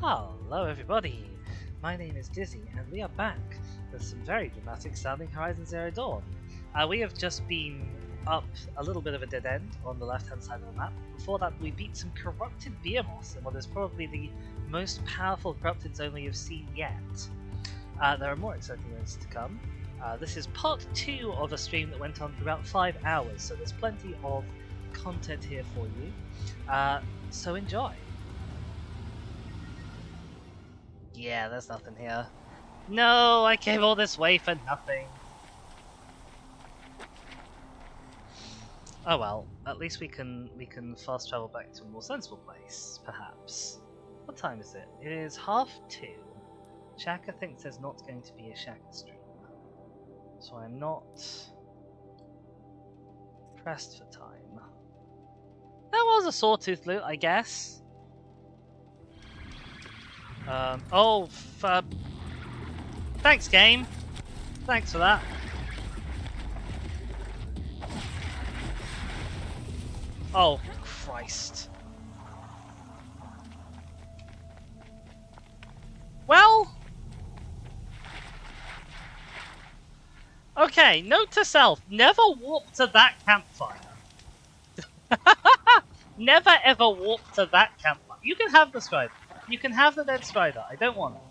Hello everybody, my name is Dizzy and we are back with some very dramatic sounding Horizon Zero Dawn. We have just been up a little bit of a dead end on the left hand side of the map. Before that we beat some corrupted behemoths in what is probably the most powerful corrupted zone we have seen yet. There are more exciting ones to come. This is part 2 of a stream that went on for about 5 hours, so there's plenty of content here for you. So enjoy. Yeah, there's nothing here. No, I came all this way for nothing. Oh well, at least we can fast travel back to a more sensible place, perhaps. What time is it? It is 2:30. Shaka thinks there's not going to be a Shaka stream, so I'm not pressed for time. That was a sawtooth loot, I guess. Thanks, game. Thanks for that. Oh, Christ. Well... Okay, note to self, never walk to that campfire. Never ever walk to that campfire. You can have the Strider. You can have the dead Strider. I don't want it.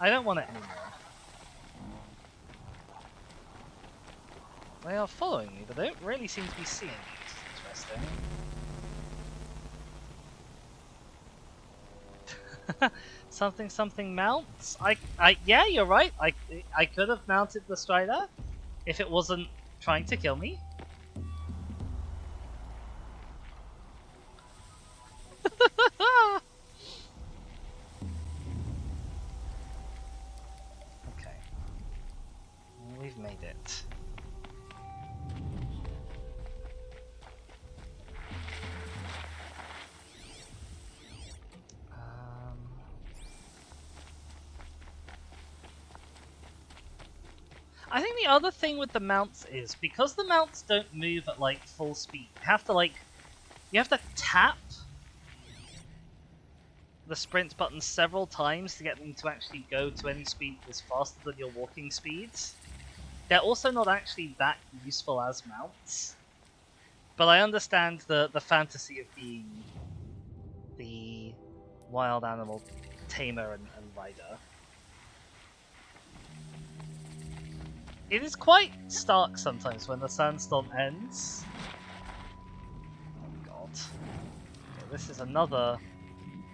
I don't want it anymore. They are following me, but they don't really seem to be seeing me. Interesting. Something mounts? Yeah, you're right. I could have mounted the Strider if it wasn't trying to kill me. Okay. We've made it. I think the other thing with the mounts is, because the mounts don't move at like full speed, you have to tap the sprint button several times to get them to actually go to any speed that's faster than your walking speeds. They're also not actually that useful as mounts. But I understand the fantasy of being the wild animal tamer and rider. It is quite stark sometimes when the sandstorm ends. Oh god. Okay, this is another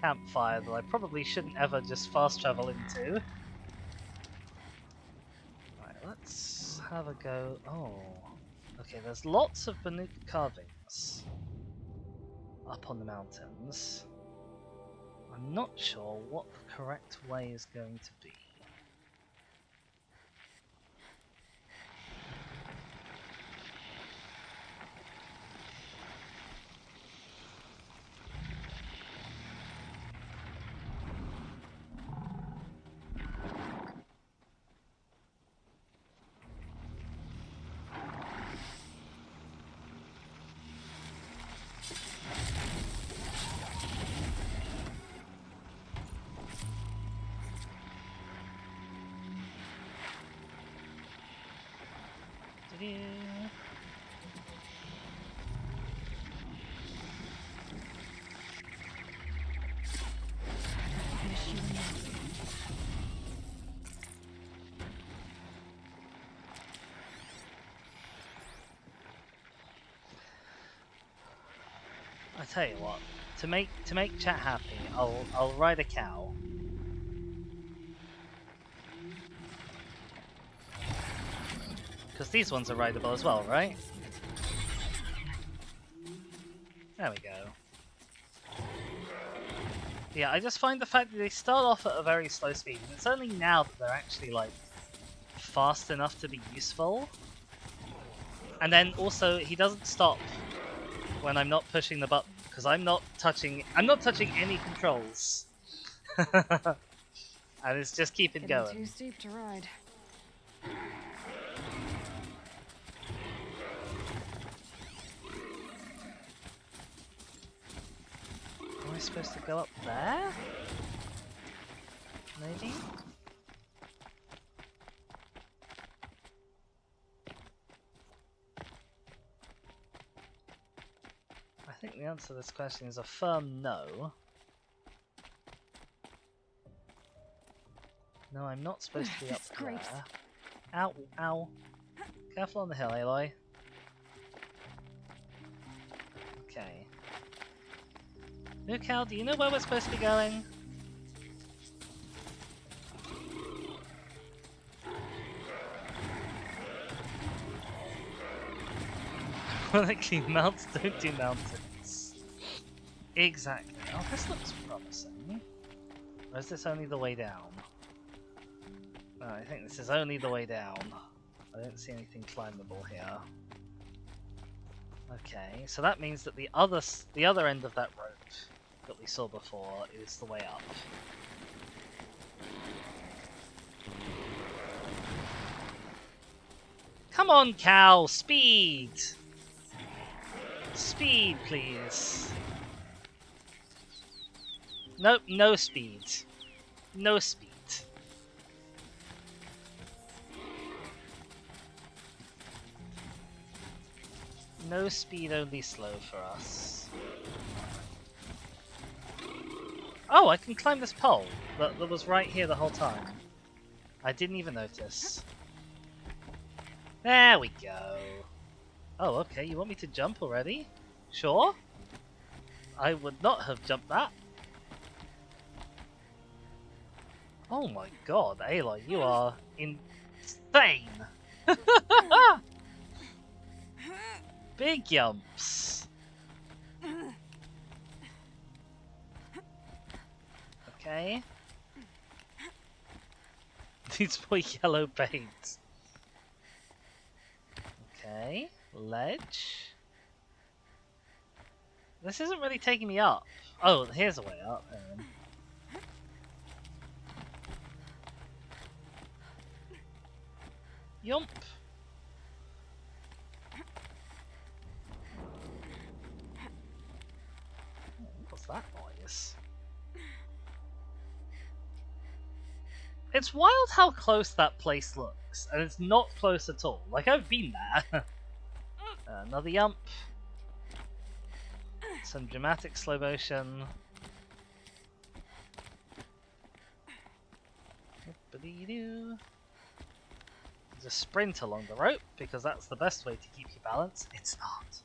campfire that I probably shouldn't ever just fast travel into. Right, let's have a go. Oh. Okay, there's lots of Banuk carvings up on the mountains. I'm not sure what the correct way is going to be. I tell you what, to make chat happy, I'll ride a cow. Because these ones are rideable as well, right? There we go. Yeah, I just find the fact that they start off at a very slow speed, and it's only now that they're actually like fast enough to be useful. And then also he doesn't stop when I'm not pushing the button, because I'm not touching any controls. And it's just keeping going. Too steep to ride. Am I supposed to go up there? answer to this question is a firm no. No, I'm not supposed to be up there. Ow, ow. Careful on the hill, Aloy. Okay. Lucal, do you know where we're supposed to be going? Chronically, mounts don't do mountains. Exactly. Oh, this looks promising. Or is this only the way down? No, I think this is only the way down. I don't see anything climbable here. Okay, so that means that the other end of that rope that we saw before is the way up. Come on, cow! Speed! Speed, please. Nope, no speed. No speed. No speed, only slow for us. Oh, I can climb this pole that was right here the whole time. I didn't even notice. There we go. Oh, okay, you want me to jump already? Sure. I would not have jumped that. Oh my god, Aloy, you are insane! Big jumps! Okay. These more yellow paint. Okay, ledge. This isn't really taking me up. Oh, here's a way up. Yump. What's that noise? It's wild how close that place looks, and it's not close at all. Like, I've been there. Another yump. Some dramatic slow motion. There's a sprint along the rope, because that's the best way to keep your balance. It's not.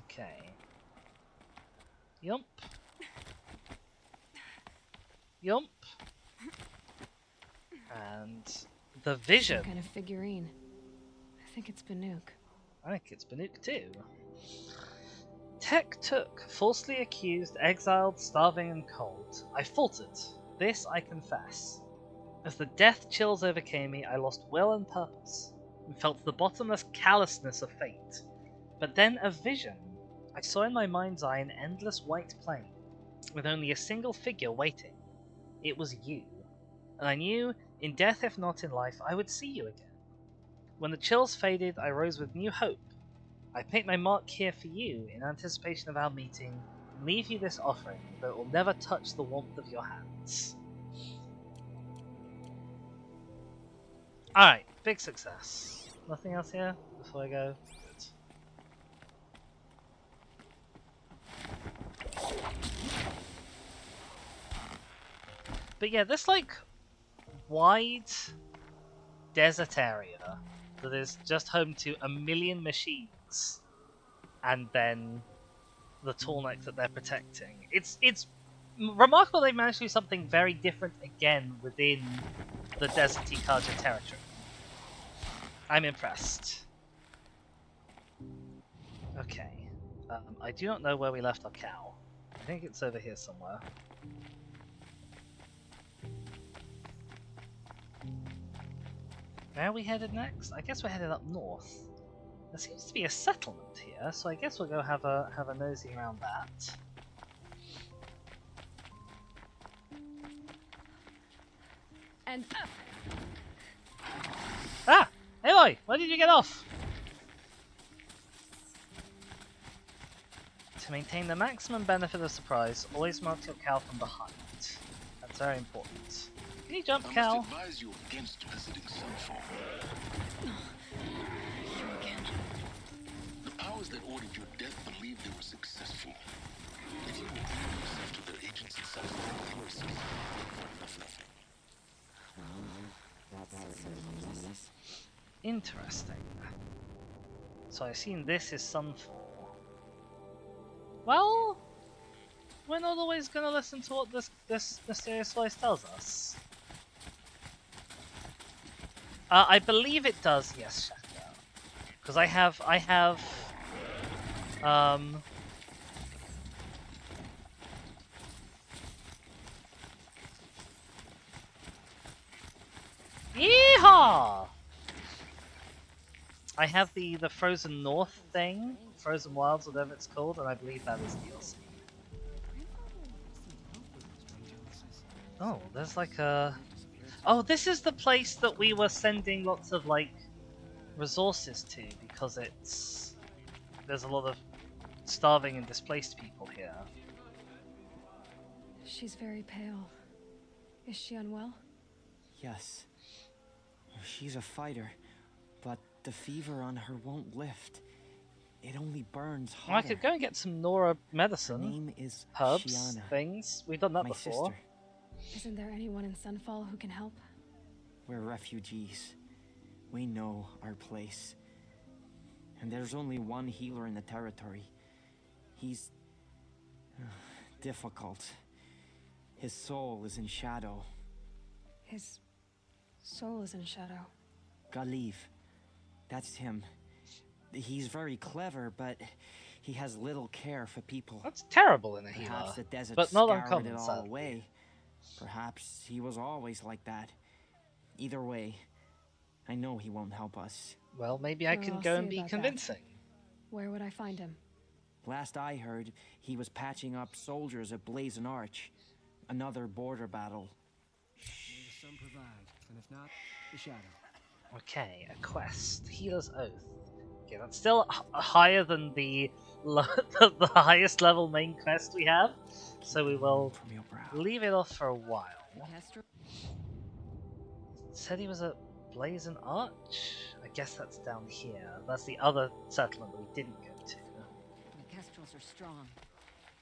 Okay. Yump. Yump. And the vision. Some kind of figurine. I think it's Banuk. I think it's Banuk too. Tech took, falsely accused, exiled, starving and cold. I faltered. This I confess. As the death chills overcame me, I lost will and purpose, and felt the bottomless callousness of fate. But then a vision. I saw in my mind's eye an endless white plain, with only a single figure waiting. It was you. And I knew, in death if not in life, I would see you again. When the chills faded, I rose with new hope. I paint my mark here for you, in anticipation of our meeting, and leave you this offering, though it will never touch the warmth of your hands. Alright, big success. Nothing else here before I go? Good. But yeah, this like wide desert area that is just home to a million machines and then the tallneck that they're protecting. It's remarkable they managed to do something very different again within the deserty Kaja territory. I'm impressed. Okay. I do not know where we left our cow. I think it's over here somewhere. Where are we headed next? I guess we're headed up north. There seems to be a settlement here, so I guess we'll go have a nosy around that. And Ah! Aloy! Where did you get off? To maintain the maximum benefit of surprise, always mark your cow from behind. That's very important. Can you jump, cow? I must advise you against visiting Sunfall. you again. powers that ordered your death believed they were successful. If you will give yourself to their agents and suffer their mercy, nothing. Interesting. So I assume this is Sunfall. Well, we're not always gonna listen to what this mysterious voice tells us. I believe it does, yes, Shaka. Because I have yeehaw! I have the Frozen North thing, Frozen Wilds, whatever it's called, and I believe that is DLC. Oh, there's like a... Oh, this is the place that we were sending lots of, like, resources to, because there's a lot of starving and displaced people here. she's very pale. Is she unwell? Yes. She's a fighter, but the fever on her won't lift. It only burns harder. Well, I could go and get some Nora Her medicine, name is herbs, Shiana, things. We've done that my before. sister. Isn't there anyone in Sunfall who can help? We're refugees. We know our place. And there's only one healer in the territory. He's... difficult. His soul is in shadow. His soul is in shadow. Galiv. That's him. He's very clever, but he has little care for people. That's terrible in a healer, Perhaps the desert but not scoured uncommon, it all sadly. away. Perhaps he was always like that. Either way, I know he won't help us. Well, maybe I Well, can I'll go see and be about that. convincing. Where would I find him? Last I heard, he was patching up soldiers at Blazon Arch. Another border battle. May the sun provide, and if not, the shadow. Okay, a quest. Healer's Oath. Okay, that's still higher than the the highest level main quest we have, so we will From your brow. leave it off for a while. Said he was at Blazon Arch? I guess that's down here. That's the other settlement that we didn't go to. The Kestrels are strong,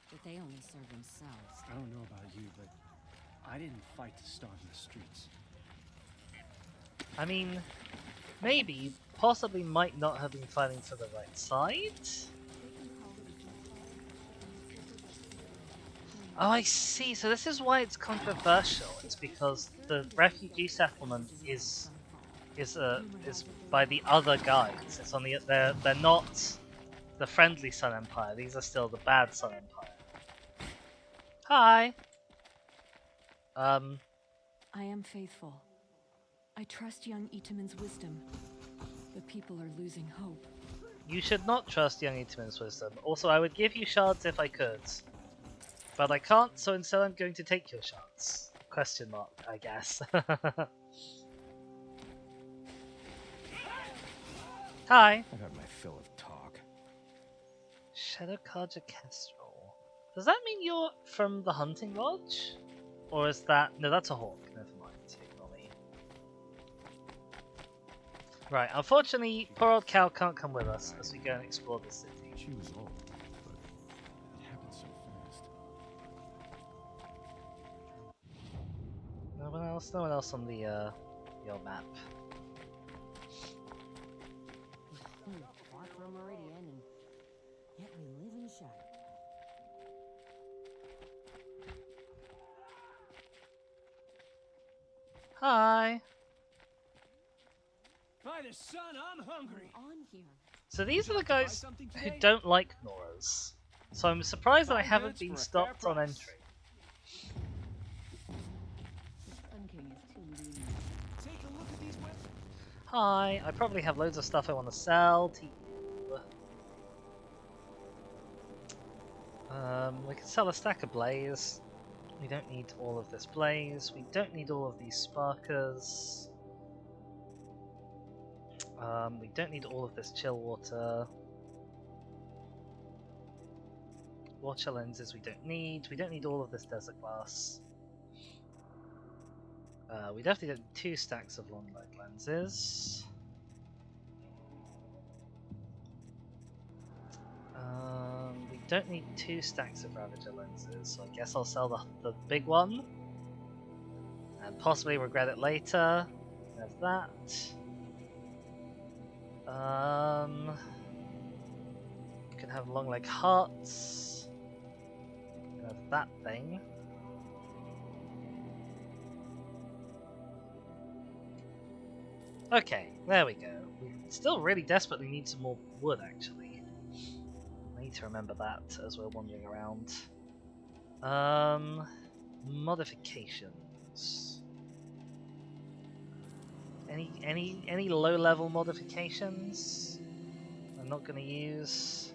but they only serve themselves. I don't know about you, but I didn't fight to starve in the streets. I mean, maybe, possibly might not have been fighting for the right side? Oh, I see. So this is why it's controversial. It's because the refugee settlement is by the other guys. It's on the they're not the friendly Sun Empire. These are still the bad Sun Empire. Hi. I am faithful. I trust young Itaman's wisdom. The people are losing hope. You should not trust young Itaman's wisdom. Also, I would give you shards if I could. But I can't, so instead I'm going to take your shards. Question mark, I guess. Hi! I've had my fill of talk. Shadow Carja Kestrel. Does that mean you're from the hunting lodge? Or is that... No, that's a hawk. Never mind. Ignore me. Right, unfortunately, poor old Cal can't come with us as we go and explore the city. She was old, but it happened so fast. No one else on the your map. Far from Meridian, and yet we live in shadow. Hi! By the sun, I'm hungry. On here. So these are the Would you like to buy guys something who today? don't like Noras. So I'm surprised that I 5 haven't minutes been for a stopped fair on price. entry. The Sun King is too lenient. Take a look at these weapons. Hi, I probably have loads of stuff I want to sell to you. We can sell a stack of blaze. We don't need all of this blaze. We don't need all of these sparkers. We don't need all of this chill water. Watcher lenses we don't need. We don't need all of this desert glass. We definitely don't need 2 stacks of long lenses. We don't need 2 stacks of Ravager lenses, so I guess I'll sell the big one. And possibly regret it later. Have that. You can have long leg hearts. Have that thing. Okay, there we go. We still really desperately need some more wood, actually. I need to remember that as we're wandering around. Modifications. Any low level modifications? I'm not gonna use.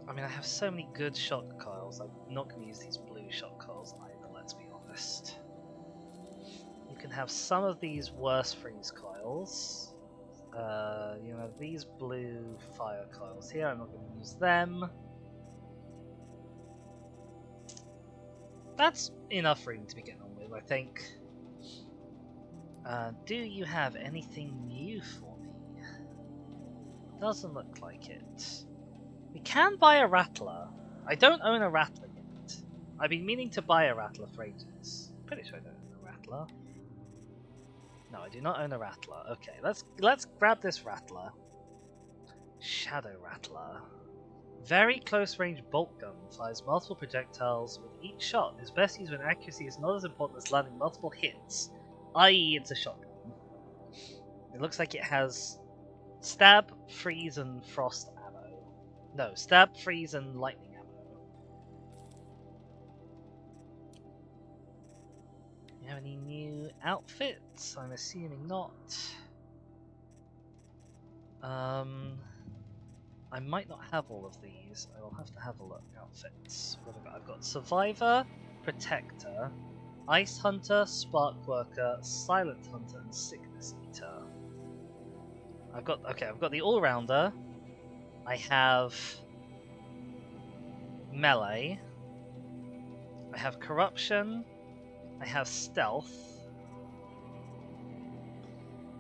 I mean, I have so many good shock coils. I'm not going to use these blue shock coils either, let's be honest. You can have some of these worse freeze coils. You know, these blue fire coils here, I'm not going to use them. That's enough room to be getting on with, I think. Do you have anything new for me? Doesn't look like it. We can buy a Rattler. I don't own a Rattler yet. I've been meaning to buy a Rattler for ages. Pretty sure I don't own a Rattler. No, I do not own a Rattler. Okay, let's grab this Rattler. Shadow Rattler. Very close range bolt gun. Fires multiple projectiles with each shot. Is best used when accuracy is not as important as landing multiple hits, i.e. it's a shotgun. It looks like it has stab, freeze, and frost ammo. No, stab, freeze, and lightning ammo. You have any new outfits? I'm assuming not. I might not have all of these. I will have to have a look. Outfits. What have I got? I've got Survivor, Protector, Ice Hunter, Spark Worker, Silent Hunter, and Sickness Eater. I've got the All-Rounder. I have Melee. I have Corruption. I have Stealth.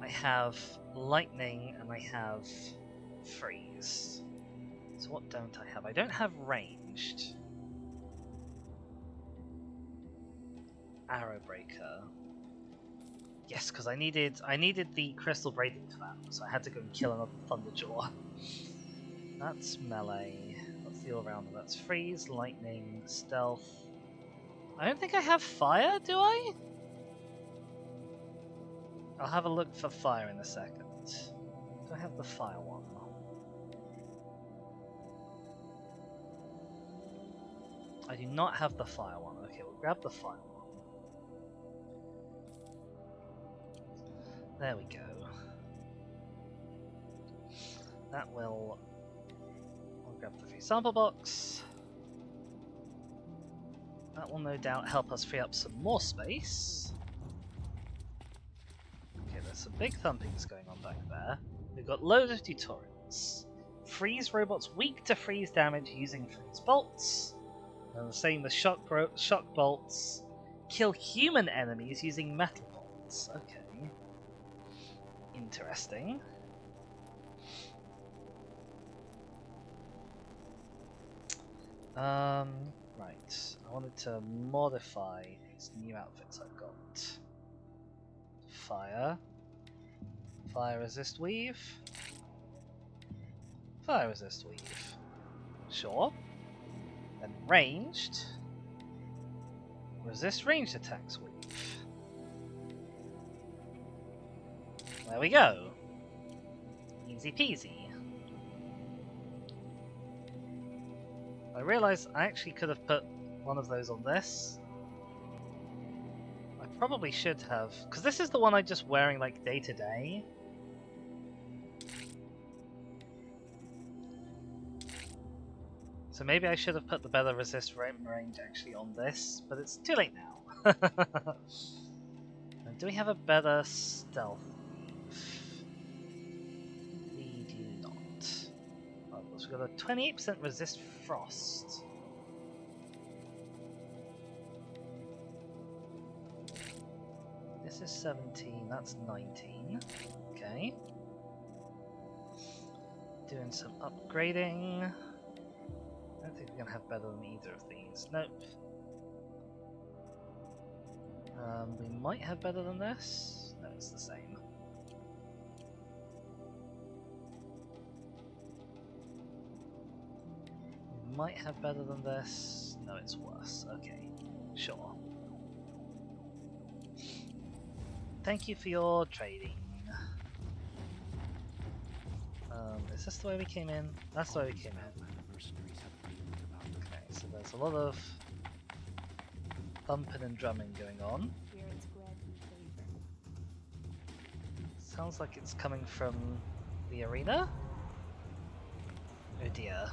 I have Lightning, and I have Freeze. So what don't I have? I don't have Ranged. Arrow Breaker. Yes, because I needed the Crystal Braiding for that, so I had to go and kill another Thunderjaw. That's Melee. That's the All-Rounder. That's Freeze, Lightning, Stealth. I don't think I have Fire, do I? I'll have a look for Fire in a second. Do I have the Fire one? I do not have the Fire one. Okay, we'll grab the Fire one. There we go. That will... I'll grab the free sample box. That will no doubt help us free up some more space. Okay, there's some big thumpings going on back there. We've got loads of tutorials. Freeze robots weak to freeze damage using freeze bolts. And the same with shock bolts. Kill human enemies using metal bolts. Okay. Interesting. Right. I wanted to modify these new outfits I've got. Fire. Fire resist weave. Fire resist weave. Sure. Then ranged. Resist ranged attacks weave. There we go. Easy peasy. I realised I actually could have put one of those on this. I probably should have, because this is the one I'm just wearing like day to day. So maybe I should have put the better resist range actually on this, but it's too late now. And do we have a better stealth? We do not. Oh, so we've got a 28% resist frost. This is 17, that's 19. Okay. Doing some upgrading. I don't think we're gonna have better than either of these. Nope. We might have better than this. No, it's the same. We might have better than this. No, it's worse. Okay, sure. Thank you for your trading. Is this the way we came in? That's the way we came in. Okay, so there's a lot of bumping and drumming going on. Sounds like it's coming from the arena? Oh dear.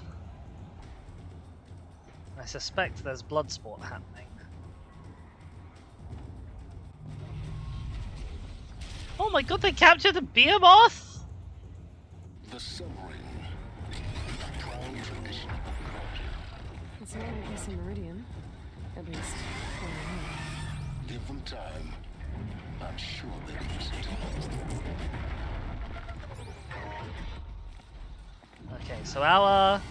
I suspect there's blood sport happening. Oh my god, they captured a behemoth! The submarine. A proud tradition of the culture. It's not like a meridian. At least, for now. Give them time. I'm sure they'll use it. Okay, so our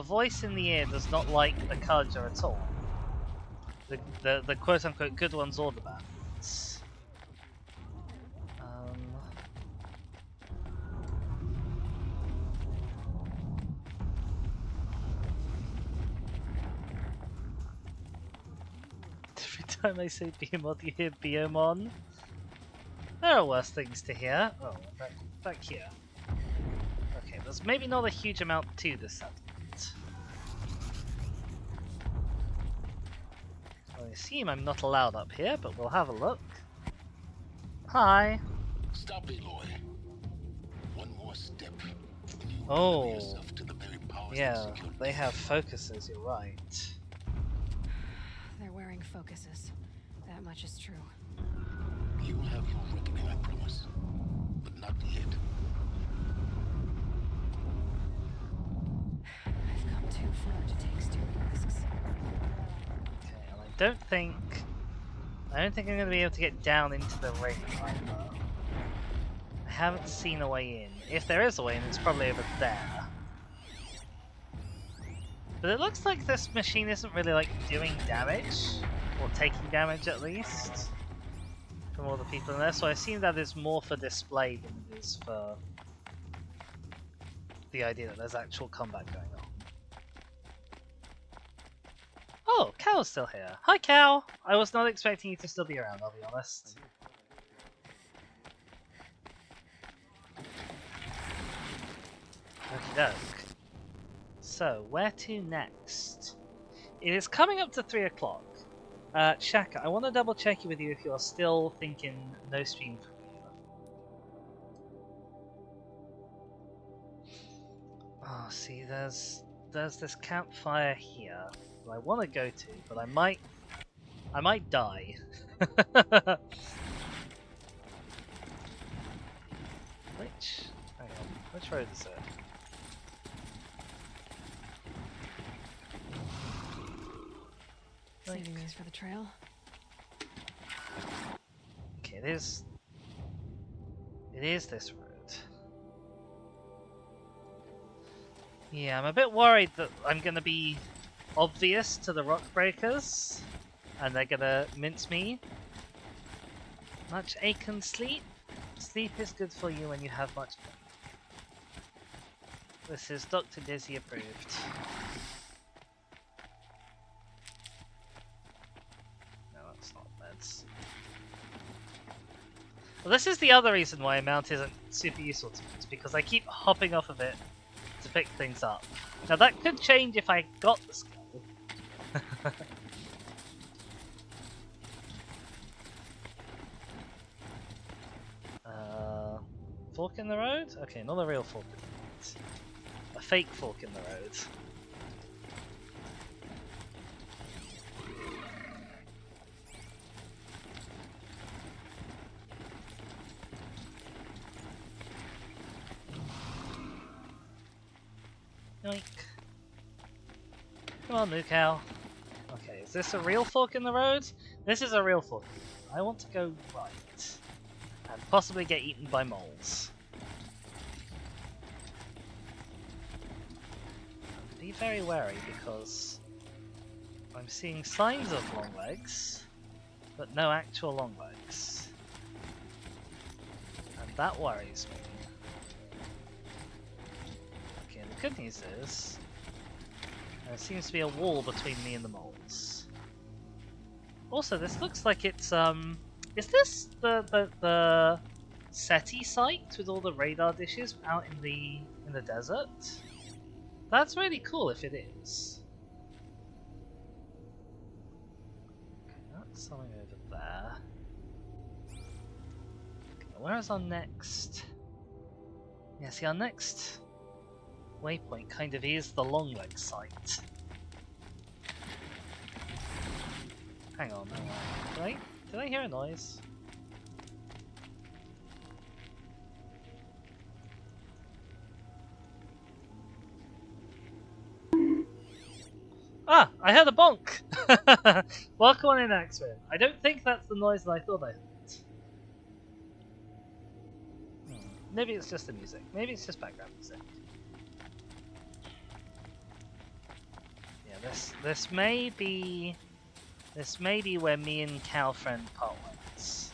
voice in the ear does not like the culture at all. The quote unquote good ones or the bad ones. Every time I say Behemoth, you hear Beomon. There are worse things to hear. Oh, back here. Okay, there's maybe not a huge amount to this settlement. I assume I'm not allowed up here, but we'll have a look. Hi. Stop, Aloy. One more step. and you Oh. deliver yourself to the very powers that Yeah, secure they have death. focuses, you're right. They're wearing focuses. That much is true. You will have your reckoning, I promise. But not yet. I've come too far to take stupid risks. Okay, and I don't think I'm gonna be able to get down into the ring either. I haven't seen a way in. If there is a way in, it's probably over there. But it looks like this machine isn't really like doing damage, or taking damage at least, from all the people in there, so I assume that is more for display than it is for the idea that there's actual combat going on. Oh, Cow's still here. Hi, Cow! I was not expecting you to still be around, I'll be honest. Okie doke. So, where to next? It is coming up to 3 o'clock. Shaka, I want to double check with you if you're still thinking no stream for you. Oh, see, there's this campfire here that I want to go to, but I might die. Hang on, which road is it? Saving those for the trail. Okay, it is this road. Yeah, I'm a bit worried that I'm gonna be obvious to the rock breakers and they're gonna mince me. Much ache and sleep? Sleep is good for you when you have much pain. This is Dr. Dizzy approved. No, that's not meds. Well, this is the other reason why a mount isn't super useful to me. It's because I keep hopping off of it to pick things up. Now that could change if I got the skill. Fork in the road? Okay, not a real fork in the road. A fake fork in the road. Yoink. Come on, Moo Cow. Okay, is this a real fork in the road? This is a real fork in the road. I want to go right. And possibly get eaten by moles. Be very wary because I'm seeing signs of long legs, but no actual long legs. And that worries me. Okay, the good news is there seems to be a wall between me and the moles. Also, this looks like it's is this the SETI site with all the radar dishes out in the desert? That's really cool if it is. Okay, that's something over there. Okay, where is our next? Yeah, see, our next waypoint kind of is the Longleg site. Hang on, did I hear a noise? Ah, I heard a bonk! Welcome on in, Axeman. I don't think that's the noise that I thought I heard. Maybe it's just the music. Maybe it's just background music. Yeah, this may be where me and Calfriend part ways.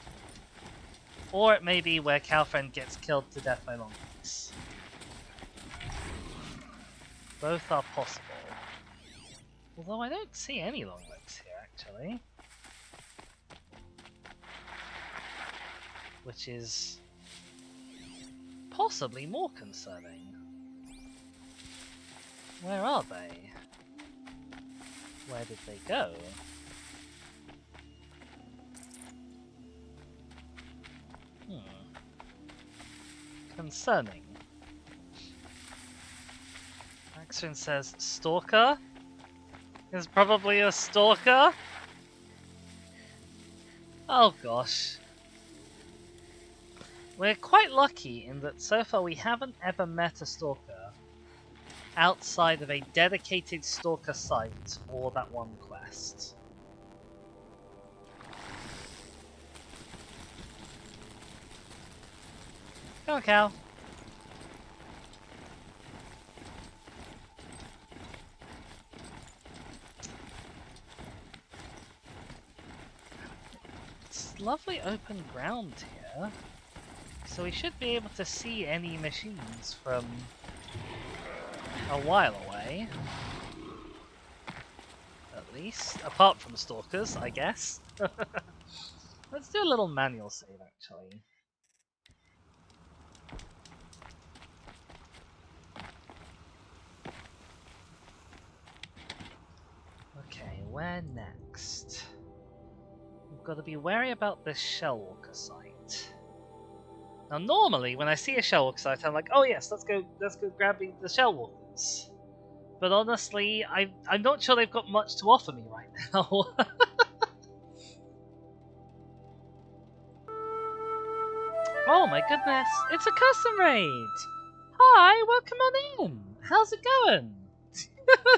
Or it may be where Calfriend gets killed to death by Longlegs. Both are possible. Although I don't see any long legs here, actually. Which is possibly more concerning. Where are they? Where did they go? Concerning. Axon says, Stalker? Is probably a stalker? Oh gosh. We're quite lucky in that so far we haven't ever met a stalker outside of a dedicated stalker site or that one quest. Come on, Cal. Lovely open ground here, so we should be able to see any machines from a while away, at least, apart from stalkers, I guess. Let's do a little manual save, actually. Okay, where next? We've got to be wary about this Shellwalker site. Now, normally when I see a Shellwalker site, I'm like, "Oh yes, let's go grabbing the Shellwalkers." But honestly, I'm not sure they've got much to offer me right now. Oh my goodness, it's a custom raid! Hi, welcome on in. How's it going?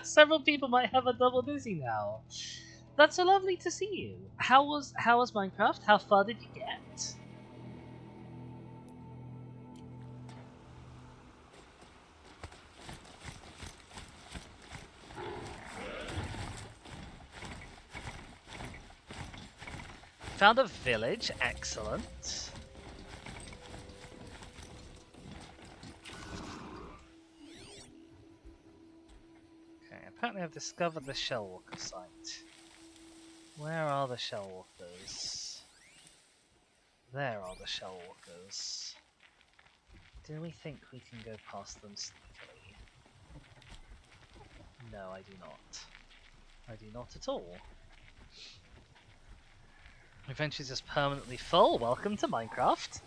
Several people might have a double dizzy now. That's so lovely to see you. How was Minecraft? How far did you get? Found a village, excellent. Okay, apparently I've discovered the Shellwalker site. Where are the Shellwalkers? There are the Shellwalkers. Do we think we can go past them sneakily? No, I do not. I do not at all. Inventory's just permanently full. Welcome to Minecraft.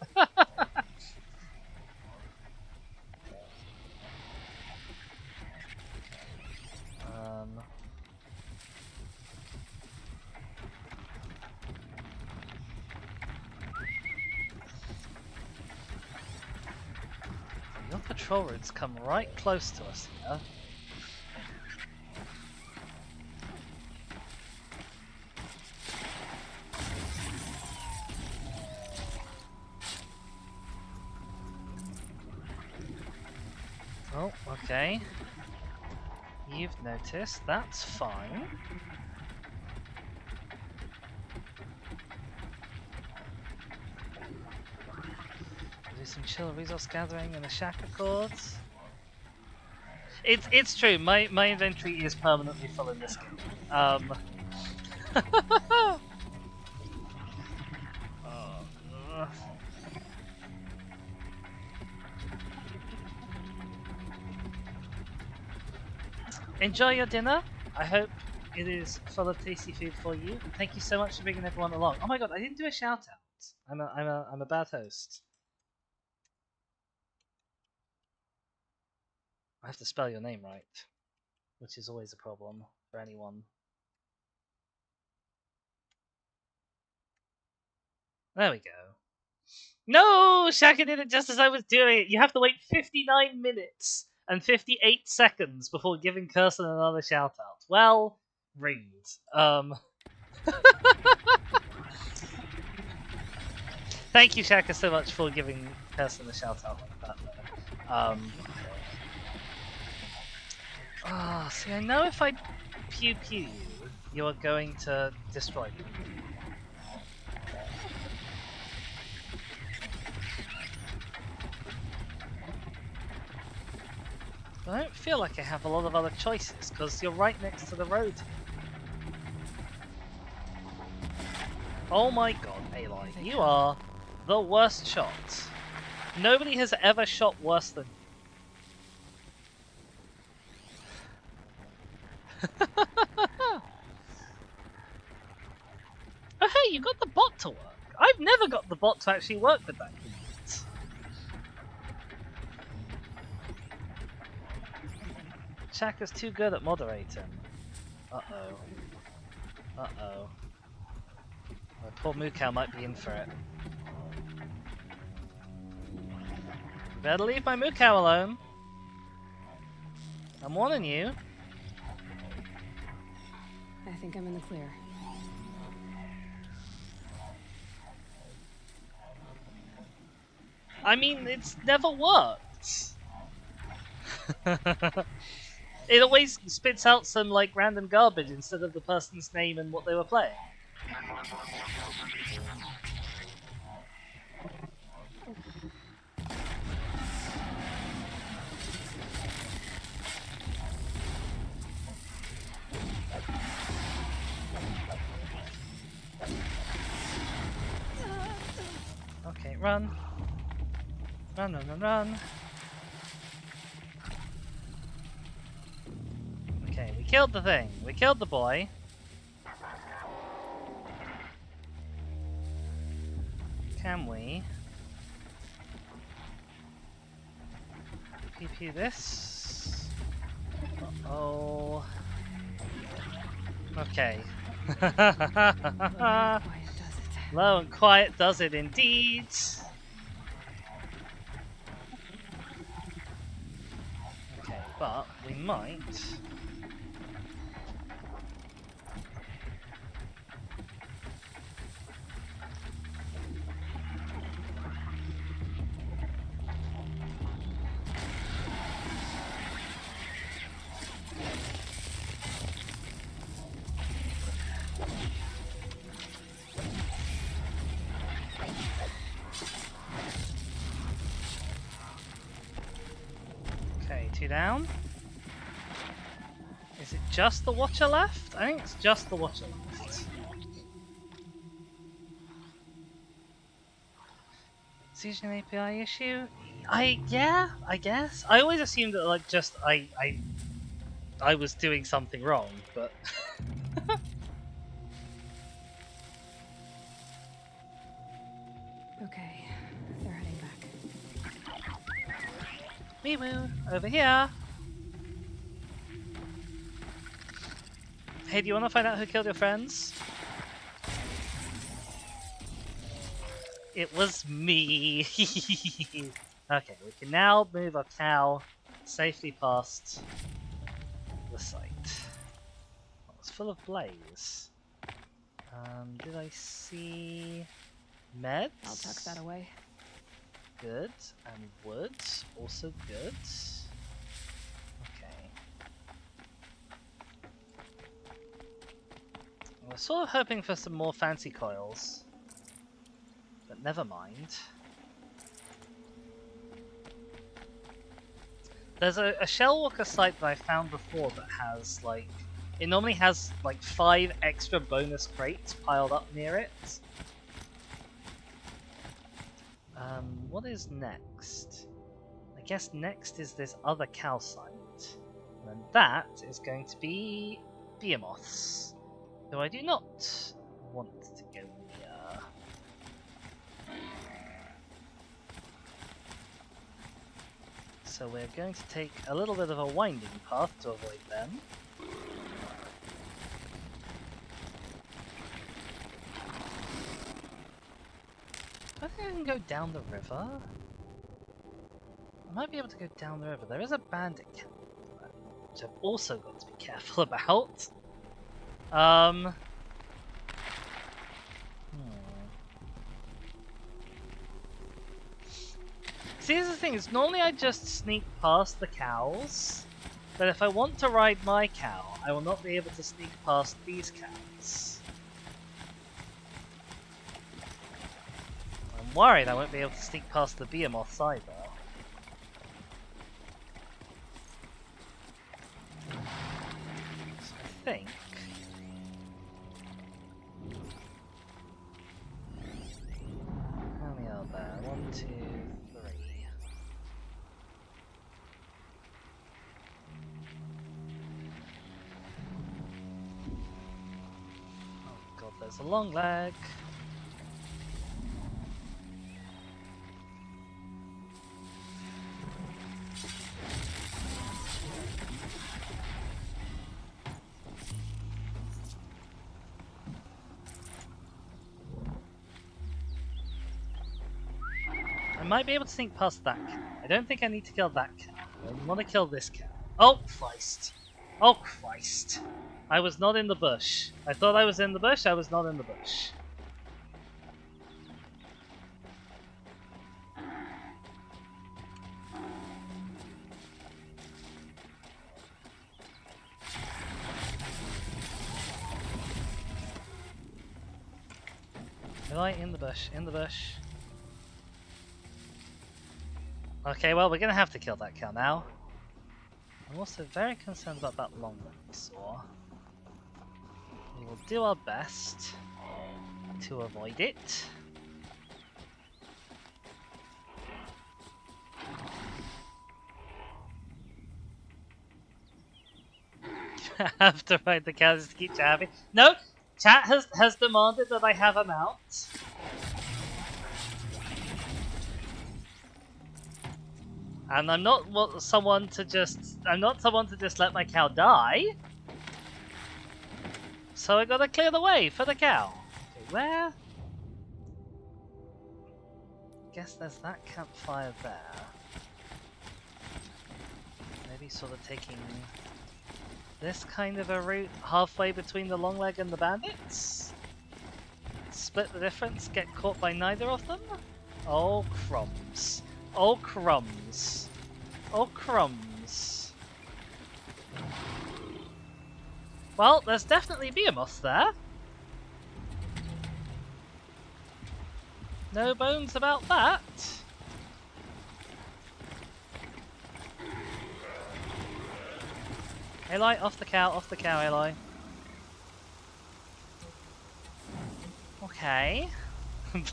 Your patrol routes come right close to us here. Oh, okay. You've noticed, that's fine. Do some chill resource gathering and the Shaka chords. It's true, my inventory is permanently full in this game. Oh, enjoy your dinner. I hope it is full of tasty food for you. And thank you so much for bringing everyone along. Oh my god, I didn't do a shout out. I'm a bad host. I have to spell your name right, which is always a problem for anyone. There we go. No! Shaka did it just as I was doing it. You have to wait 59 minutes and 58 seconds before giving Kirsten another shout out. Well, rude. Thank you, Shaka, so much for giving Kirsten a shout out like that. See, I know if I pew pew you, you are going to destroy me. I don't feel like I have a lot of other choices, because you're right next to the road. Oh my god, Aloy, you are the worst shot. Nobody has ever shot worse than you. Oh hey, you got the bot to work. I've never got the bot to actually work with that convenience. Shaka's too good at moderating. Uh-oh. Uh-oh. My poor Mukau might be in for it. You better leave my Mukau alone. I'm warning you. I think I'm in the clear. I mean, it's never worked. It always spits out some like random garbage instead of the person's name and what they were playing. Okay, run. Run, run, run, run. Okay, we killed the thing. We killed the boy. Can we PP this? Uh-oh. Okay. Low and quiet does it indeed. Okay, but we might. Okay, 2 down. Is it just the Watcher left? I think it's just the Watcher left. Is an API issue? Yeah, I guess. I always assumed that like just I was doing something wrong, but Okay, they're heading back. Miwu, over here. Hey, do you want to find out who killed your friends? It was me. Okay, we can now move our cow safely past the site. Oh, it's full of blaze. Did I see meds? I'll tuck that away. Good. And wood, also good. was sort of hoping for some more fancy coils, but never mind. There's a Shellwalker site that I found before that has like, it normally has like 5 extra bonus crates piled up near it. What is next? I guess next is this other cow site. And that is going to be behemoths. Though I do not want to go near. So we're going to take a little bit of a winding path to avoid them. I think I can go down the river. I might be able to go down the river. There is a bandit camp, which I've also got to be careful about. See, here's the thing, is normally I just sneak past the cows, but if I want to ride my cow, I will not be able to sneak past these cows. I'm worried I won't be able to sneak past the behemoths either. So I think... how many are there? 1, 2, 3. Oh god, there's a long leg. I might be able to sneak past that cow. I don't think I need to kill that cow. I want to kill this cow. Oh, Christ. Oh, Christ. I was not in the bush. I thought I was in the bush, I was not in the bush. Am I in the bush? In the bush? Okay, well, we're gonna have to kill that cow now. I'm also very concerned about that long one we saw. We will do our best to avoid it. You have to ride the cows to keep you happy. No! Chat has demanded that I have a mount. And I'm not someone to just let my cow die. So I gotta clear the way for the cow. Okay, where? Guess there's that campfire there. Maybe sort of taking this kind of a route halfway between the long leg and the bandits. Split the difference, get caught by neither of them. Oh crumbs. Oh crumbs. Oh crumbs. Well, there's definitely behemoths there. No bones about that. Aloy, off the cow, Aloy. Okay.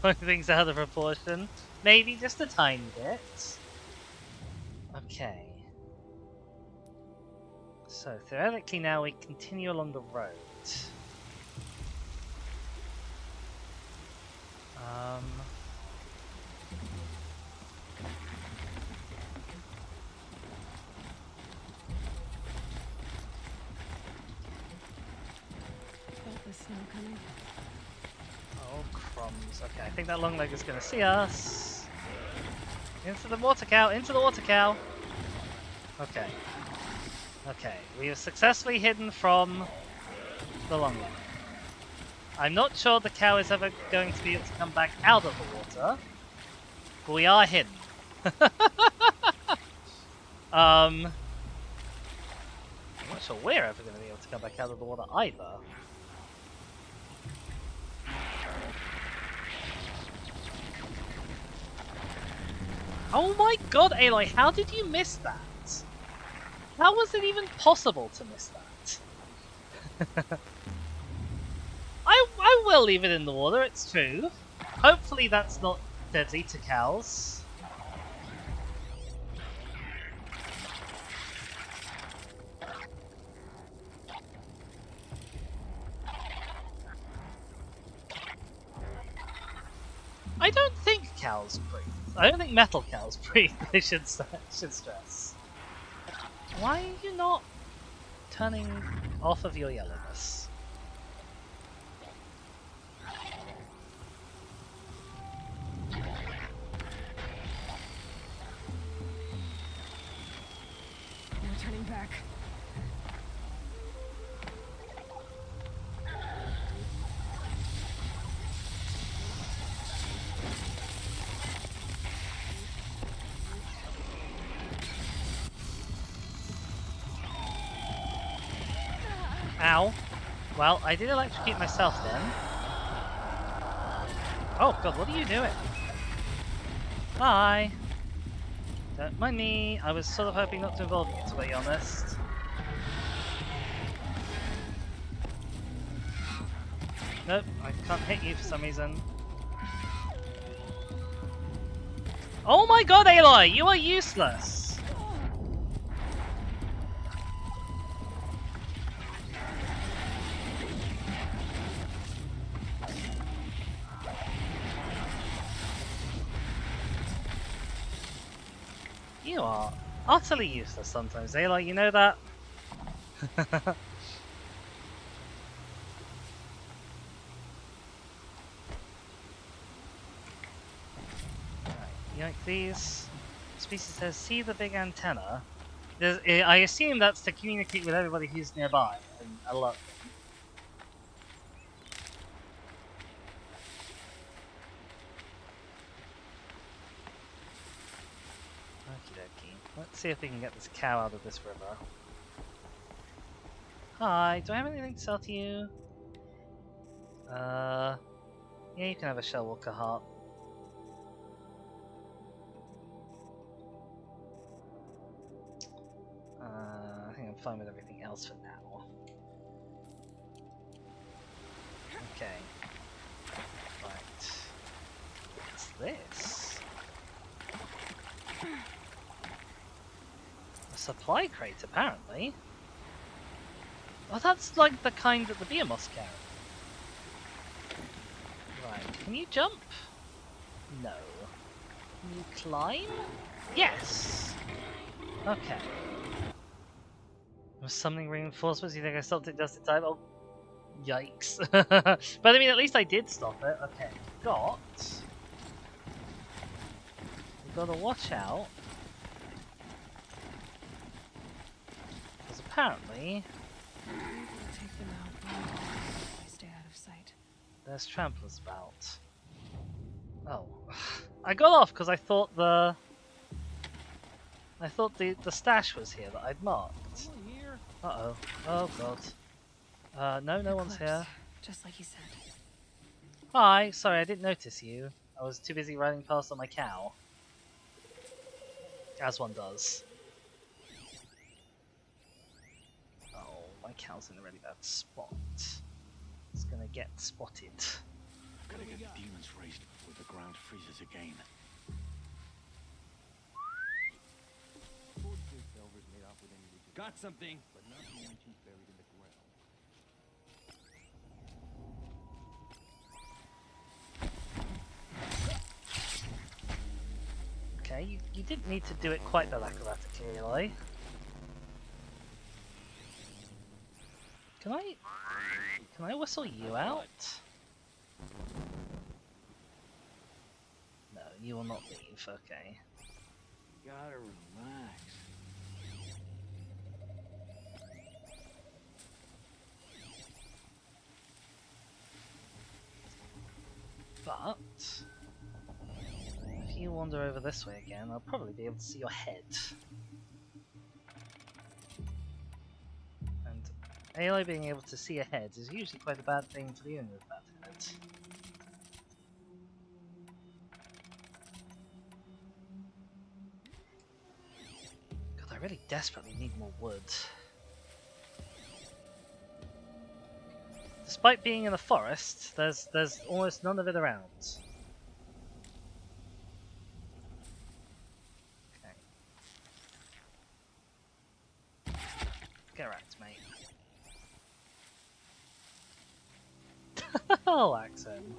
Blowing things out of proportion. Maybe just a tiny bit. Okay. So, theoretically now we continue along the road. Felt the snow coming. Oh, crumbs. Okay, I think that long leg is going to see us. Into the water cow, into the water cow. Okay. Okay, we have successfully hidden from the long leg. I'm not sure the cow is ever going to be able to come back out of the water, but we are hidden. I'm not sure we're ever going to be able to come back out of the water either. Oh my god, Aloy, how did you miss that? How was it even possible to miss that? I will leave it in the water, it's true. Hopefully that's not deadly to cows. I don't think cows breathe. I don't think metal cows breathe, I should stress. Why are you not turning off of your yellowness? No turning back. Ow. Well, I did electrocute myself then. Oh god, what are you doing? Bye! Don't mind me, I was sort of hoping not to involve you, to be honest. Nope, I can't hit you for some reason. Oh my god, Aloy! You are useless! You are utterly useless sometimes, Aloy, you know that? Yank these. Species says, see the big antenna. I assume that's to communicate with everybody who's nearby and alert them. Okie dokie. Let's see if we can get this cow out of this river. Hi, do I have anything to sell to you? Yeah, you can have a Shell Walker heart. I think I'm fine with everything else for now. Okay. Right. What's this? A supply crate, apparently. Oh, that's like the kind that the behemoths carry. Right, can you jump? No. Can you climb? Yes! Okay. Was summoning reinforcements? You think I stopped it just in time? Oh, yikes. But I mean, at least I did stop it. Okay, we've got to watch out. Because apparently, We'll take them out one by one if I stay out of sight. there's tramplers about. Oh, I got off because I thought the stash was here that I'd marked. Uh-oh. Oh god. No one's here. Just like you said. Hi, sorry, I didn't notice you. I was too busy riding past on my cow. As one does. Oh, my cow's in a really bad spot. It's gonna get spotted. I've gotta get the demons raised before the ground freezes again. Got something. Okay, you didn't need to do it quite that acrobatically, Aloy. Can I whistle you out? No, you will not leave, okay. Gotta relax. But if you wander over this way again, I'll probably be able to see your head. And Aloy being able to see a head is usually quite a bad thing for the owner of that head. really desperately need more wood. Despite being in a forest, there's almost none of it around. Okay. Get wrecked, mate. I'll axe him.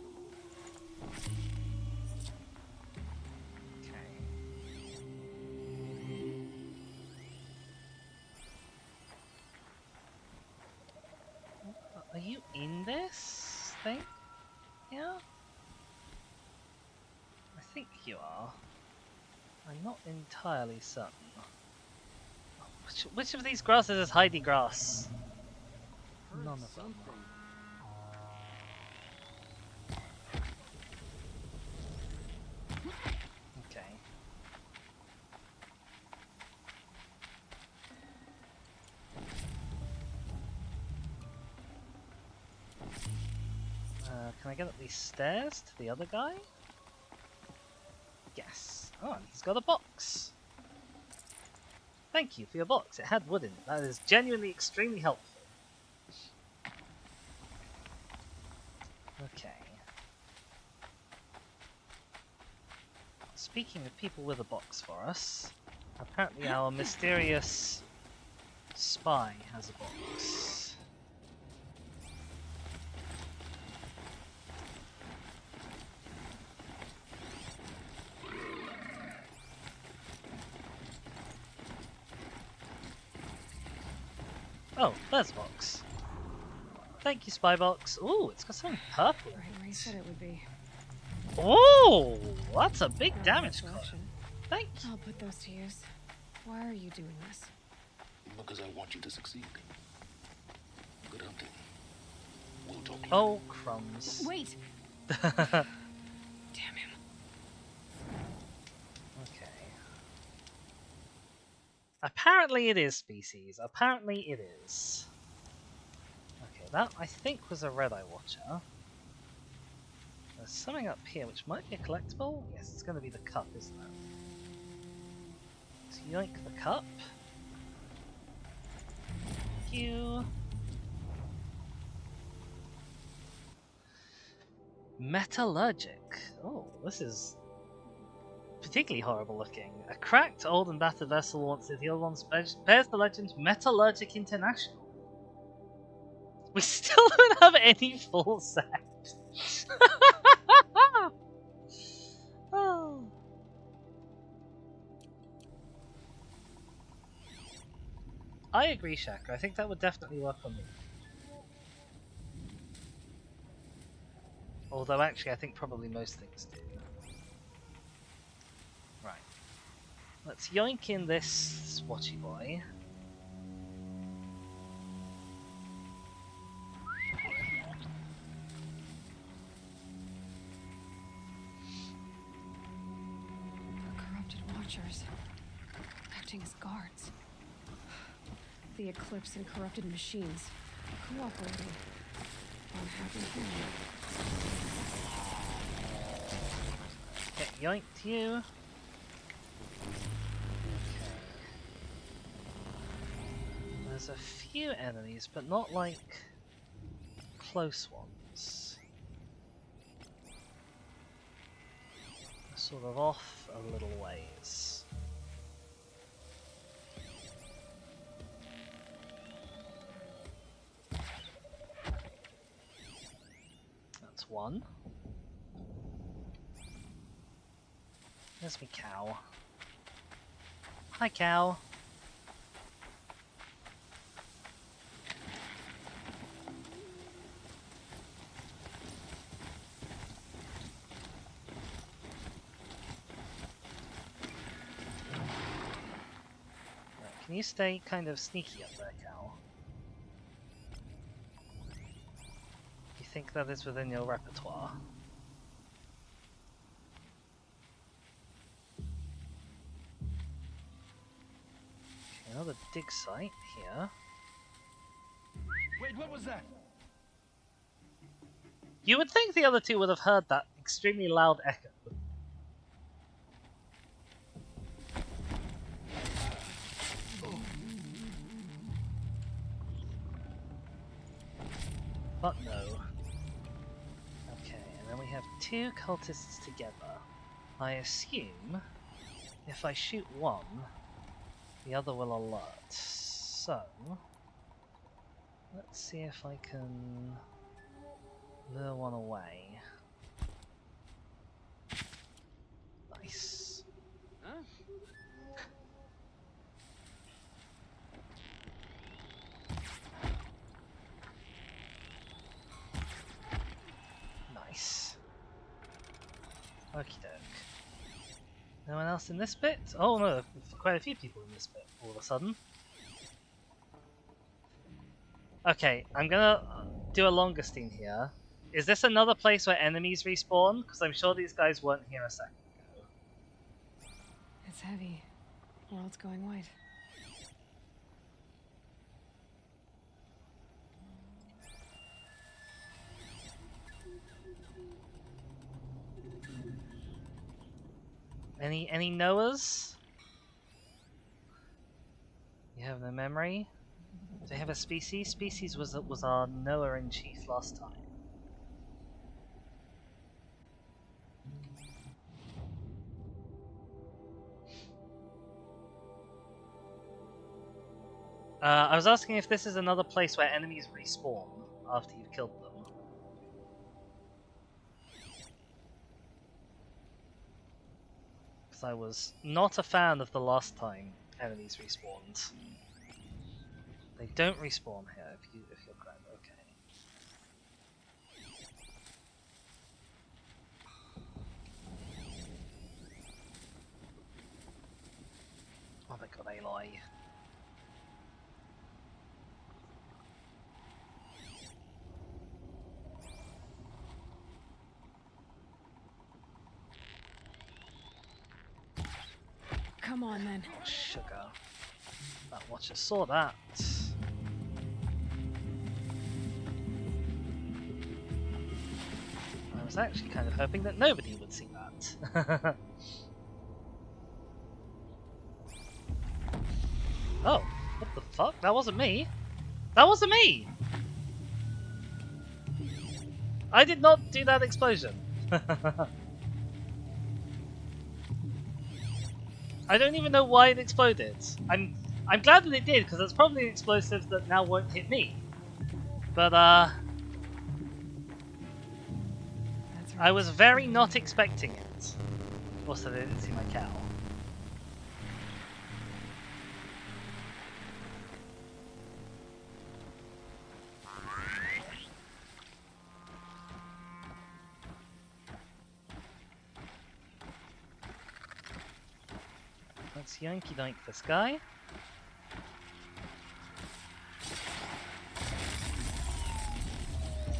Okay. Are you in this thing? Yeah? I think you are. I'm not entirely certain. Which of these grasses is Heidi grass? None of them. Okay. Can I get up these stairs to the other guy? Yes. Oh, and he's got a box. Thank you for your box. It had wood in it. That is genuinely extremely helpful. Okay. Speaking of people with a box for us, apparently our mysterious spy has a box. Oh, there's a box. Thank you, spy box. Ooh, it's got something purple. Right where you said it would be. Oh, that's a big Not a damage bad card. selection. Thank you. I'll put those to use. Why are you doing this? Because I want you to succeed. Good hunting. We'll talk later. Oh, crumbs. Wait! Damn him. Okay. Apparently it is species. Apparently it is. Okay, that I think was a Red Eye Watcher. There's something up here which might be a collectible. Yes, it's going to be the cup, isn't it? So yoink the cup. Thank you. Metallurgic. Oh, this is particularly horrible looking. A cracked, old and battered vessel once the old one bears the legend Metallurgic International. We still don't have any full set. Oh. I agree, Shaka. I think that would definitely work on me. Although actually I think probably most things do. Right. Let's yoink in this swatchy boy. The corrupted watchers. Acting as guards. The Eclipse and corrupted machines. Cooperating. Unhappy human. Get yoinked, you. There's a few enemies, but not like close ones. They're sort of off a little ways. That's one. There's me cow. Hi, cow. Right, can you stay kind of sneaky up there, cow? You think that is within your repertoire? Another dig site here. Wait, what was that? You would think the other two would have heard that extremely loud echo. But no. Okay, and then we have two cultists together. I assume if I shoot one, the other will alert. So, let's see if I can lure one away. Nice. Huh? Nice. Okie doke. No one else in this bit? Oh no, quite a few people in this bit all of a sudden. Okay, I'm gonna do a longer steam here. Is this another place where enemies respawn? Because I'm sure these guys weren't here a second ago. It's heavy. World's going white. Any knowers? You have no memory? Do they have a species? Species was our knower in chief last time. I was asking if this is another place where enemies respawn after you've killed them. Because I was not a fan of the last time enemies respawned. They don't respawn here if you're correct. Okay. Oh my god, Aloy. Come on, then. Oh, sugar. That watcher saw that. I was actually kind of hoping that nobody would see that. Oh, what the fuck? That wasn't me. That wasn't me! I did not do that explosion. I don't even know why it exploded. I'm glad that it did, because it's probably an explosive that now won't hit me. But That's right. I was very not expecting it. Also, they didn't see my cow. Let's yanky doink this guy.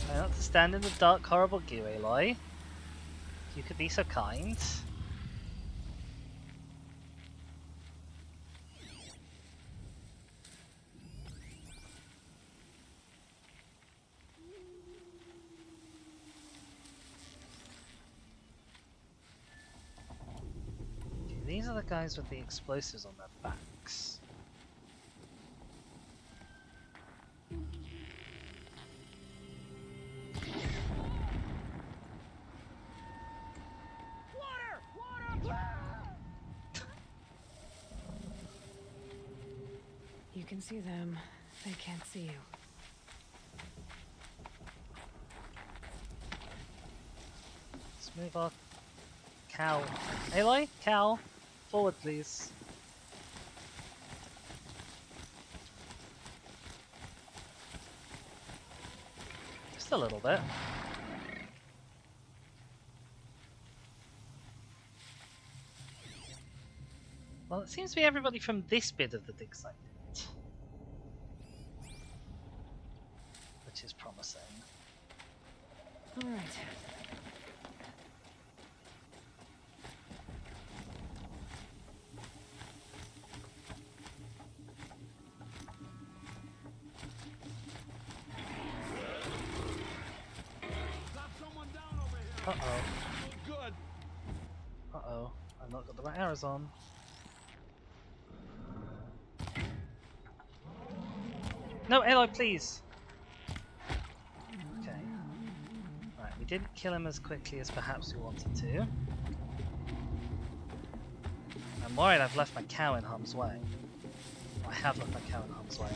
Try not to stand in the dark, horrible goo, Aloy. If you could be so kind. Okay, these are the guys with the explosives on their backs. You can see them. They can't see you. Let's move our cow. Aloy, cow, forward please. Just a little bit. Well, it seems to be everybody from this bit of the dig site did it. Which is promising. All right. Uh-oh. Good. Uh-oh. I've not got the right arrows on. No, Aloy, please! We didn't kill him as quickly as perhaps we wanted to. I'm worried I've left my cow in harm's way. I have left my cow in harm's way.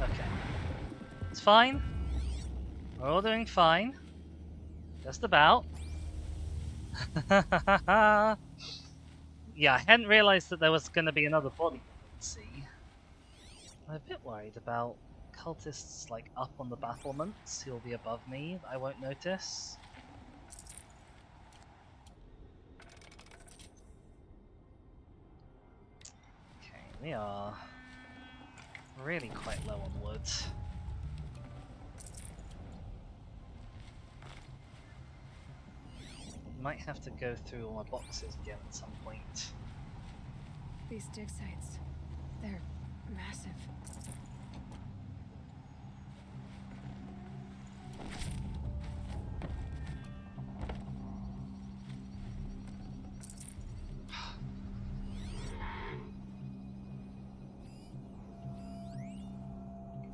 Okay. It's fine. We're all doing fine. Just about. Yeah, I hadn't realised that there was going to be another body to see. I'm a bit worried about cultists like up on the battlements who'll be above me that I won't notice. Okay, we are really quite low on wood. Might have to go through all my boxes again at some point. These dig sites, they're massive.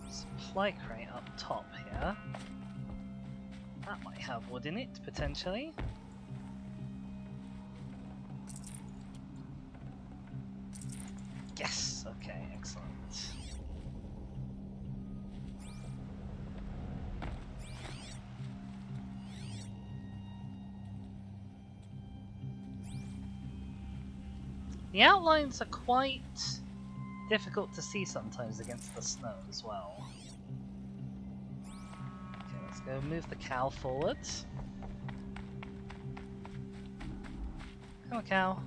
Supply crate up top here. That might have wood in it, potentially. Yes! Okay, excellent. The outlines are quite difficult to see sometimes against the snow as well. Okay, let's go move the cow forward. Come on, cow.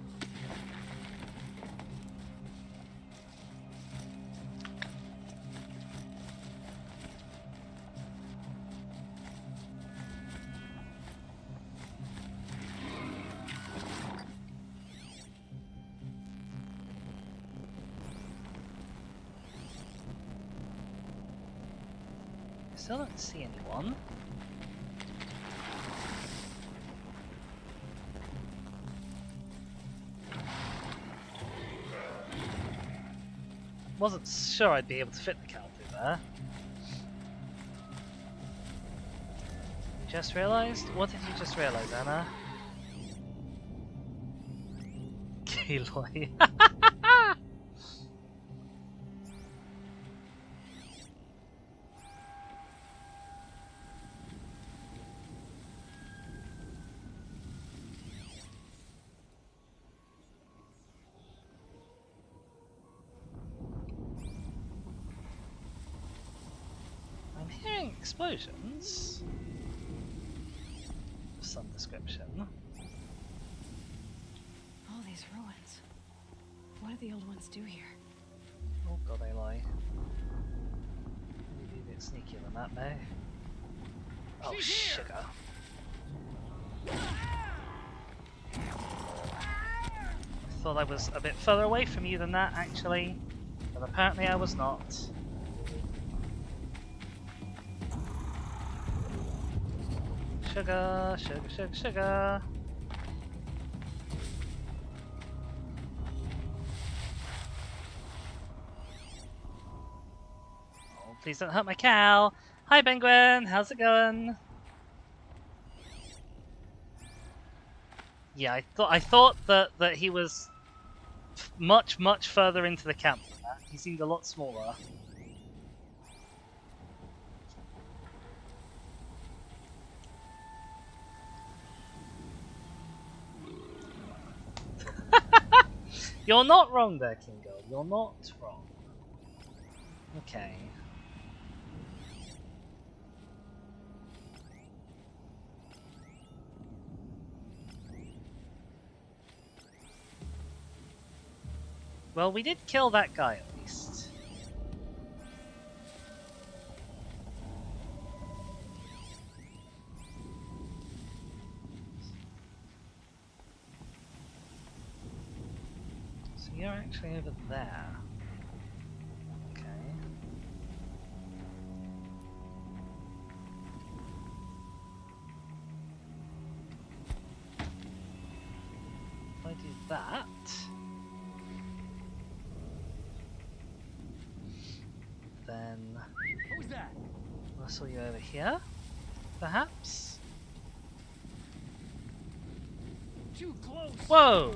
Still don't see anyone. Wasn't sure I'd be able to fit the cow through there. You just realised? What did you just realise, Anna? Aloy. I'm hearing explosions of some description. All these ruins. What do the old ones do here? Oh god, Aloy. Maybe be a bit sneakier than that, May. Oh, sugar. I thought I was a bit further away from you than that, actually. But apparently I was not. Sugar, sugar, sugar, sugar. Oh, please don't hurt my cow. Hi, Penguin. How's it going? Yeah, I thought that he was much further into the camp than that. He seemed a lot smaller. You're not wrong there, Kingo. You're not wrong. Okay. Well, we did kill that guy at least. So you're actually over there. Okay. If I do that... then What was that? I saw you over here. perhaps? Too close. Whoa!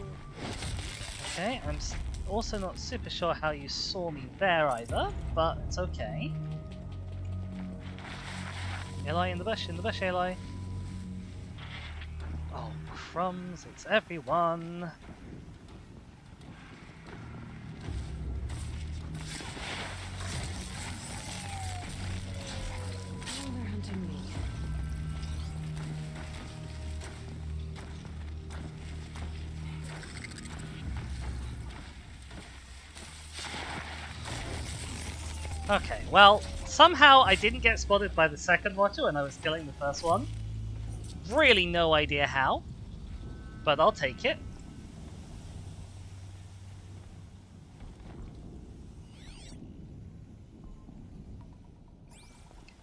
Okay, I'm also not super sure how you saw me there either, but it's okay. Aloy in the bush, Aloy. Oh, crumbs, it's everyone. Oh, they're hunting me. Okay, well, somehow I didn't get spotted by the second watcher when I was killing the first one. Really no idea how, but I'll take it.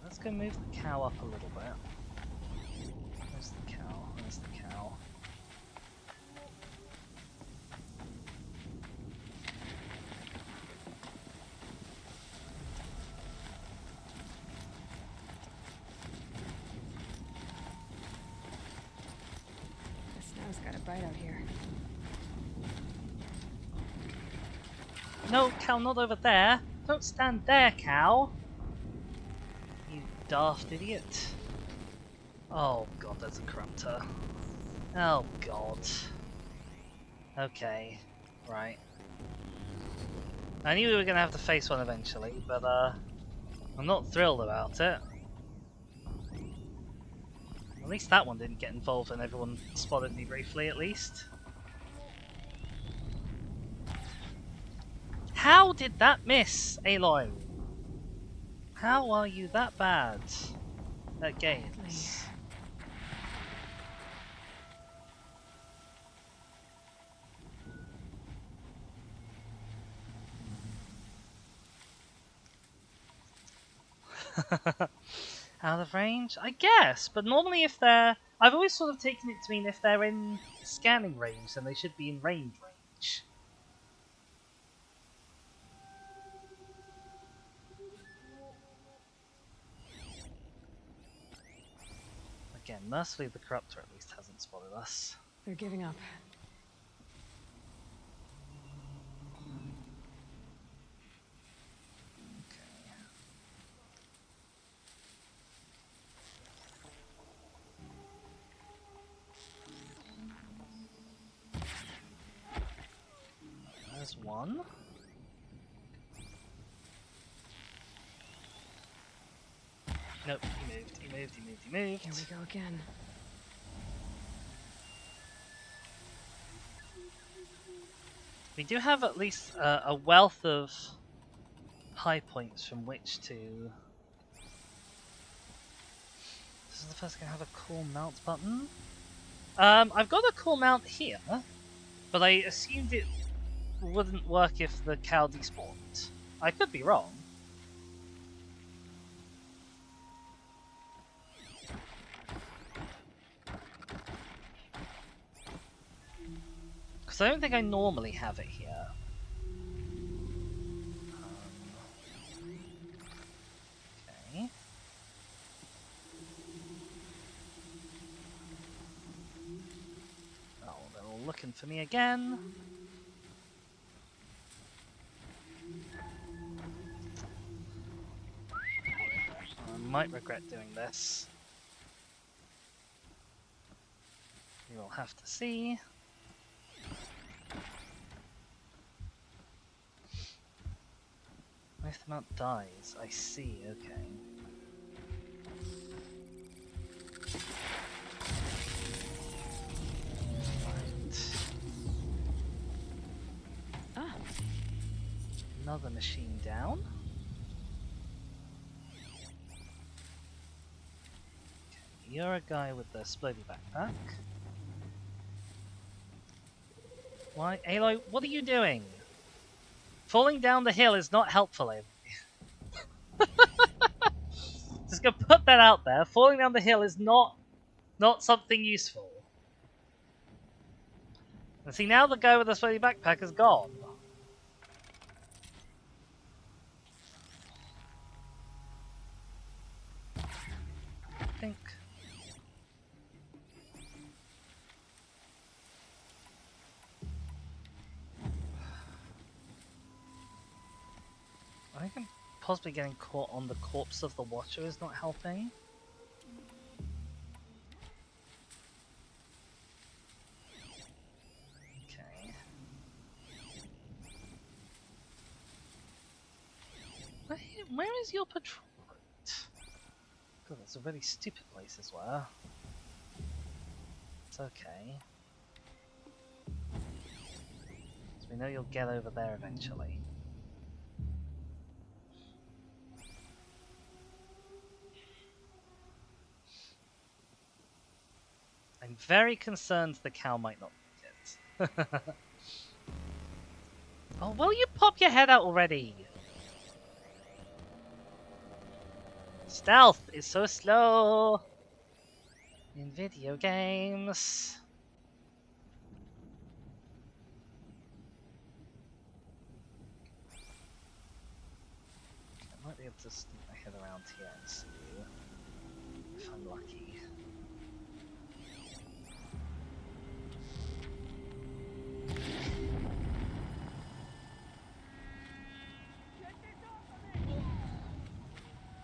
Let's go move the cow up a little bit. Where's the cow? Where's the cow? The snow's got a bite out here. No, cow, not over there. Don't stand there, cow. You daft idiot. Oh god, there's a corruptor. Oh god. Okay, right. I knew we were gonna have to face one eventually, but I'm not thrilled about it. At least that one didn't get involved and everyone spotted me briefly, at least. How did that miss, Aloy? How are you that bad at games? Out of range? I guess, but normally if they're... I've always sort of taken it to mean if they're in scanning range, then they should be in range. Again, mercifully the Corruptor at least hasn't spotted us. They're giving up. There's one. Nope, he moved, he moved, he moved, he moved. Here we go again. We do have at least a wealth of high points from which to... This is the first I can have a cool mount button. I've got a cool mount here, but I assumed it wouldn't work if the cow despawned. I could be wrong. Because I don't think I normally have it here. Okay. Oh, they're all looking for me again. I might regret doing this. We will have to see. If the mount dies, I see, okay. Right. Ah, Another machine down. Okay, you're a guy with the splody backpack. Why, Aloy, what are you doing? Falling down the hill is not helpful, Aloy. Just gonna put that out there. Falling down the hill is not something useful. And see, now the guy with the sweaty backpack is gone. I think I think possibly getting caught on the corpse of the Watcher is not helping. Okay. Where is your patrol route? God, that's a really stupid place as well. It's okay. So we know you'll get over there eventually. I'm very concerned the cow might not make it. Oh, will you pop your head out already? Stealth is so slow in video games. I might be able to sneak my head around here and see you, if I'm lucky.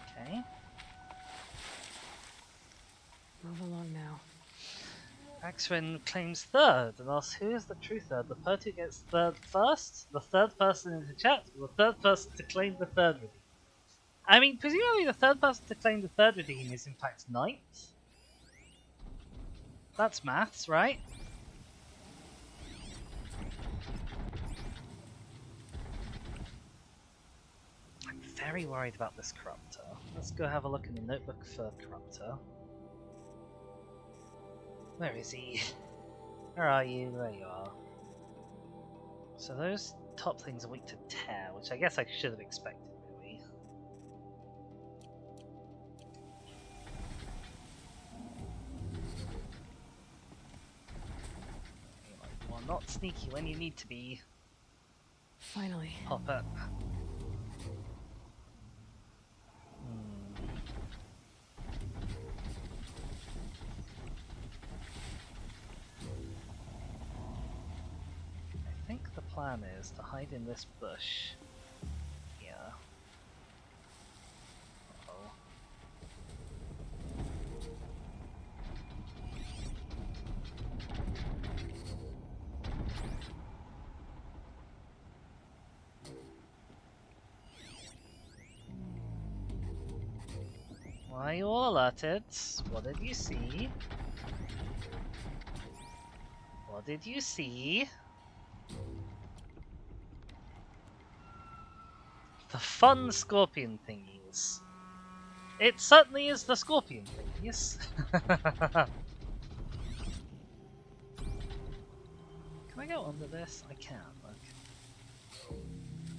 Okay. Move along now. Axwin claims third and asks who is the true third? The person who gets third first? The third person in the chat? Or the third person to claim the third redeem? I mean, presumably the third person to claim the third redeem is in fact ninth? That's maths, right? I'm very worried about this Corruptor. Let's go have a look in the notebook for Corruptor. Where is he? Where are you? There you are. So those top things are weak to tear, which I guess I should have expected, really. You are not sneaky when you need to be. Finally. Hop up. I think the plan is to hide in this bush here. Uh-oh. Why are you all alerted? What did you see? What did you see? The fun scorpion thingies. It certainly is the scorpion thingies. Can I go under this? I can, look.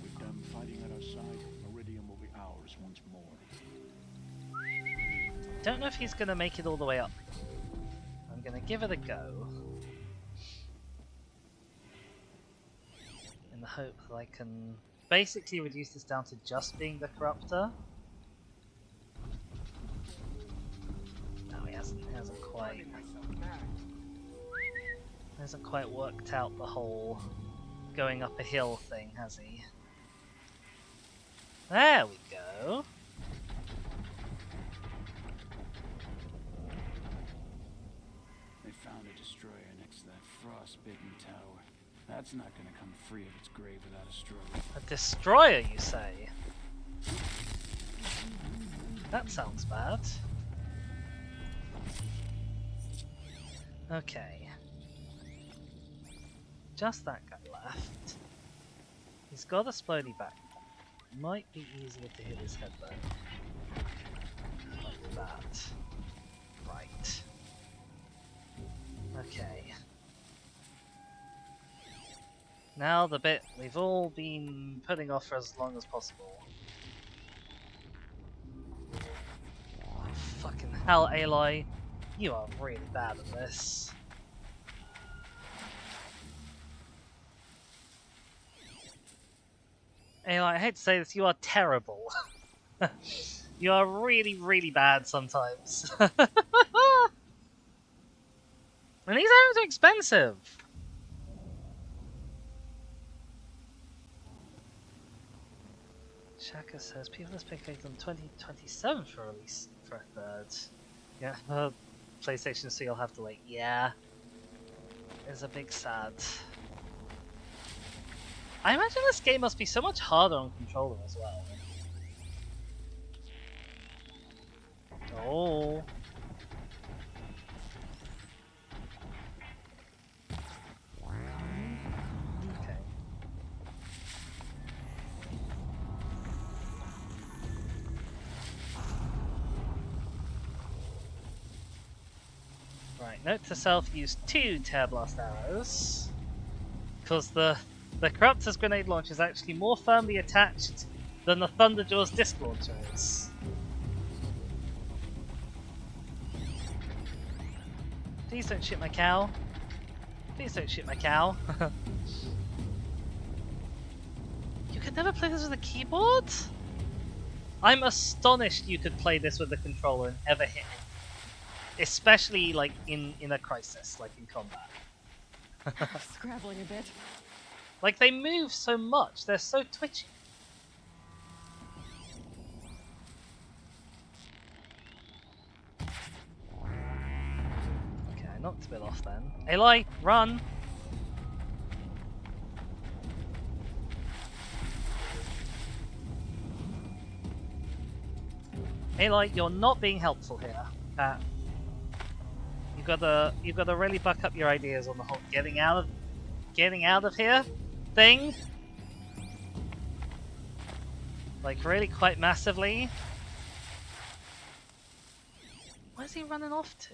With them fighting at our side, Meridian will be ours once more. Don't know if he's gonna make it all the way up. I'm gonna give it a go. In the hope that I can basically reduce this down to just being the Corruptor. No, he hasn't quite worked out the whole going up a hill thing, has he? There we go. They found a destroyer next to that frostbitten tower. That's not gonna come free of its grave without a struggle. A destroyer, you say? That sounds bad. Okay. Just that guy left. He's got a splody back. Might be easier to hit his head though. Like that. Right. Okay. Now the bit we've all been putting off for as long as possible. Oh, fucking hell, Aloy. You are really bad at this. Aloy, I hate to say this, you are terrible. You are really, really bad sometimes. And these items are expensive. Shaka says people are speculating on 2027 for release for a third. Yeah, PlayStation, so you'll have to wait. Yeah, it's a big sad. I imagine this game must be so much harder on controller as well. Oh. Okay. Right, note to self, use 2 Tear Blast arrows. Because the Corruptor's grenade launcher is actually more firmly attached than the Thunderjaw's disc launcher is. Please don't shoot my cow. Please don't shoot my cow. You could never play this with a keyboard? I'm astonished you could play this with a controller and ever hit it. Especially like in a crisis, like in combat. Scrabbling a bit. Like they move so much, they're so twitchy. Okay, I knocked a bit off then. Aloy, run! Aloy, you're not being helpful here. You gotta really buck up your ideas on the whole getting out of here thing. Like really quite massively. Where's he running off to?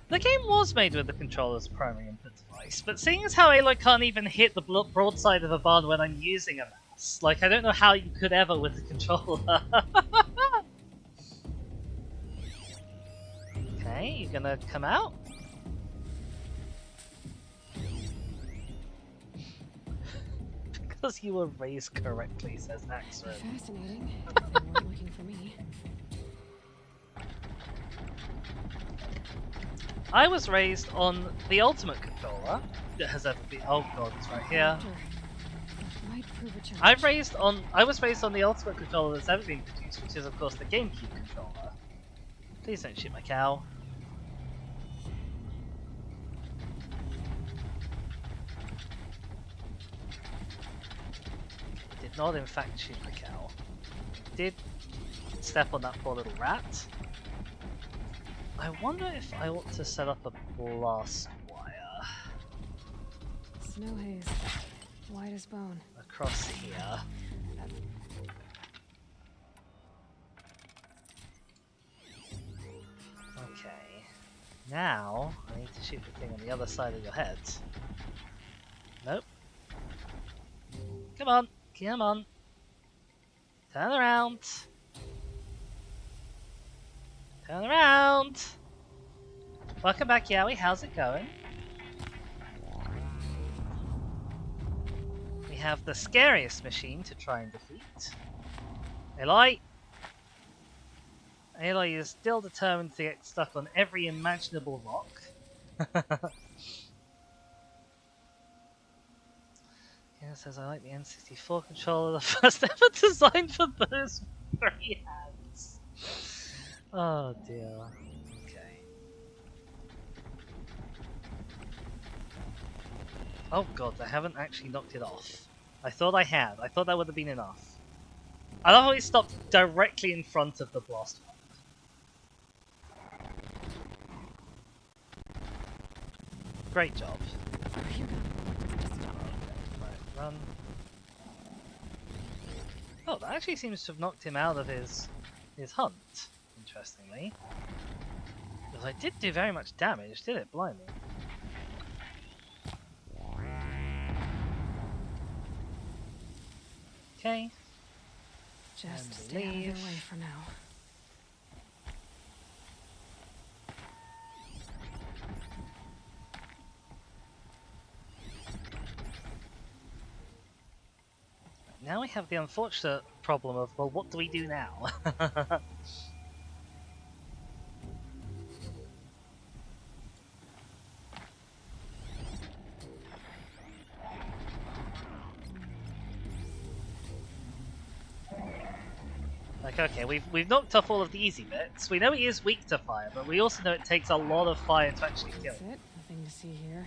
The game was made with the controller as primary input device, but seeing as how Aloy can't even hit the broadside of a barn when I'm using a mouse, like I don't know how you could ever with the controller. Okay, you gonna come out? Because you were raised correctly, says Axel. Fascinating. They weren't looking for me. I was raised on the ultimate controller that has ever been. Oh god, it's right here. Might prove a challenge. I was raised on the ultimate controller that's ever been produced, which is of course the GameCube controller. Please don't shoot my cow. Did not in fact shoot my cow. Did step on that poor little rat. I wonder if I ought to set up a blast wire Snow haze. White as bone. across here. Okay. Now I need to shoot the thing on the other side of your head. Nope. Come on, come on. Turn around. Turn around! Welcome back, Yowie. How's it going? We have the scariest machine to try and defeat. Aloy! Aloy is still determined to get stuck on every imaginable rock. Yeah, says I like the N64 controller, the first ever designed for those 3 hands. Oh dear. Okay. Oh god, I haven't actually knocked it off. I thought I had. I thought that would have been enough. I love how he stopped directly in front of the blast one. Great job. Right, run. Oh, that actually seems to have knocked him out of his hunt. Interestingly. Because I did do very much damage, did it? Blimey. Okay. Just stay out of their way for now. Now we have the unfortunate problem of, well, what do we do now? Like, okay, we've knocked off all of the easy bits. We know he is weak to fire, but we also know it takes a lot of fire to actually kill That's it. Nothing to see here.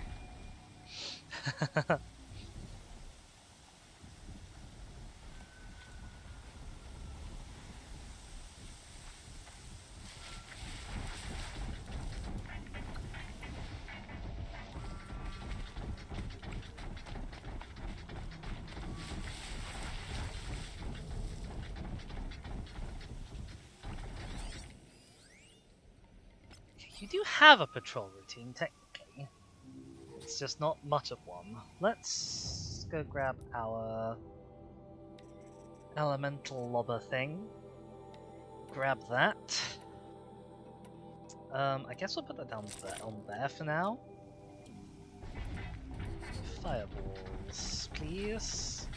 him. You do have a patrol routine, technically. It's just not much of one. Let's go grab our elemental lobber thing. Grab that. I guess we'll put that down there, on there for now. Fireballs, please.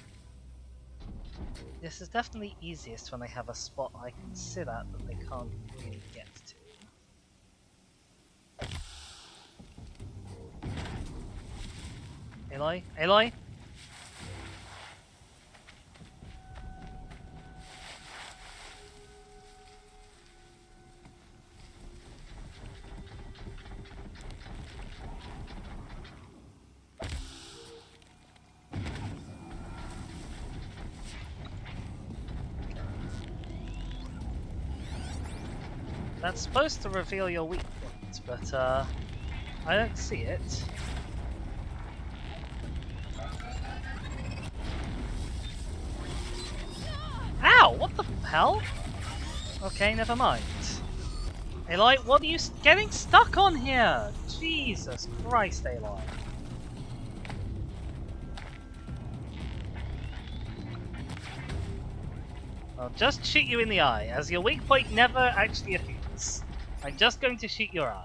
This is definitely easiest when I have a spot I can sit at that they can't really get to. Aloy? Aloy? That's supposed to reveal your weak point, but I don't see it. Ow! What the hell? Okay, never mind. Aloy, what are you getting stuck on here? Jesus Christ, Aloy. I'll just shoot you in the eye, as your weak point never actually appears. I'm just going to shoot your eye.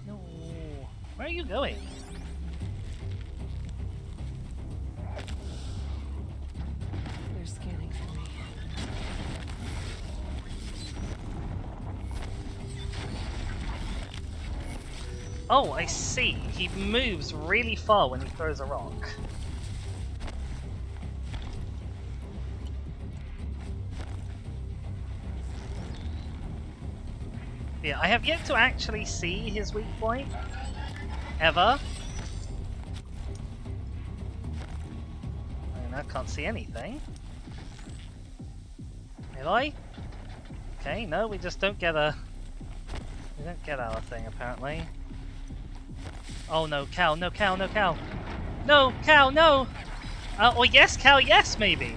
No. Where are you going? They're scanning for me. Oh, I see. He moves really far when he throws a rock. Yeah, I have yet to actually see his weak point. Ever. I can't see anything. Aloy? Okay, no, we just don't get a... We don't get our thing, apparently. Oh no, cow, no cow, no cow. No, cow, no! Or yes, cow, yes, maybe!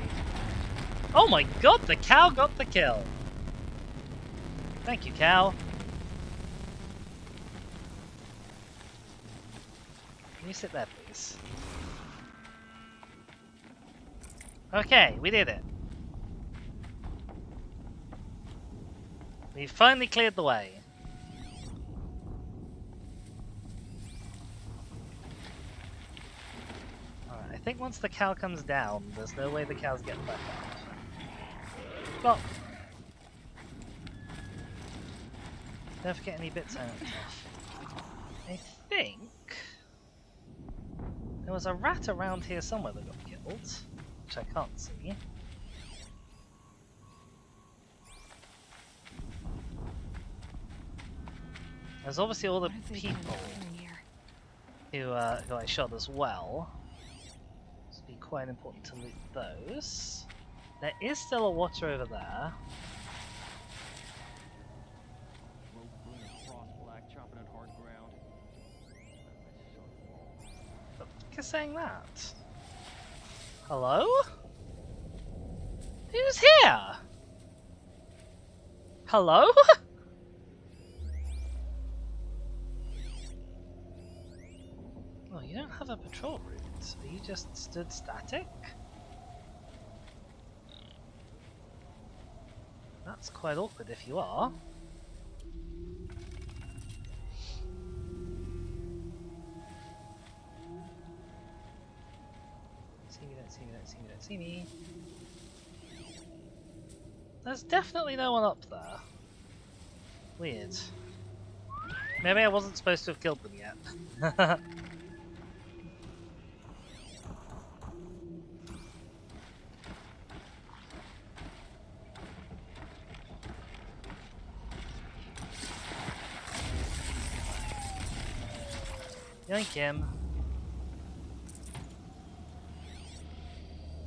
Oh my god, the cow got the kill! Thank you, cow. Can you sit there, please? Okay, we did it. We finally cleared the way. Alright, I think once the cow comes down, there's no way the cow's getting back up. Well, don't forget any bits out. I think there was a rat around here somewhere that got killed, which I can't see. There's obviously all the What have they people done here? who I shot as well. So it'd be quite important to loot those. There is still a watcher over there. What the fuck is saying that? Hello? Who's here? Hello? Oh, you don't have a patrol route. Are you just stood static? That's quite awkward if you are. See me, don't see me, don't see me, don't see me. There's definitely no one up there. Weird. Maybe I wasn't supposed to have killed them yet. Yoink him.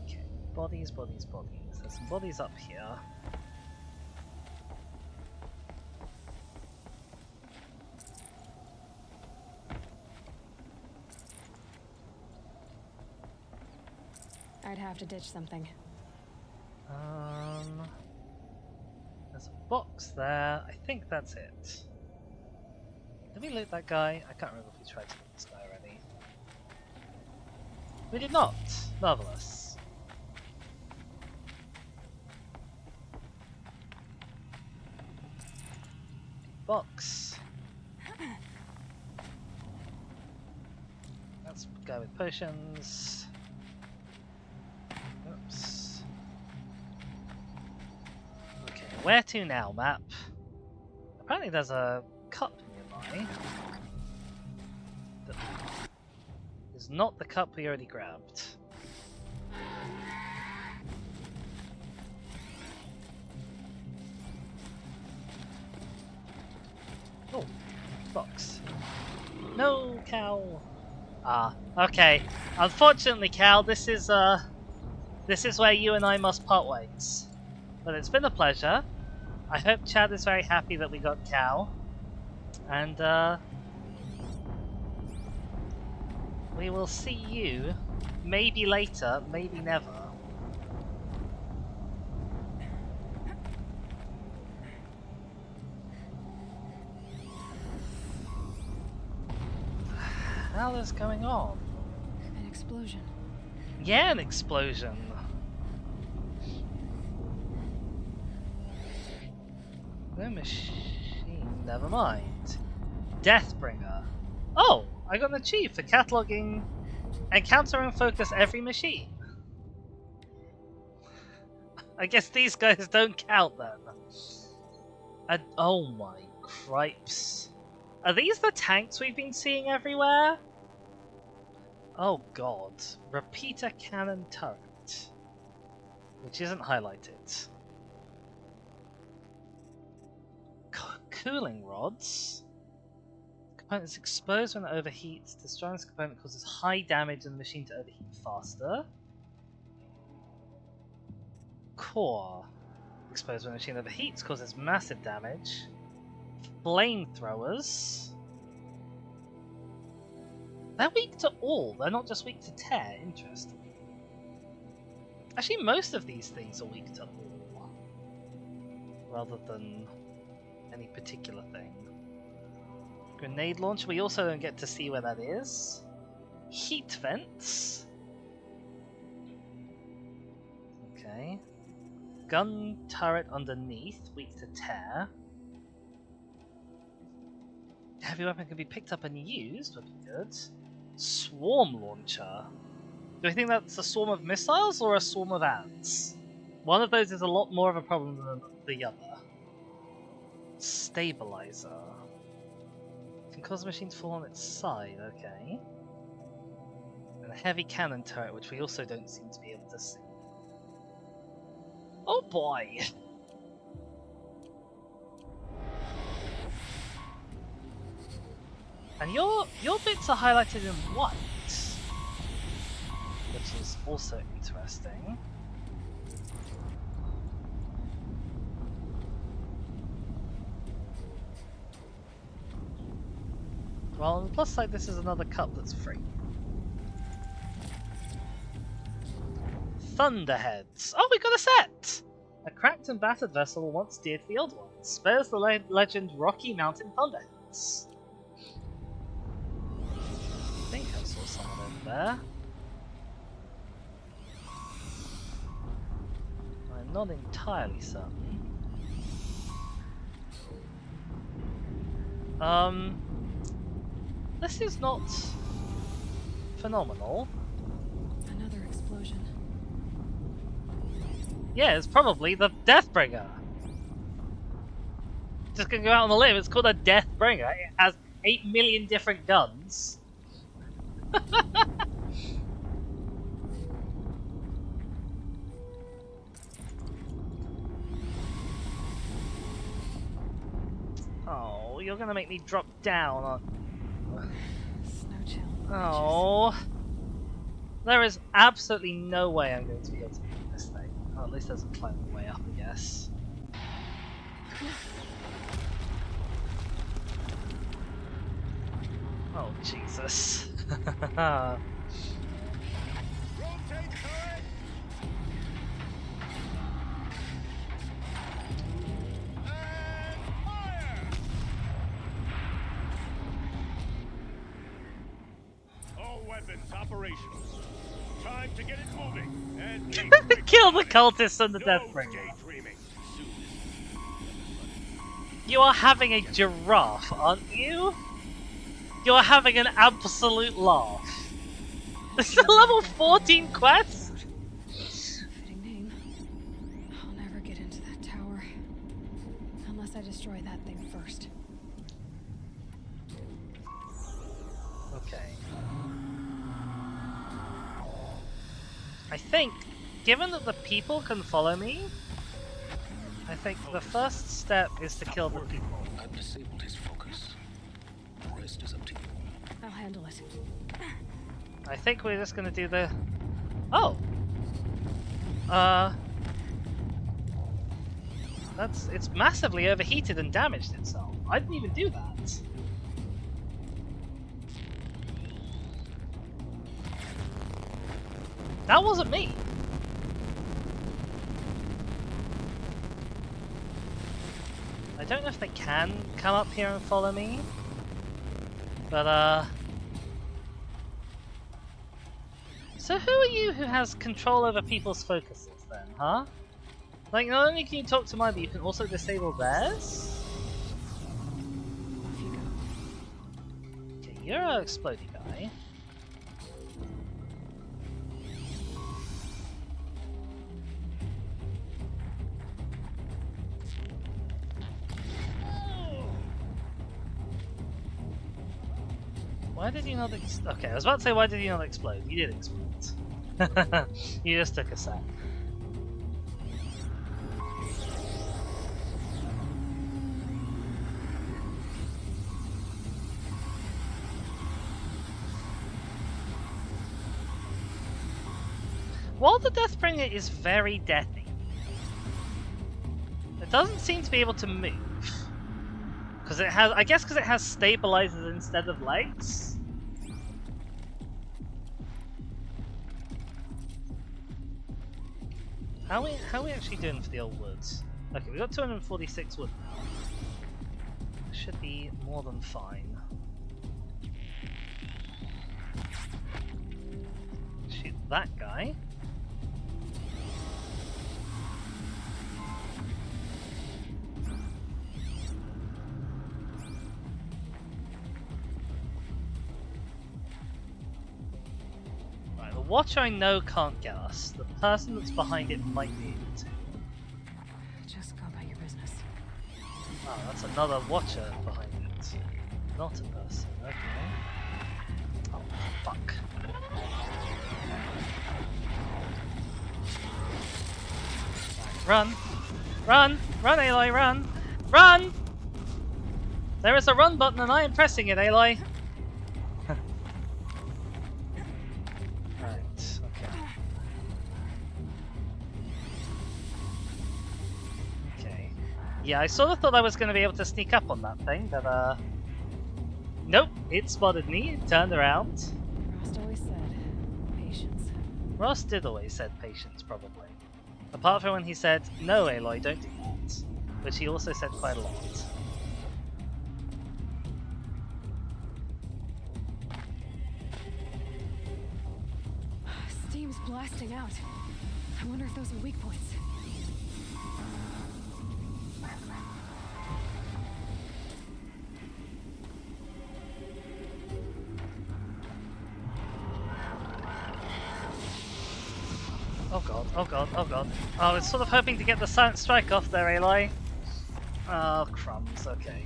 Okay, bodies, bodies, bodies. There's some bodies up here. I'd have to ditch something. There's a box there. I think that's it. Did we loot that guy? I can't remember if we tried to loot this guy already. We did not. Marvelous. Box. That's a guy with potions. Oops. Okay, where to now, map? Apparently there's a cup nearby. That is not the cup we already grabbed. Oh, box. No, Cal. Ah, okay. Unfortunately, Cal, this is where you and I must part ways. But it's been a pleasure. I hope Chad is very happy that we got Cal. And we will see you maybe later, maybe never. What is going on? An explosion. Yeah, an explosion. No machine, never mind. Deathbringer. Oh, I got an achieve for cataloging, encounter and focus every machine. I guess these guys don't count then. And oh my cripes. Are these the tanks we've been seeing everywhere? Oh god. Repeater cannon turret. Which isn't highlighted. Cooling rods. Component is exposed when it overheats. Destroying this component causes high damage and the machine to overheat faster. Core. Exposed when the machine overheats causes massive damage. Flamethrowers. They're weak to all, they're not just weak to tear. Interesting. Actually, most of these things are weak to all, rather than any particular thing. Grenade launcher, we also don't get to see where that is. Heat vents. Okay. Gun turret underneath, weak to tear. Heavy weapon can be picked up and used, would be good. Swarm launcher. Do we think that's a swarm of missiles or a swarm of ants? One of those is a lot more of a problem than the other. Stabilizer. Can cause the machine to fall on its side, okay. And a heavy cannon turret, which we also don't seem to be able to see. Oh boy! And your bits are highlighted in white, which is also interesting. Well, on the plus side, this is another cup that's free. Thunderheads. Oh, we got a set! A cracked and battered vessel once dear to the old ones. Spares the legend Rocky Mountain Thunderheads. I think I saw someone over there. I'm not entirely certain. This is not phenomenal. Another explosion. Yeah, it's probably the Deathbringer. Just gonna go out on the limb, it's called a Deathbringer. It has 8 million different guns. Oh, you're gonna make me drop down on... Snow chill. Oh. There is absolutely no way I'm going to be able to beat this thing. Or at least there's a climbing way up, I guess. Oh, Jesus. All weapons operational. Time to get it moving. And Kill the cultists and the Deathbringer. daydreaming. You are having a giraffe, aren't you? You are having an absolute laugh. This is a level 14 quest? Fitting name. I'll never get into that tower. Unless I destroy that thing first. Okay. I think, given that the people can follow me, I think the first step is to kill the people. I've disabled his focus. The rest is up to you. I'll handle it. I think we're just gonna do the... Oh! It's massively overheated and damaged itself. I didn't even do that. That wasn't me. I don't know if they can come up here and follow me. But, so who are you who has control over people's focuses then, huh? Like, not only can you talk to mine, but you can also disable theirs? Off you go. Okay, you're an explodey guy. Why did you not okay, I was about to say why did you not explode? You did explode. You just took a sec. While the Deathbringer is very deathy, it doesn't seem to be able to move. Because it has, I guess because it has stabilizers instead of legs. How are we actually doing for the old woods? Okay, we got 246 wood now. Should be more than fine. Shoot that guy. Right, the Watcher I know can't get us. The person that's behind it might be able to. Just go about your business. Oh, that's another Watcher behind it. Not a person, okay. Oh, fuck. Run! Run! Run, Aloy, run! Run! There is a run button and I am pressing it, Aloy! Right, okay. Okay. Yeah, I sort of thought I was going to be able to sneak up on that thing, but nope, it spotted me, it turned around. Rost always said, patience. Ross did always said patience, probably. Apart from when he said, no Aloy, don't do that. Which he also said quite a lot. Steam's blasting out. I wonder if those are weak points. Oh god, Oh god, oh god. Oh, I was sort of hoping to get the silent strike off there, Aloy. Oh, crumbs, okay.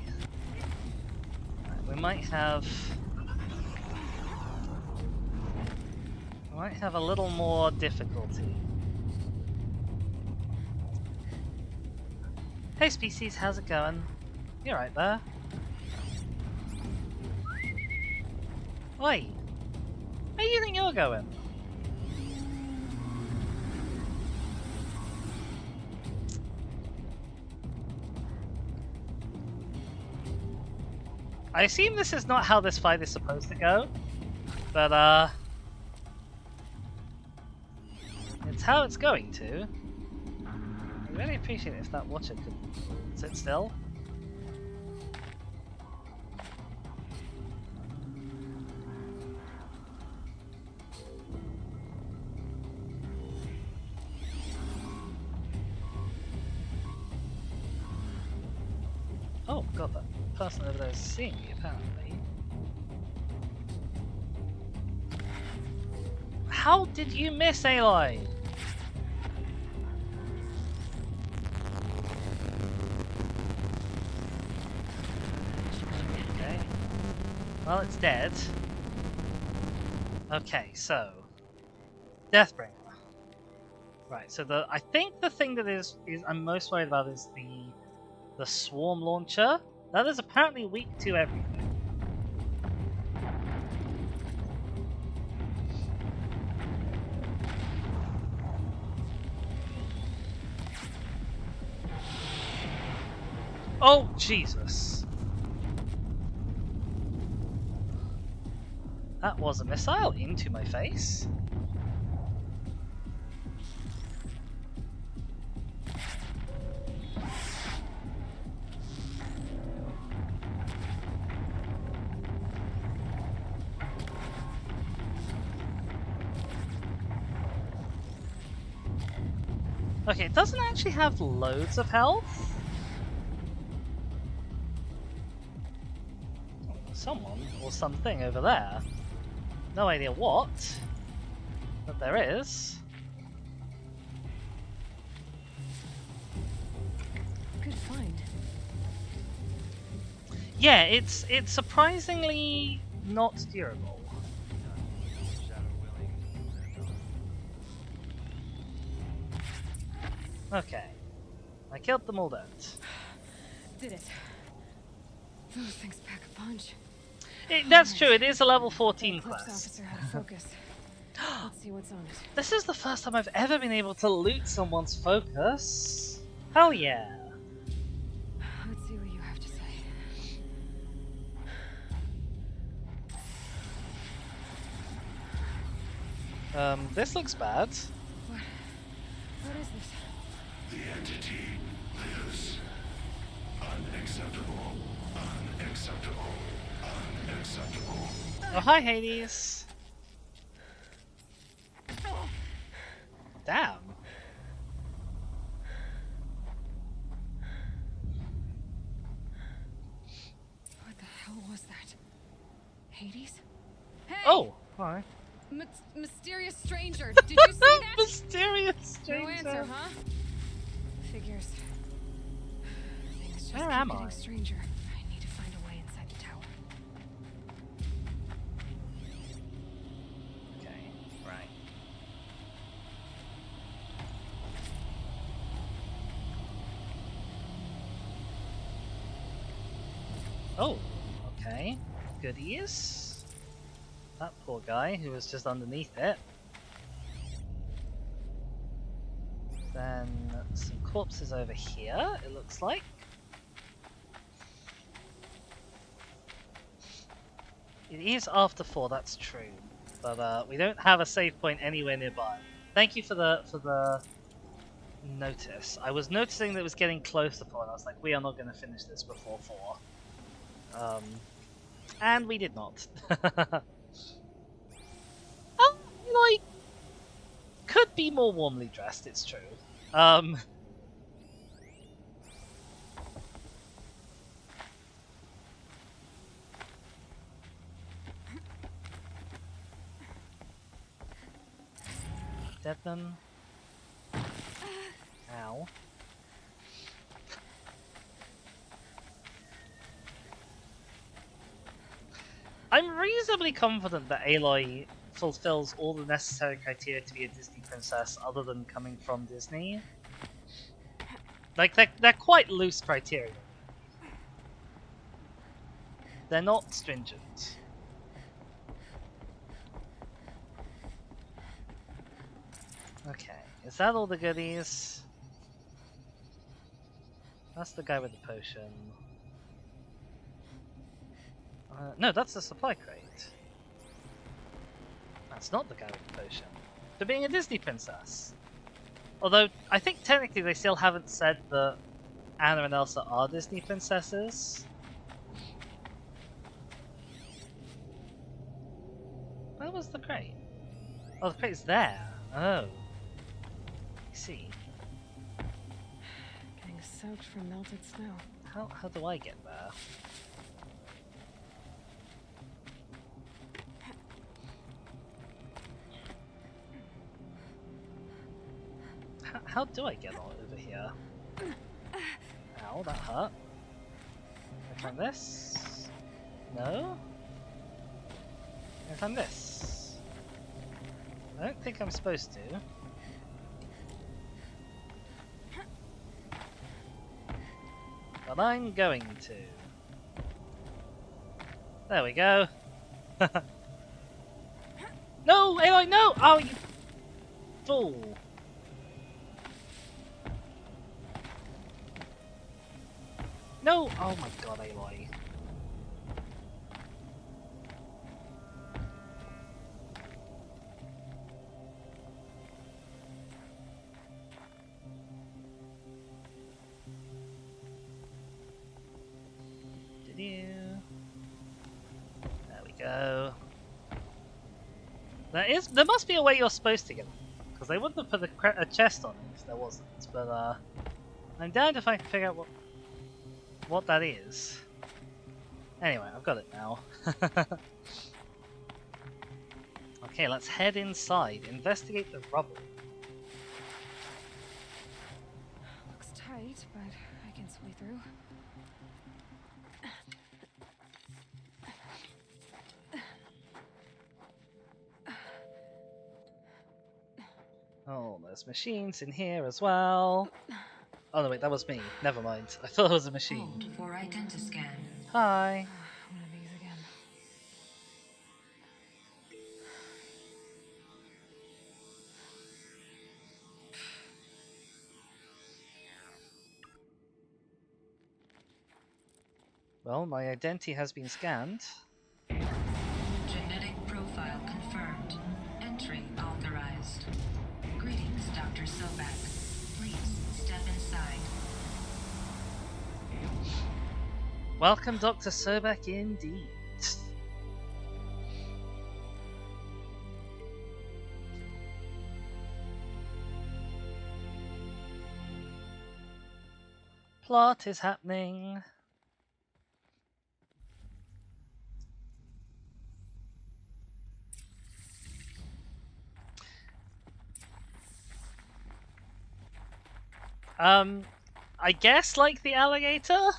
Right, we might have a little more difficulty. Hey species, how's it going? You right there? Oi! Where do you think you're going? I assume this is not how this fight is supposed to go, but it's how it's going to. I'd really appreciate it if that watcher could sit still. Oh god, that person over there is seeing me apparently. How did you miss, Aloy? Okay. Well, it's dead. Okay, so Deathbringer. Right. So I think the thing that is I'm most worried about is the swarm launcher. That is apparently weak to everything. Oh, Jesus. That was a missile into my face. Okay, it doesn't actually have loads of health. Someone or something over there. No idea what, but there is. Good find. Yeah, it's surprisingly not durable. Okay, I killed them all dead. Did it. Those things pack a punch. That's true, it is a level 14 Eclipse quest. officer had a focus. Let's see what's on it. This is the first time I've ever been able to loot someone's focus. Hell yeah. Let's see what you have to say. This looks bad. What is this? The entity lives. Unacceptable. Unacceptable. Unacceptable. Oh, hi Hades. Damn. What the hell was that? Hades? Hey! Oh, hi. Mysterious stranger. Did you see that? Mysterious No stranger. answer, huh? Figures. Things just Where keep am getting I? stranger. I need to find a way inside the tower. Okay, right. Oh, okay. Goodies. That poor guy who was just underneath it. Then some corpses over here, it looks like. It is after 4, that's true. But we don't have a save point anywhere nearby. Thank you for the notice. I was noticing that it was getting close to 4, and I was like, we are not going to finish this before 4. And we did not. Like, could be more warmly dressed, it's true. Dead them. I'm reasonably confident that Aloy fulfills all the necessary criteria to be a Disney princess other than coming from Disney. Like, they're quite loose criteria. They're not stringent. Okay, is that all the goodies? That's the guy with the potion. No, that's the supply crate. That's not the guy with the potion. For being a Disney princess. Although, I think technically they still haven't said that Anna and Elsa are Disney princesses. Where was the crate? Oh, the crate's there. Oh. I see. Getting soaked from melted snow. How do I get there? How do I get on over here? Ow, that hurt. Can I climb this? No? Can I climb this? I don't think I'm supposed to. But I'm going to. There we go. No! Aloy, no! Oh, you fool! No! Oh my god, Aloy. Did you? There we go. There must be a way you're supposed to get them, because they wouldn't have put a chest on it if there wasn't. But I'm down if I can figure out what that is. Anyway, I've got it now. Okay, let's head inside. Investigate the rubble. Looks tight, but I can squeeze through. Oh, there's machines in here as well. Oh no, wait, that was me. Never mind. I thought it was a machine. Hold for identiscan. Hi. One of these again. Well, my identity has been scanned. Genetic profile confirmed. Entry authorized. Greetings, Dr. Sobak. Please step inside. Welcome, Dr. Sobek, indeed. Plot is happening. I guess like the alligator,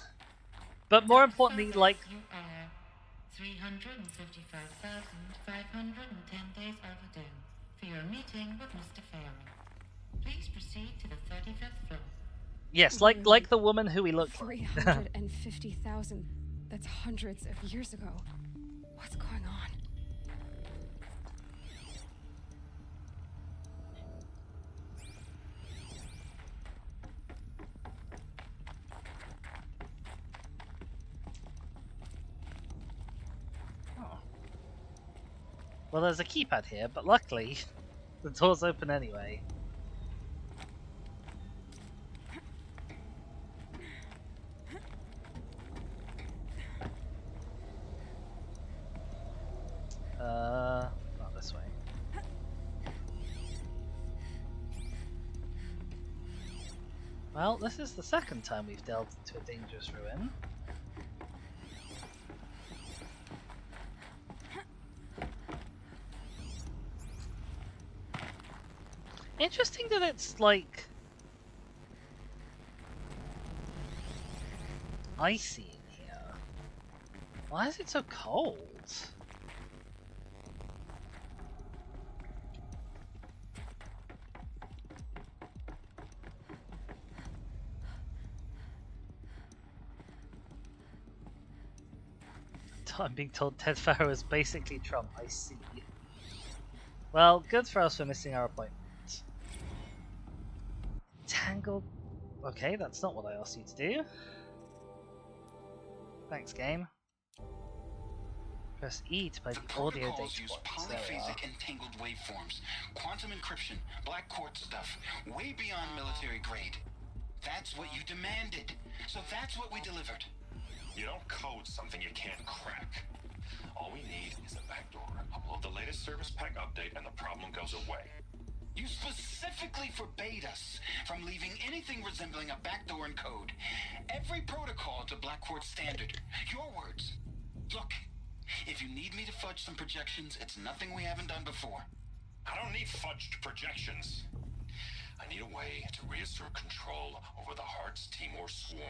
but more importantly, like You are 355,510 days overdue for your meeting with Mr. Farrell. Please proceed to the 35th floor. yes, like the woman who we look like. 350,000. That's hundreds of years ago. What's going on? Well, there's a keypad here, but luckily, the door's open anyway. Not this way. Well, this is the second time we've delved into a dangerous ruin. Interesting that it's like icy in here. Why is it so cold? I'm being told Ted Farrow is basically Trump. I see. Well, good for us for missing our appointment. Tangled. Okay, that's not what I asked you to do. Thanks, game. Press E to play the audio Protocols data use points. There we are. polyphasic entangled waveforms, quantum encryption, black quartz stuff, way beyond military grade. That's what you demanded, so that's what we delivered. You don't code something you can't crack. All we need is a backdoor. Upload the latest service pack update and the problem goes away. You specifically forbade us from leaving anything resembling a backdoor in code. Every protocol to black quartz standard. Your words. Look, if you need me to fudge some projections, it's nothing we haven't done before. I don't need fudged projections. I need a way to reassert control over the Hearts Timor swarm.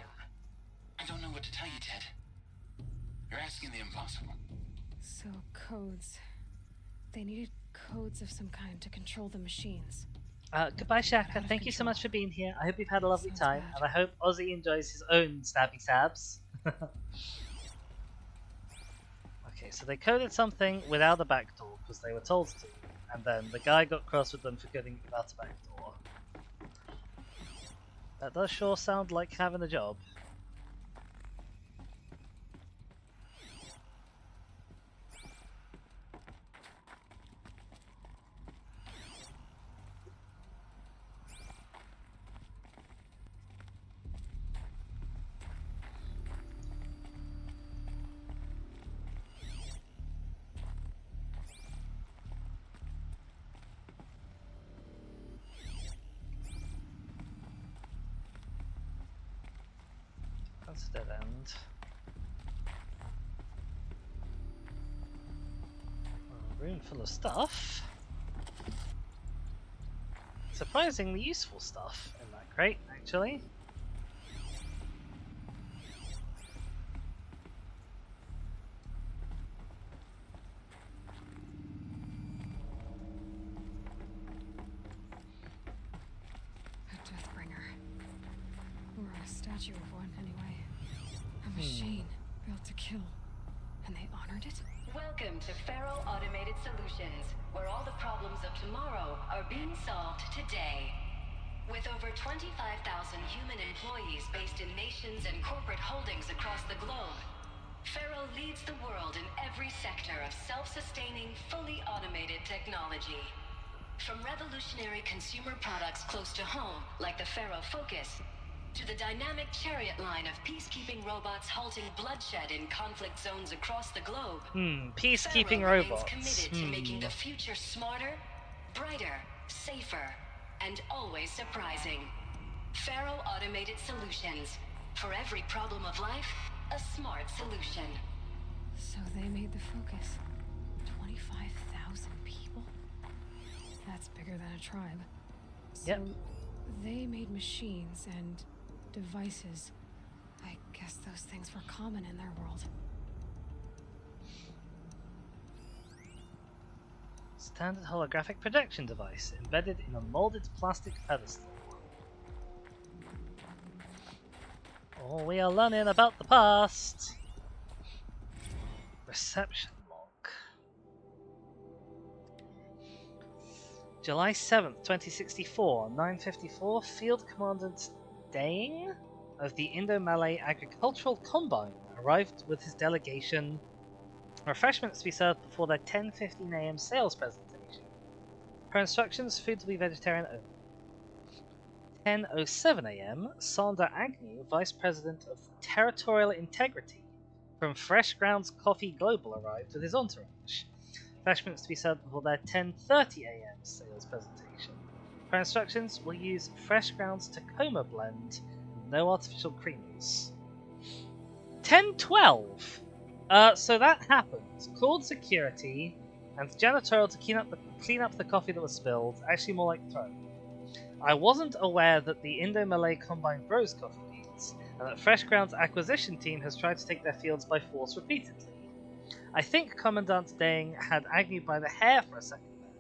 I don't know what to tell you, Ted. You're asking the impossible. So, codes. They needed codes of some kind to control the machines. Goodbye, Shaka. Out of Thank you so control. much for being here. I hope you've had a lovely Sounds time, bad. and I hope Ozzy enjoys his own stabby stabs. Okay, so they coded something without a backdoor because they were told to, and then the guy got cross with them for coding it without a backdoor. That does sure sound like having a job. That's a dead end. A room full of stuff. Surprisingly useful stuff in that crate, actually. A Deathbringer. Or a statue of one, anyway. A machine built to kill. And they honored it? Welcome to Faro Automated Solutions, where all the problems of tomorrow are being solved today. With over 25,000 human employees based in nations and corporate holdings across the globe, Faro leads the world in every sector of self-sustaining, fully automated technology. From revolutionary consumer products close to home, like the Faro Focus, to the dynamic chariot line of peacekeeping robots halting bloodshed in conflict zones across the globe. Peacekeeping Faro remains robots. committed to making the future smarter, brighter, safer, and always surprising. Faro Automated Solutions. For every problem of life, a smart solution. So they made the Focus. 25,000 people? That's bigger than a tribe. So Yep. they made machines and devices. I guess those things were common in their world. Standard holographic projection device embedded in a molded plastic pedestal. Oh, we are learning about the past. Reception log. July 7th, 2064, 9:54, Field Commandant Stunnng of the Indo-Malay Agricultural Combine arrived with his delegation. Refreshments to be served before their 10:15 AM sales presentation. Per instructions, food to be vegetarian only. 10:07 AM, Sander Agnew, Vice President of Territorial Integrity from Fresh Grounds Coffee Global, arrived with his entourage. Refreshments to be served before their 10:30 AM sales presentation. Per instructions, we'll use Fresh Grounds Tacoma blend, no artificial creamers. 10:12. So that happened. Called security and janitorial to clean up the coffee that was spilled. Actually, more like thrown. I wasn't aware that the Indo-Malay Combine grows coffee beans, and that Fresh Grounds acquisition team has tried to take their fields by force repeatedly. I think Commandant Stunnng had Agnew by the hair for a second there.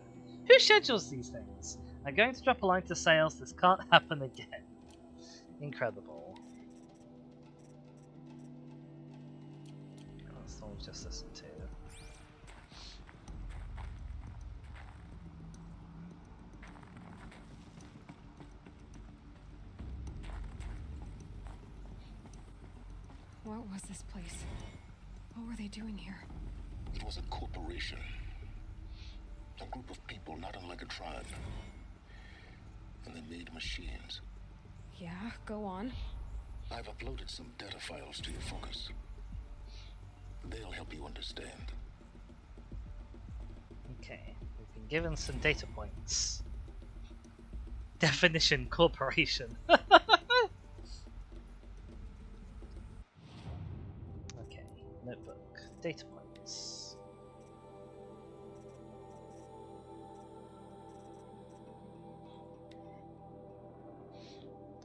Who schedules these things? I'm going to drop a line to sales. This can't happen again. Incredible. That's one we've just listened to. What was this place? What were they doing here? It was a corporation. A group of people not unlike a tribe. And they made machines. Yeah, go on. I've uploaded some data files to your focus. They'll help you understand. Okay, we've been given some data points. Definition corporation. Okay, notebook, data points.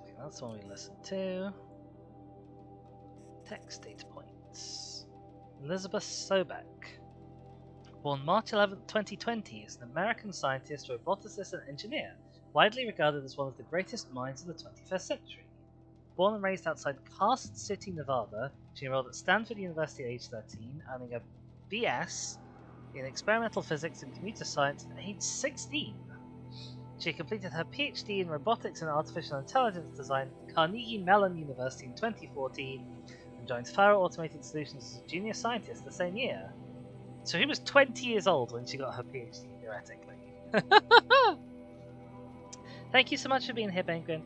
Okay, that's the one we listened to. Text data points. Elizabeth Sobek. Born March 11, 2020, is an American scientist, roboticist, and engineer, widely regarded as one of the greatest minds of the 21st century. Born and raised outside Carson City, Nevada, she enrolled at Stanford University at age 13, earning a BS in experimental physics and computer science at age 16. She completed her PhD in robotics and artificial intelligence design at Carnegie Mellon University in 2014 and joined Faro Automated Solutions as a junior scientist the same year. So he was 20 years old when she got her PhD, theoretically. Thank you so much for being here, Penguin.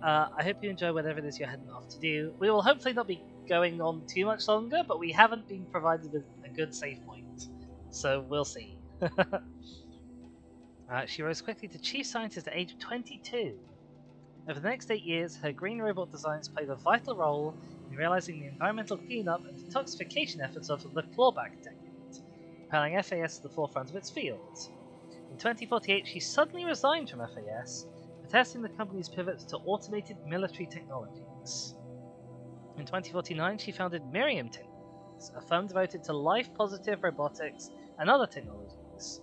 I hope you enjoy whatever it is you're heading off to do. We will hopefully not be going on too much longer, but we haven't been provided with a good save point. So we'll see. She rose quickly to chief scientist at age 22. Over the next 8 years, her green robot designs played a vital role in realizing the environmental cleanup and detoxification efforts of the clawback decade, propelling FAS to the forefront of its field. In 2048, she suddenly resigned from FAS, protesting the company's pivot to automated military technologies. In 2049, she founded Miriam Technologies, a firm devoted to life-positive robotics and other technologies.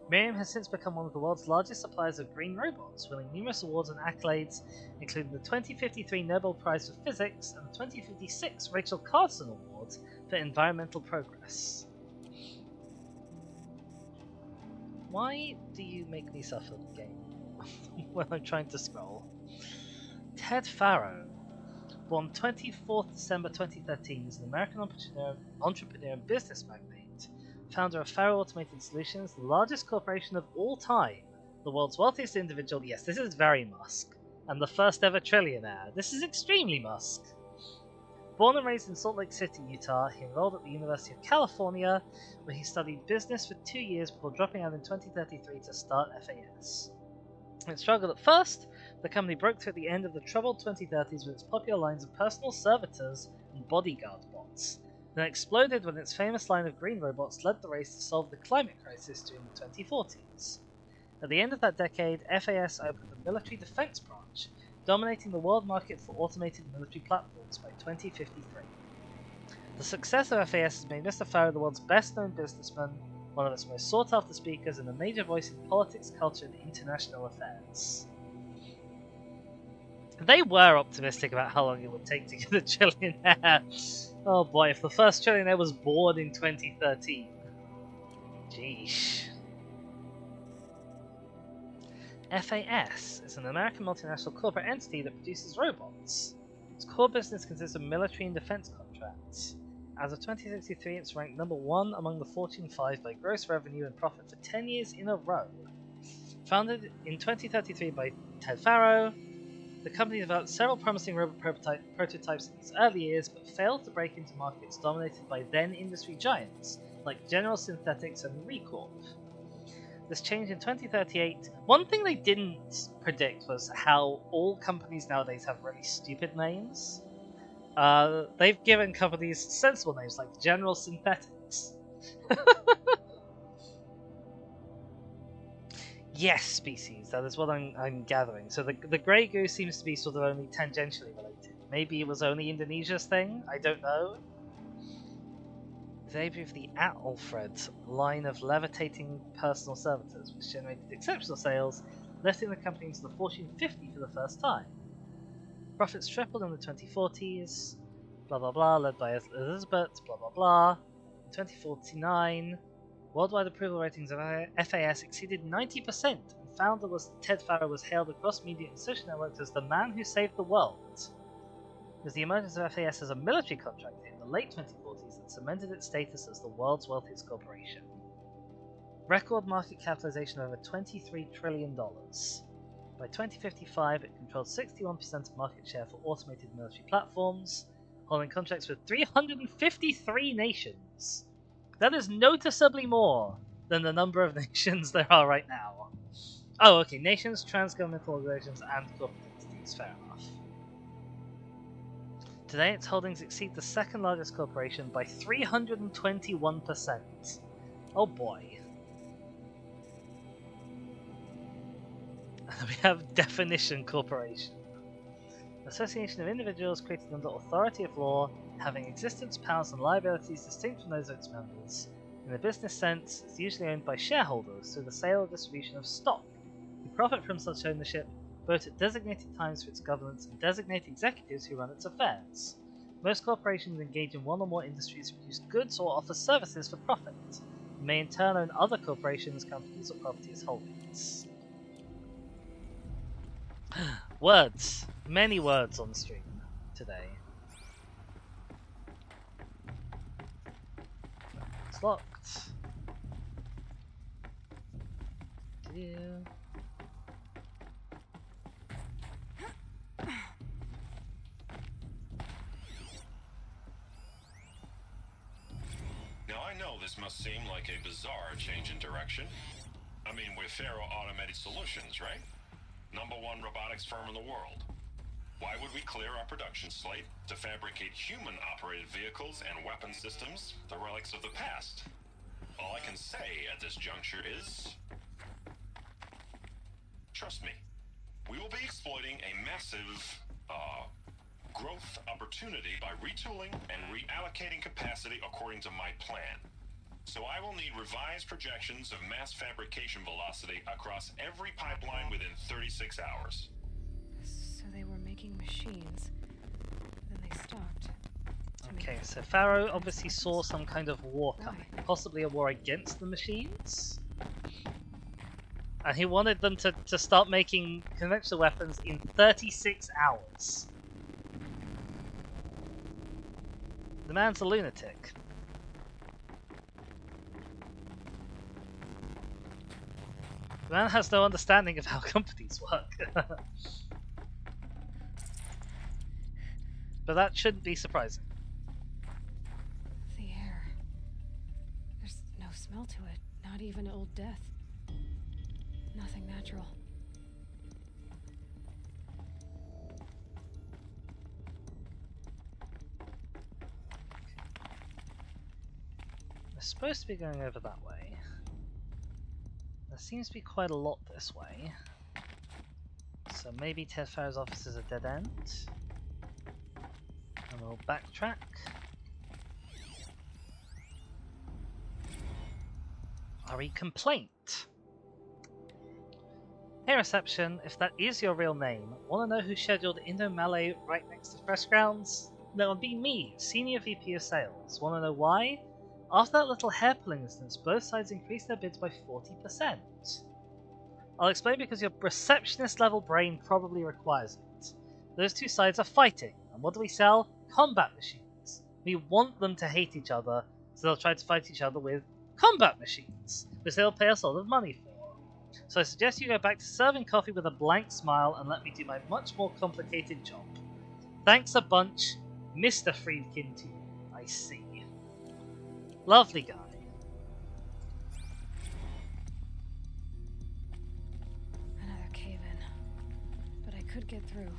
Miriam has since become one of the world's largest suppliers of green robots, winning numerous awards and accolades, including the 2053 Nobel Prize for Physics and the 2056 Rachel Carson Award for Environmental Progress. Why do you make me suffer, game, when I'm trying to scroll? Ted Faro, born 24th December 2013, is an American entrepreneur and business magnate, founder of Faro Automated Solutions, the largest corporation of all time, the world's wealthiest individual. Yes, this is very Musk, and the first ever trillionaire. This is extremely Musk. Born and raised in Salt Lake City, Utah, he enrolled at the University of California, where he studied business for 2 years before dropping out in 2033 to start FAS. It struggled at first. The company broke through at the end of the troubled 2030s with its popular lines of personal servitors and bodyguard bots, then exploded when its famous line of green robots led the race to solve the climate crisis during the 2040s. At the end of that decade, FAS opened a military defense branch, dominating the world market for automated military platforms by 2053. The success of FAS has made Mr. Faro the world's best-known businessman, one of its most sought-after speakers, and a major voice in politics, culture, and international affairs. They were optimistic about how long it would take to get a trillionaire. Oh boy, if the first trillionaire was born in 2013. Jeesh. FAS is an American multinational corporate entity that produces robots. Its core business consists of military and defense contracts. As of 2063, it's ranked number 1 among the Fortune 5 by gross revenue and profit for 10 years in a row. Founded in 2033 by Ted Faro, the company developed several promising robot prototypes in its early years, but failed to break into markets dominated by then-industry giants like General Synthetics and Recorp. This changed in 2038. One thing they didn't predict was how all companies nowadays have really stupid names. They've given companies sensible names like General Synthetics. Yes, species. That is what I'm gathering. So the Grey Goose seems to be sort of only tangentially related. Maybe it was only Indonesia's thing. I don't know. The debut of the Alfred line of levitating personal servitors, which generated exceptional sales, lifting the company into the Fortune 50 for the first time. Profits tripled in the 2040s. Blah blah blah. Led by Elizabeth. Blah blah blah. 2049, worldwide approval ratings of FAS exceeded 90%, and founder Ted Farrow was hailed across media and social networks as the man who saved the world. It was the emergence of FAS as a military contractor in the late 2040s that cemented its status as the world's wealthiest corporation. Record market capitalization of over $23 trillion. By 2055, it controlled 61% of market share for automated military platforms, holding contracts with 353 nations. That is noticeably more than the number of nations there are right now. Oh, okay, nations, transgovernmental organizations, and corporate entities, fair enough. Today, its holdings exceed the second largest corporation by 321%. Oh boy. And we have Definition Corporation. An association of individuals created under authority of law, having existence, powers, and liabilities distinct from those of its members. In a business sense, it's usually owned by shareholders through the sale or distribution of stock, who profit from such ownership, vote at designated times for its governance, and designate executives who run its affairs. Most corporations engage in one or more industries, produce goods, or offer services for profit, and may in turn own other corporations, companies, or property as holdings. Words. Many words on stream today. It's locked. Yeah. Now I know this must seem like a bizarre change in direction. I mean, we're Faro Automated Solutions, right? #1 robotics firm in the world. Why would we clear our production slate to fabricate human-operated vehicles and weapon systems, the relics of the past? All I can say at this juncture is... trust me, we will be exploiting a massive, growth opportunity by retooling and reallocating capacity according to my plan. So I will need revised projections of mass fabrication velocity across every pipeline within 36 hours. So they were making machines, then they stopped. Okay, so Pharaoh obviously saw some kind of war coming, possibly a war against the machines. And he wanted them to start making conventional weapons in 36 hours. The man's a lunatic. The man has no understanding of how companies work. But that shouldn't be surprising. The air. There's no smell to it, not even old death. Nothing natural. We're supposed to be going over that way. There seems to be quite a lot this way. So maybe Ted Farrow's office is a dead end. And we'll backtrack. RE complaint. Hey reception, if that is your real name, wanna know who scheduled Indo Malay right next to Fresh Grounds? That would be me, Senior VP of Sales. Wanna know why? After that little hair-pulling instance, both sides increased their bids by 40%. I'll explain because your receptionist-level brain probably requires it. Those two sides are fighting, and what do we sell? Combat machines. We want them to hate each other, so they'll try to fight each other with combat machines, which they'll pay us a lot of money for. So I suggest you go back to serving coffee with a blank smile and let me do my much more complicated job. Thanks a bunch, Mr. Friedkin to you. I see. Lovely guy. Another cave-in. But I could get through.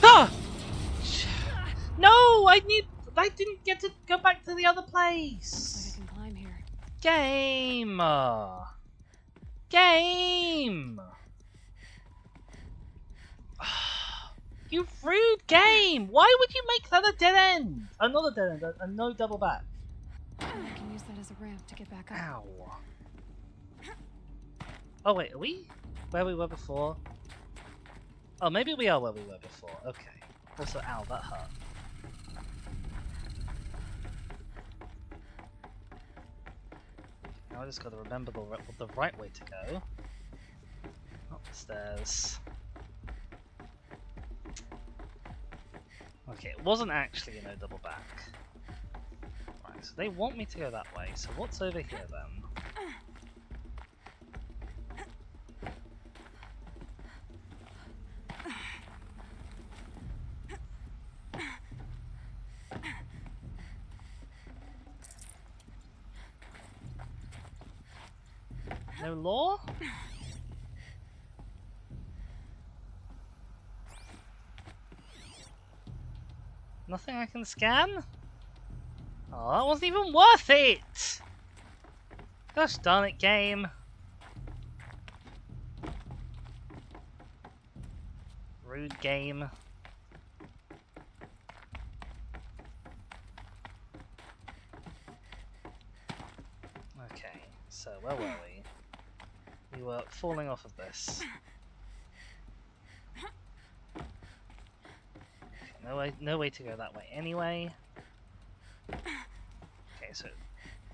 Ah! No, I didn't get to go back to the other place. Looks like I can climb here. Game. Game. You rude game. Why would you make that a dead end? Another dead end, and no double back. I can use that as a ramp to get back up. Ow. Oh wait, are we where we were before? Oh, maybe we are where we were before. Okay. Also, ow, that hurt. Now I just gotta remember the right way to go. Up the stairs. Okay, it wasn't actually no double back. Right, so they want me to go that way, so what's over here then? No law? Nothing I can scan? Oh, that wasn't even worth it! Gosh darn it, game. Rude game. Okay, so where were we? We were falling off of this. Okay, no way to go that way anyway. Okay, so it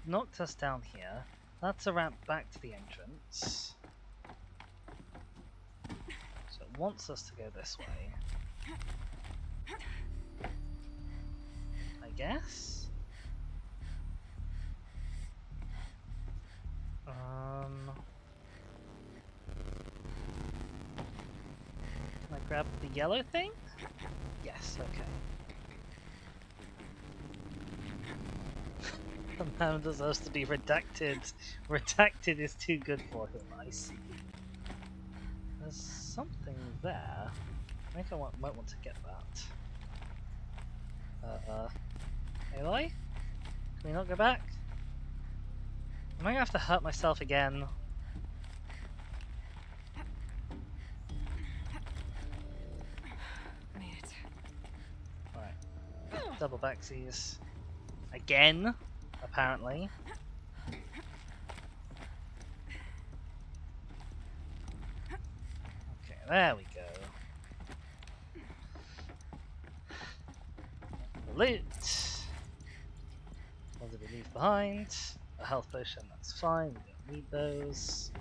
knocked us down here. That's a ramp back to the entrance. So it wants us to go this way. I guess? Can I grab the yellow thing? Yes, okay. The man deserves to be redacted. Redacted is too good for him, I see. There's something there. I think I might want to get that. Aloy? Can we not go back? Am I gonna have to hurt myself again? Made it. Alright. Double backsies. Again, apparently. Okay, there we go. The loot. What did we leave behind? A health potion, that's fine, we don't need those.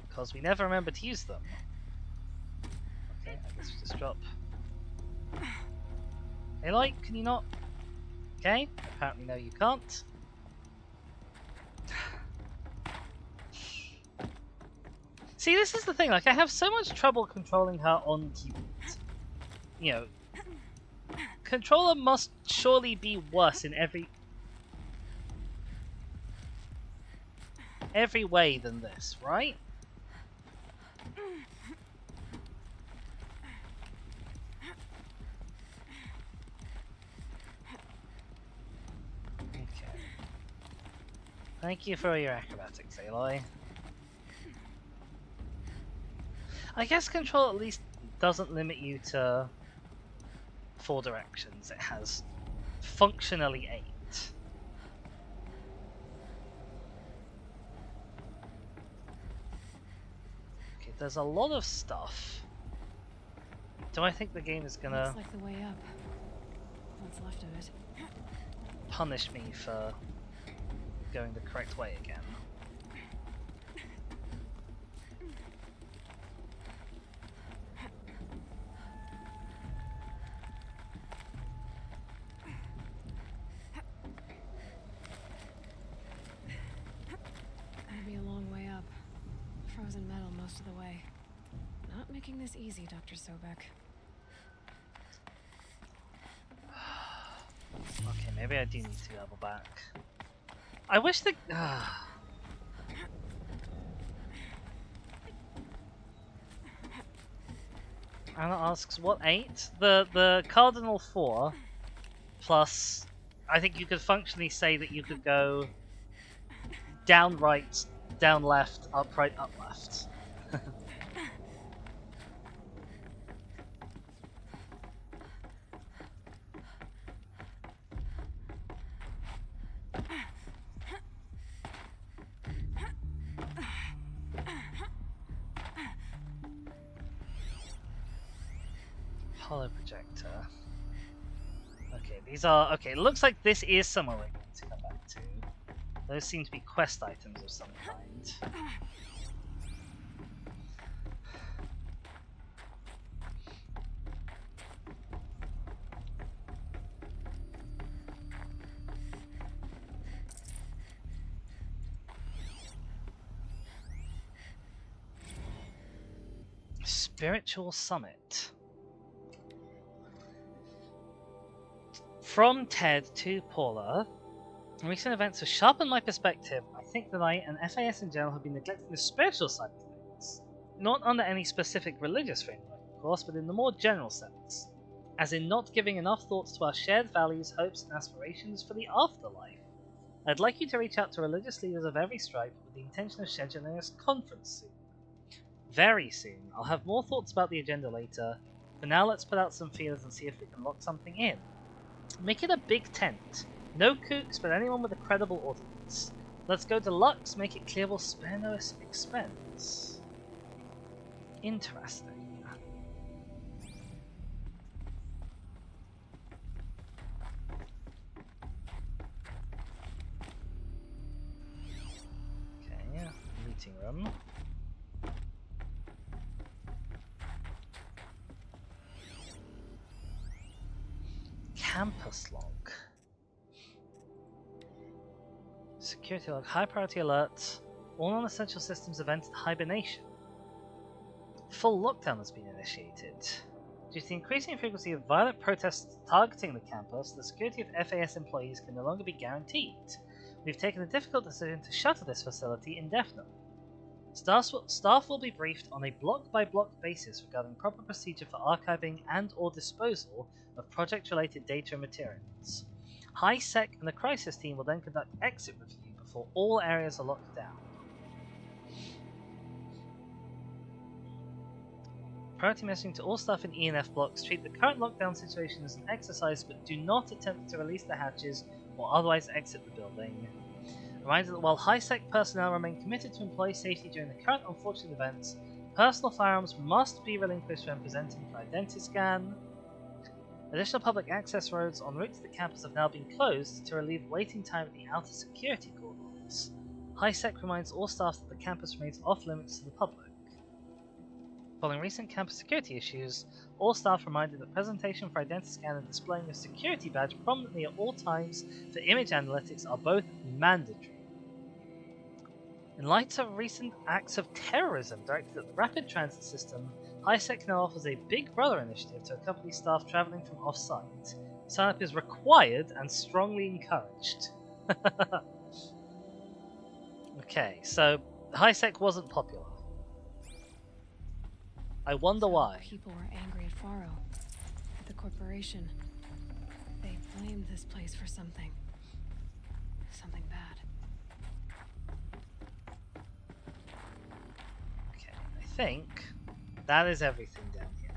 Because we never remember to use them. Okay, I guess we just drop. Aloy, can you not? Okay, apparently no you can't. See, this is the thing, like I have so much trouble controlling her on keyboard. You know, controller must surely be worse in every way than this, right? Okay. Thank you for your acrobatics, Aloy. I guess control at least doesn't limit you to 4 directions. It has functionally 8. There's a lot of stuff. Do I think the game is gonna Looks like the way up. What's left of it? punish me for going the correct way again? Gonna be a long way up. Frozen metal most of the way. Not making this easy, Dr. Sobek. Okay, maybe I do need to level back. I wish the... Anna asks, what 8? The Cardinal 4 plus... I think you could functionally say that you could go down right, down left, up right, up left. Hollow projector. Okay, these are... Okay, it looks like this is somewhere we're going to come back to. Those seem to be quest items of some kind. Spiritual Summit. From Ted to Paula, recent events have sharpened my perspective. I think that I and FAS in general have been neglecting the spiritual side of things. Not under any specific religious framework, of course, but in the more general sense. As in not giving enough thoughts to our shared values, hopes, and aspirations for the afterlife. I'd like you to reach out to religious leaders of every stripe with the intention of scheduling a conference soon. Very soon. I'll have more thoughts about the agenda later. For now, let's put out some feelers and see if we can lock something in. Make it a big tent. No kooks, but anyone with a credible audience. Let's go deluxe, make it clear we'll spare no expense. Interesting. Okay, meeting room. Campus log. Security log. High priority alerts. All non-essential systems have entered hibernation. Full lockdown has been initiated. Due to the increasing frequency of violent protests targeting the campus, the security of FAS employees can no longer be guaranteed. We've taken the difficult decision to shutter this facility indefinitely. Staff will be briefed on a block-by-block basis regarding proper procedure for archiving and or disposal of project-related data and materials. HiSec and the crisis team will then conduct exit review before all areas are locked down. Priority messaging to all staff in ENF blocks: treat the current lockdown situation as an exercise, but do not attempt to release the hatches or otherwise exit the building. Reminder that while HiSec personnel remain committed to employee safety during the current unfortunate events, personal firearms must be relinquished when presenting for identity scan. Additional public access roads en route to the campus have now been closed to relieve waiting time at the outer security corridors. HiSec reminds all staff that the campus remains off limits to the public. Following recent campus security issues, all staff reminded that presentation for identity scan and displaying a security badge prominently at all times for image analytics are both mandatory. In light of recent acts of terrorism directed at the rapid transit system, HiSec now offers a Big Brother initiative to accompany staff travelling from off-site. Sign-up is required and strongly encouraged. Okay, so HiSec wasn't popular. I wonder why. People were angry at Faro, at the corporation. They blamed this place for something. Something bad. Okay, I think that is everything down here.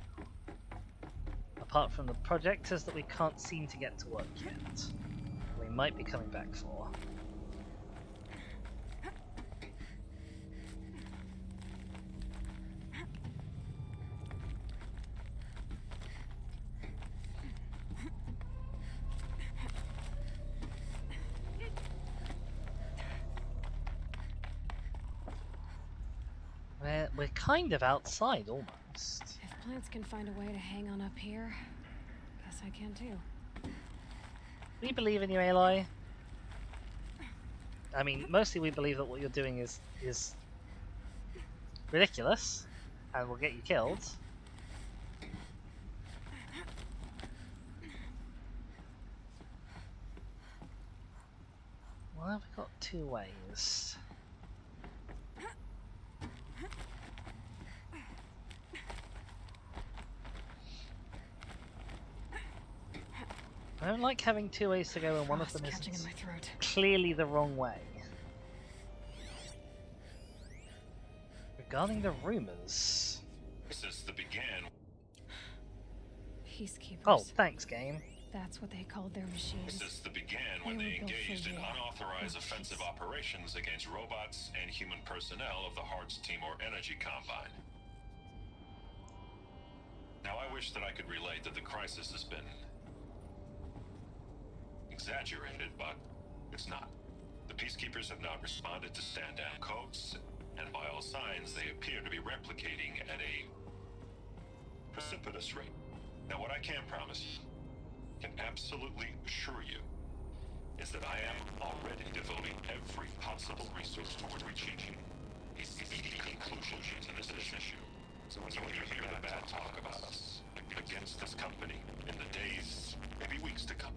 Apart from the projectors that we can't seem to get to work yet. We might be coming back for. We're kind of outside, almost. If plants can find a way to hang on up here, guess I can too. We believe in you, Aloy. I mean, mostly we believe that what you're doing is ridiculous and will get you killed. Well, have we got two ways? I don't like having two ways to go and one of them is clearly the wrong way. Regarding the rumors. Since the began. Peacekeepers. Oh, thanks, game. That's what they called their machines. Since the began, when they engaged in unauthorized offensive operations against robots and human personnel of the Hearts Timor Energy Combine. Now, I wish that I could relate that the crisis has been exaggerated, but it's not. The peacekeepers have not responded to stand-down codes, and by all signs, they appear to be replicating at a precipitous rate. Now, what I can promise you, can absolutely assure you, is that I am already devoting every possible resource toward reaching a speedy conclusion to this issue. So when you hear the bad talk about us against this company in the days, maybe weeks to come,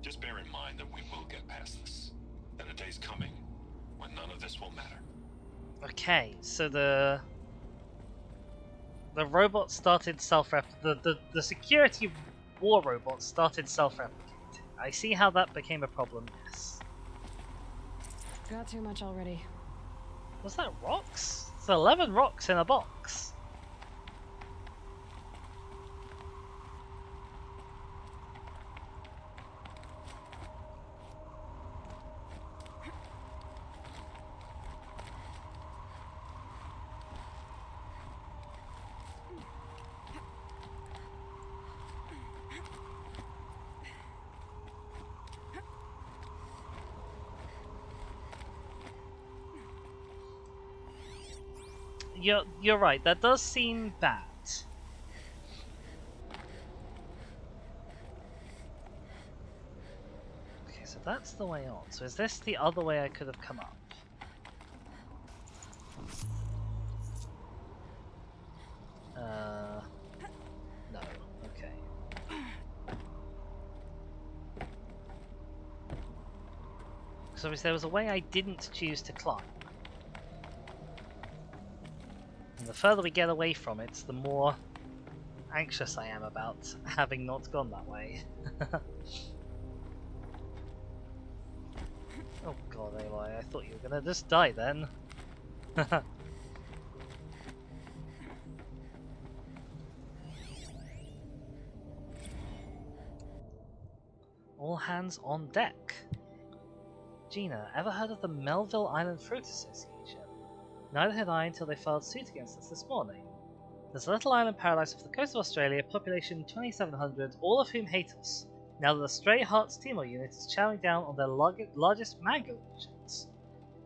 just bear in mind that we will get past this. And a day's coming when none of this will matter. Okay, so the robot started the security war robot started self-replicating. I see how that became a problem, yes. Got too much already. Was that rocks? It's 11 rocks in a box. You're right, that does seem bad. Okay, so that's the way on. So is this the other way I could have come up? No. Okay. Because obviously there was a way I didn't choose to climb. And the further we get away from it, the more anxious I am about having not gone that way. Oh god, Aloy, I thought you were gonna just die then. All hands on deck. Gina, ever heard of the Melville Island Fruit Association? Neither had I until they filed suit against us this morning. There's a little island paradise off the coast of Australia, population 2,700, all of whom hate us, now that the Stray Hearts Timor unit is chowing down on their largest mango orchards.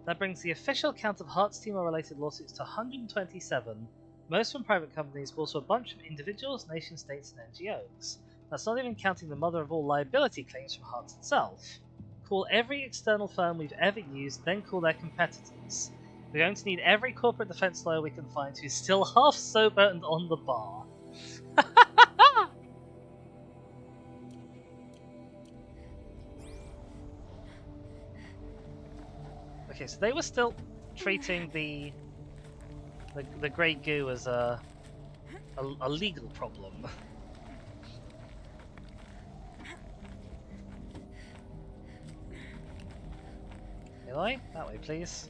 That brings the official count of Hearts Timor related lawsuits to 127, most from private companies, but also a bunch from individuals, nation states, and NGOs. That's not even counting the mother of all liability claims from Hearts itself. Call every external firm we've ever used, then call their competitors. We're going to need every corporate defense lawyer we can find who's still half sober and on the bar. Okay, so they were still treating the grey goo as a legal problem. Aloy, that way please.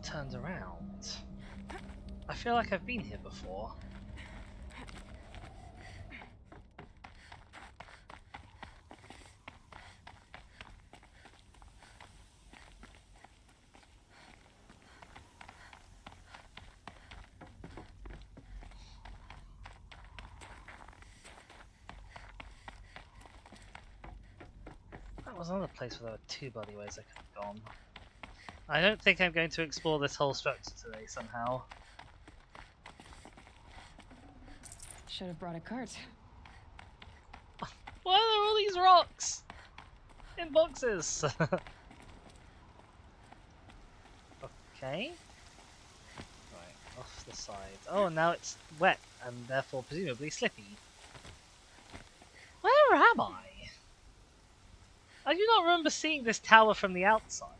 Turned around. I feel like I've been here before. That was another place where there were two bloody ways I could have gone. I don't think I'm going to explore this whole structure today somehow. Should have brought a cart. Why are there all these rocks? In boxes! Okay. Right, off the side. Oh, now it's wet and therefore presumably slippy. Where am I? I do not remember seeing this tower from the outside.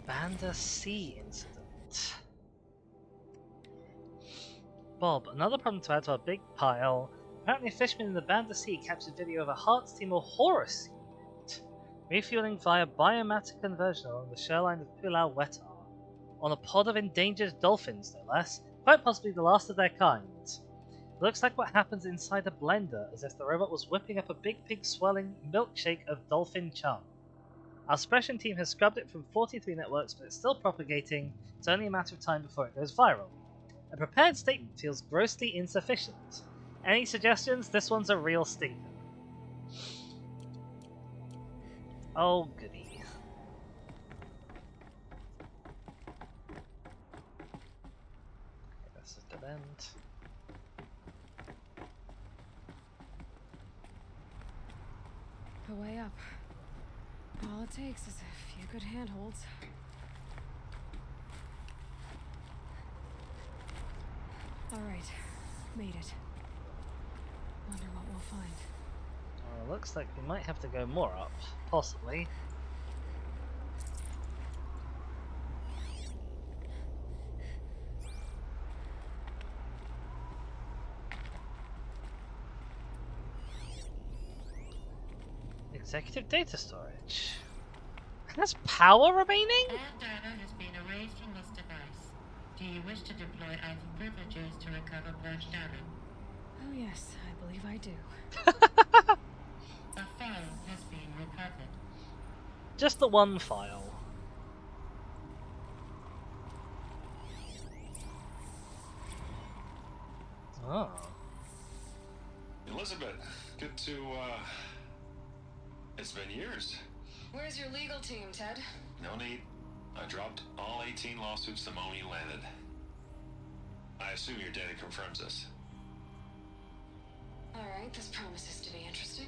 Banda Sea incident. Bob, another problem to add to our big pile Apparently a fisherman in the Banda Sea captured video of a Heartsteamer horror scene, refueling via biomatter conversion along the shoreline of Pulau Wetar, on a pod of endangered dolphins, no less, quite possibly the last of their kind. It looks like what happens inside a blender, as if the robot was whipping up a big pig swelling milkshake of dolphin chum. Our suppression team has scrubbed it from 43 networks, but it's still propagating. It's only a matter of time before it goes viral. A prepared statement feels grossly insufficient. Any suggestions? This one's a real stinker. Oh, goody. Okay, this is dead end. A way up. All it takes is a few good handholds. Alright, made it. Wonder what we'll find. Well, looks like we might have to go more up, possibly. Executive data storage. Has power remaining? All data has been erased from this device. Do you wish to deploy either privileges to recover purged data? Oh yes, I believe I do. A file has been recovered. Just the one file. Oh. Elizabeth, good to, It's been years. Where's your legal team, Ted? No need. I dropped all 18 lawsuits the moment you landed. I assume your data confirms this. Alright, this promises to be interesting.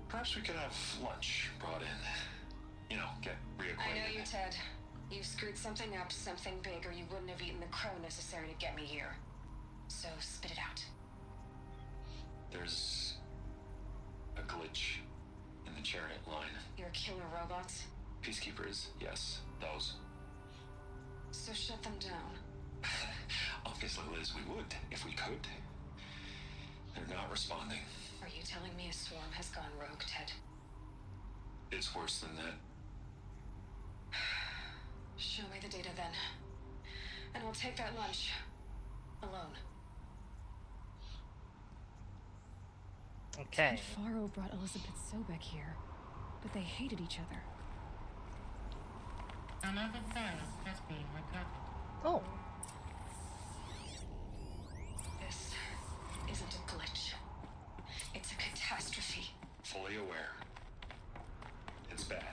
Perhaps we could have lunch brought in. You know, get reacquainted. I know you, Ted. You screwed something up, something big, or you wouldn't have eaten the crow necessary to get me here. So spit it out. There's a glitch in the chariot line. Your killer robots? Peacekeepers, yes, those. So shut them down. Obviously, Liz, we would, if we could. They're not responding. Are you telling me a swarm has gone rogue, Ted? It's worse than that. Show me the data then. And I'll take that lunch. Alone. Okay. Faro brought Elizabeth Sobek here, but they hated each other. Another file has been recovered. Oh. This isn't a glitch. It's a catastrophe. Fully aware. It's bad.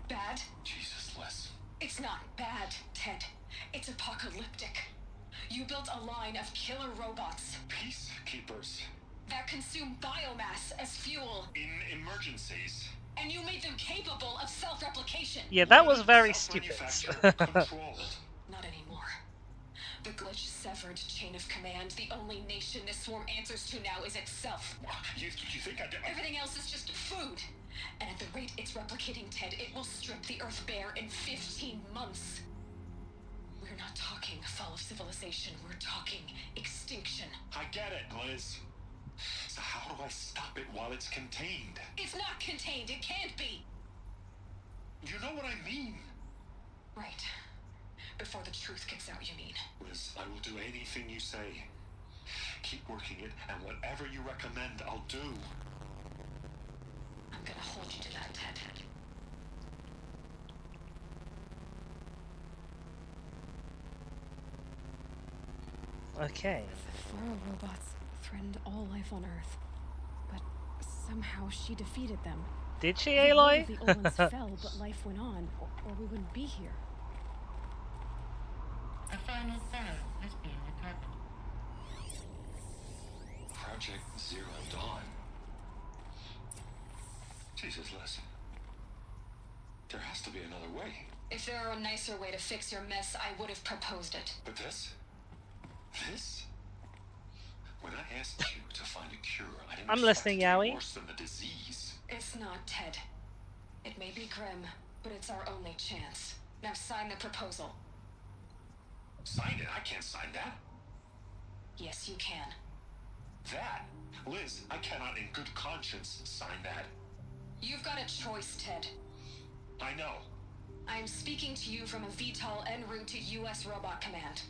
Bad? Jesus, Liz. It's not bad, Ted. It's apocalyptic. You built a line of killer robots Peacekeepers. that consume biomass as fuel, In emergencies. and you made them capable of self-replication. Yeah, that was very stupid. Controlled. Not anymore. The glitch severed chain of command. The only nation this swarm answers to now is itself. You think I did? Everything else is just food. And at the rate it's replicating, Ted, it will strip the Earth bare in 15 months. We're not talking fall of civilization. We're talking extinction. I get it, Liz. So how do I stop it while it's contained? It's not contained. It can't be. You know what I mean. Right. Before the truth gets out, you mean? Liz, I will do anything you say. Keep working it, and whatever you recommend, I'll do. I'm gonna hold you to that, Ted. Okay. The Faro robots threatened all life on Earth, but somehow she defeated them. Did she, The world Aloy? of the old ones fell, but life went on, or we wouldn't be here. A final file has been recovered. Project Zero Dawn. Jesus, Liz. There has to be another way. If there were a nicer way to fix your mess, I would have proposed it. But this? When I asked you to find a cure, I didn't I'm expect listening, it to be Yowie. worse than the disease. It's not, Ted. It may be grim, but it's our only chance. Now sign the proposal. Sign it? I can't sign that. Yes, you can. That? Liz, I cannot in good conscience sign that. You've got a choice, Ted. I know. I'm speaking to you from a VTOL en route to U.S. Robot Command.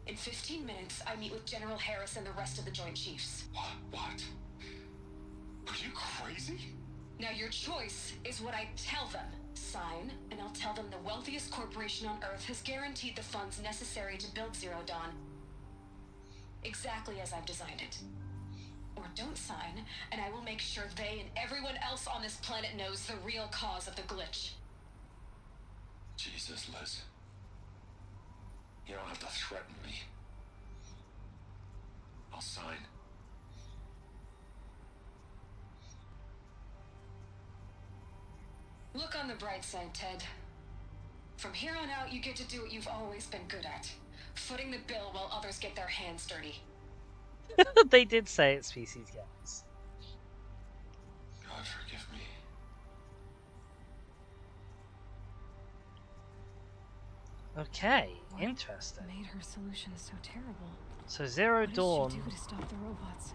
In 15 minutes, I meet with General Harris and the rest of the Joint Chiefs. What? Are you crazy? Now your choice is what I tell them. Sign, and I'll tell them the wealthiest corporation on Earth has guaranteed the funds necessary to build Zero Dawn. Exactly as I've designed it. Or don't sign, and I will make sure they and everyone else on this planet knows the real cause of the glitch. Jesus, Liz. You don't have to threaten me. I'll sign. Look on the bright side, Ted. From here on out, you get to do what you've always been good at. Footing the bill while others get their hands dirty. They did say it's species games. God forgive me. Okay, interesting. What made her solution so terrible? So Zero Dawn. What did she do to stop the robots?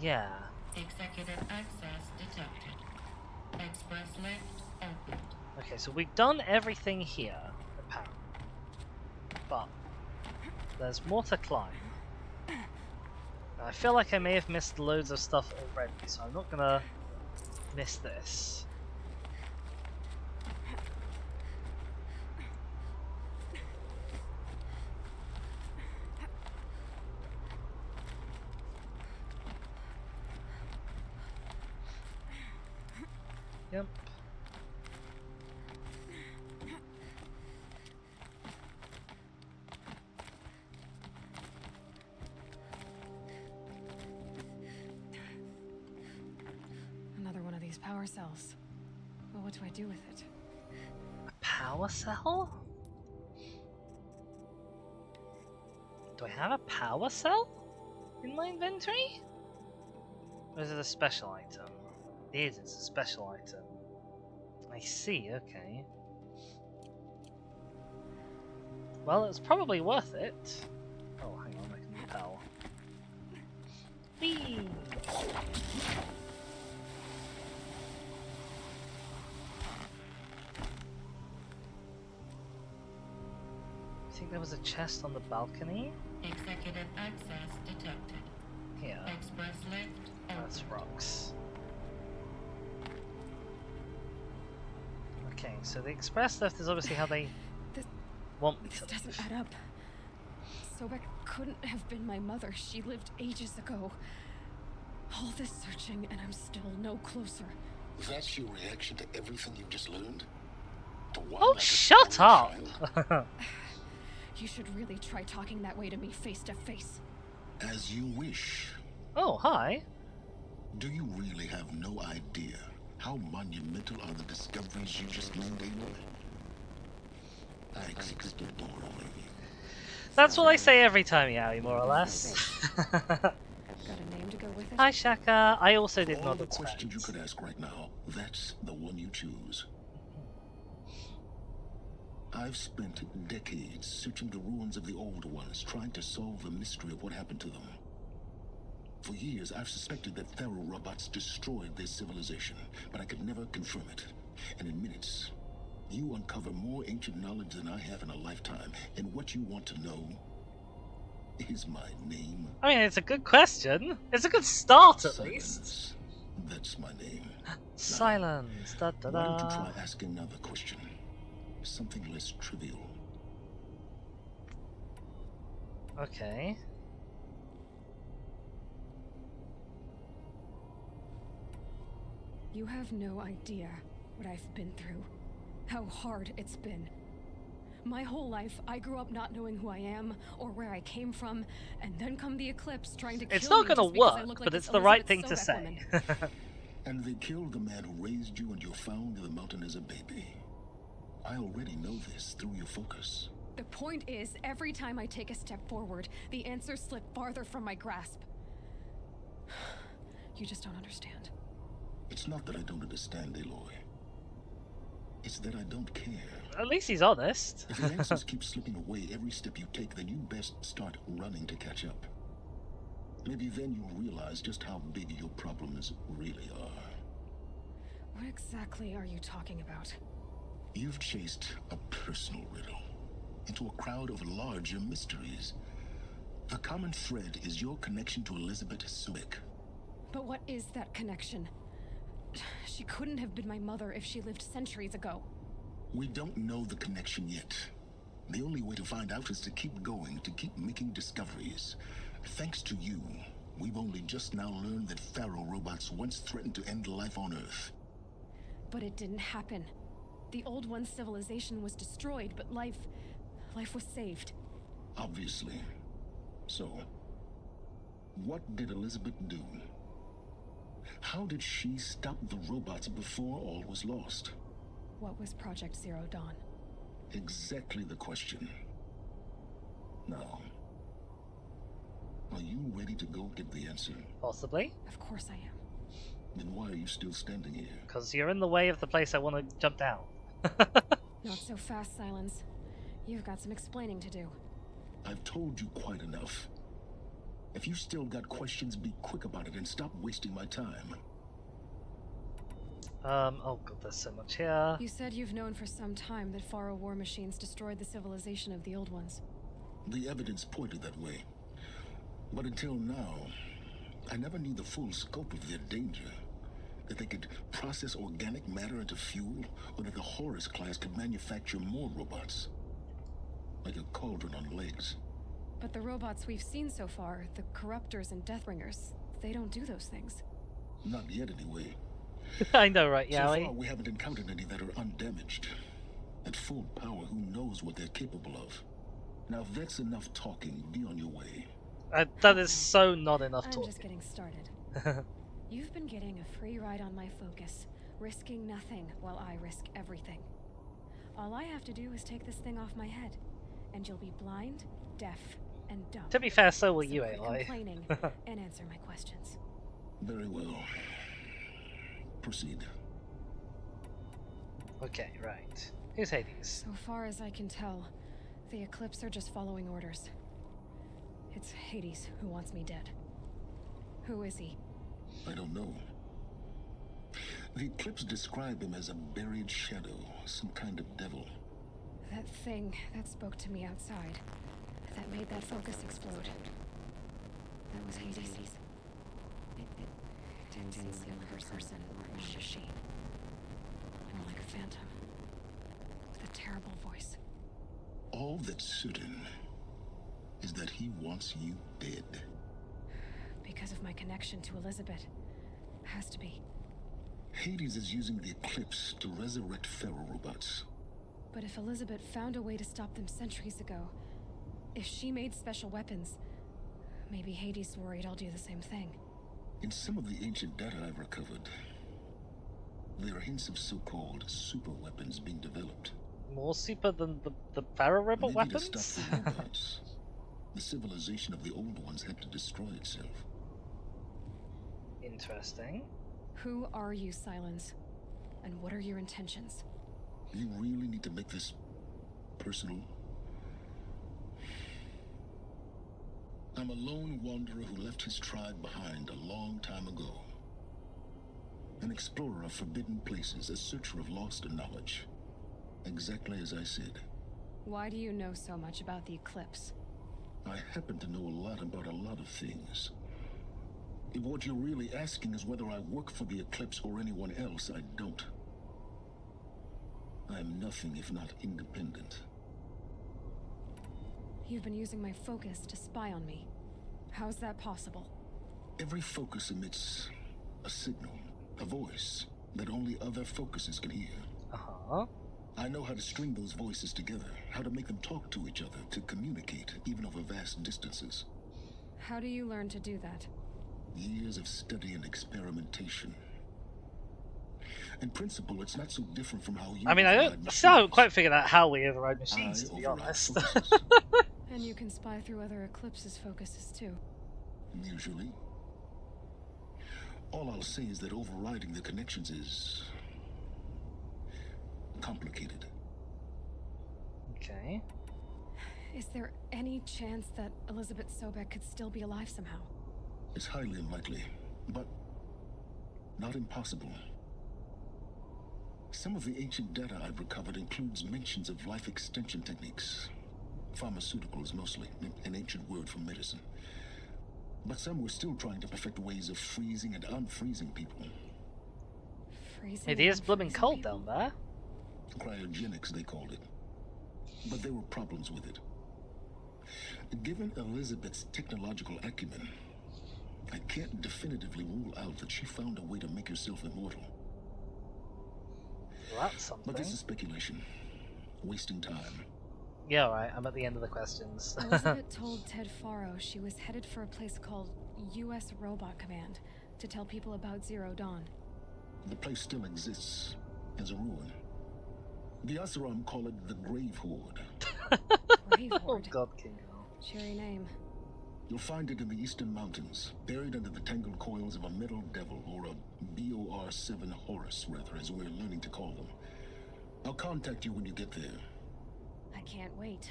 Yeah. Executive access detected. Express lift opened. Okay, so we've done everything here, apparently. But there's more to climb. I feel like I may have missed loads of stuff already, so I'm not gonna miss this. Yep. Another one of these power cells. Well, what do I do with it? A power cell? Do I have a power cell in my inventory? Or is it a special item? It is, it's a special item. I see, okay. Well, it's probably worth it. Oh, hang on, I can repel. Whee! I think there was a chest on the balcony. Executive access detected. Here. Express lift opened. That's rocks. Okay, so the express lift is obviously how they want me This to doesn't live. add up. Sobek couldn't have been my mother. She lived ages ago. All this searching, and I'm still no closer. That's your reaction to everything you've just learned? To one Oh, like a shut small up! child? You should really try talking that way to me face to face. As you wish. Oh, hi. Do you really have no idea how monumental are the discoveries you just made, Aloy? I expect your door away. That's what I say every time, Yowie, more or less. Got a name to go with it? Hi, Shaka. I also did All not the expect. questions you could ask right now, that's the one you choose. I've spent decades searching the ruins of the old ones, trying to solve the mystery of what happened to them. For years, I've suspected that Thero robots destroyed this civilization, but I could never confirm it. And in minutes, you uncover more ancient knowledge than I have in a lifetime. And what you want to know is my name. I mean, it's a good question. It's a good start, at least. Silence. That's my name. Silence. Da da Why don't you da. try asking another question? Something less trivial. Okay. You have no idea what I've been through. How hard it's been. My whole life, I grew up not knowing who I am or where I came from, and then come the eclipse trying to It's kill not me gonna just because I work, look like but this it's the right Elizabeth thing to Sobek say. woman. And they killed the man who raised you and you found in the mountain as a baby. I already know this through your focus. The point is, every time I take a step forward, the answers slip farther from my grasp. You just don't understand. It's not that I don't understand, Aloy. It's that I don't care. At least he's honest. If the answers keep slipping away every step you take, then you best start running to catch up. Maybe then you'll realize just how big your problems really are. What exactly are you talking about? You've chased a personal riddle into a crowd of larger mysteries. The common thread is your connection to Elizabeth Swick. But what is that connection? She couldn't have been my mother if she lived centuries ago. We don't know the connection yet. The only way to find out is to keep going, to keep making discoveries. Thanks to you, we've only just now learned that Pharaoh robots once threatened to end life on Earth. But it didn't happen. The Old One's civilization was destroyed, but life was saved. Obviously. So, what did Elizabeth do? How did she stop the robots before all was lost? What was Project Zero Dawn? Exactly the question. Now, are you ready to go get the answer? Possibly. Of course I am. Then why are you still standing here? Because you're in the way of the place I want to jump down. Not so fast, Silence. You've got some explaining to do. I've told you quite enough. If you still got questions, be quick about it and stop wasting my time. Oh god, there's so much here. You said you've known for some time that Pharaoh war machines destroyed the civilization of the Old Ones. The evidence pointed that way. But until now, I never knew the full scope of their danger. That they could process organic matter into fuel, or that the Horus class could manufacture more robots. Like a cauldron on legs. But the robots we've seen so far, the Corruptors and Deathbringers, they don't do those things. Not yet, anyway. I know, right, So Yowie? far, we haven't encountered any that are undamaged. At full power, who knows what they're capable of? Now, if that's enough talking, be on your way. That is so not enough I'm talking. just getting started. You've been getting a free ride on my focus, risking nothing while I risk everything. All I have to do is take this thing off my head, and you'll be blind, deaf, and dumb. To be fair, so will So you, quit Aloy. complaining and answer my questions. Very well. Proceed. Okay, right. Who's Hades? So far as I can tell, the Eclipse are just following orders. It's Hades who wants me dead. Who is he? I don't know. The Eclipse describe him as a buried shadow, some kind of devil. That thing that spoke to me outside, that made that focus explode. That was Hades. It didn't seem like a person or a machine. More like a phantom. With a terrible voice. All that's certain is that he wants you dead. Because of my connection to Elizabeth. Has to be. Hades is using the Eclipse to resurrect Pharaoh robots. But if Elizabeth found a way to stop them centuries ago, if she made special weapons, maybe Hades worried I'll do the same thing. In some of the ancient data I've recovered, there are hints of so-called super weapons being developed. More super than the Pharaoh robot Maybe to weapons? stop the robots, the civilization of the old ones had to destroy itself. Interesting. Who are you, Silence? And what are your intentions? You really need to make this personal? I'm a lone wanderer who left his tribe behind a long time ago. An explorer of forbidden places, a searcher of lost knowledge. Exactly as I said. Why do you know so much about the Eclipse? I happen to know a lot about a lot of things. If what you're really asking is whether I work for the Eclipse or anyone else, I don't. I'm nothing if not independent. You've been using my focus to spy on me. How's that possible? Every focus emits a signal, a voice, that only other focuses can hear. Uh-huh. I know how to string those voices together, how to make them talk to each other, to communicate, even over vast distances. How do you learn to do that? Years of study and experimentation. In principle, it's not so different from how you I mean, I override still haven't machines. quite figured out how we override machines, I to be override honest. focuses, And you can spy through other Eclipse's focuses too. usually. All I'll say is that overriding the connections is complicated. Okay. Is there any chance that Elizabeth Sobek could still be alive somehow? It's highly unlikely, but not impossible. Some of the ancient data I've recovered includes mentions of life extension techniques. Pharmaceuticals, mostly, an ancient word for medicine. But some were still trying to perfect ways of freezing and unfreezing people. Freezing It and is blooming unfreezing cold people? down there. Cryogenics, they called it. But there were problems with it. Given Elizabeth's technological acumen, I can't definitively rule out that she found a way to make herself immortal. Well, that's something. But this is speculation. Wasting time. Yeah, alright, I'm at the end of the questions. Elizabeth told Ted Faro she was headed for a place called U.S. Robot Command to tell people about Zero Dawn. The place still exists as a ruin. The Asuram call it the Grave Horde. Grave Oh Horde. god, Kingo. Cheery name. You'll find it in the eastern mountains, buried under the tangled coils of a metal devil, or a BOR-7 Horus, rather, as we're learning to call them. I'll contact you when you get there. I can't wait.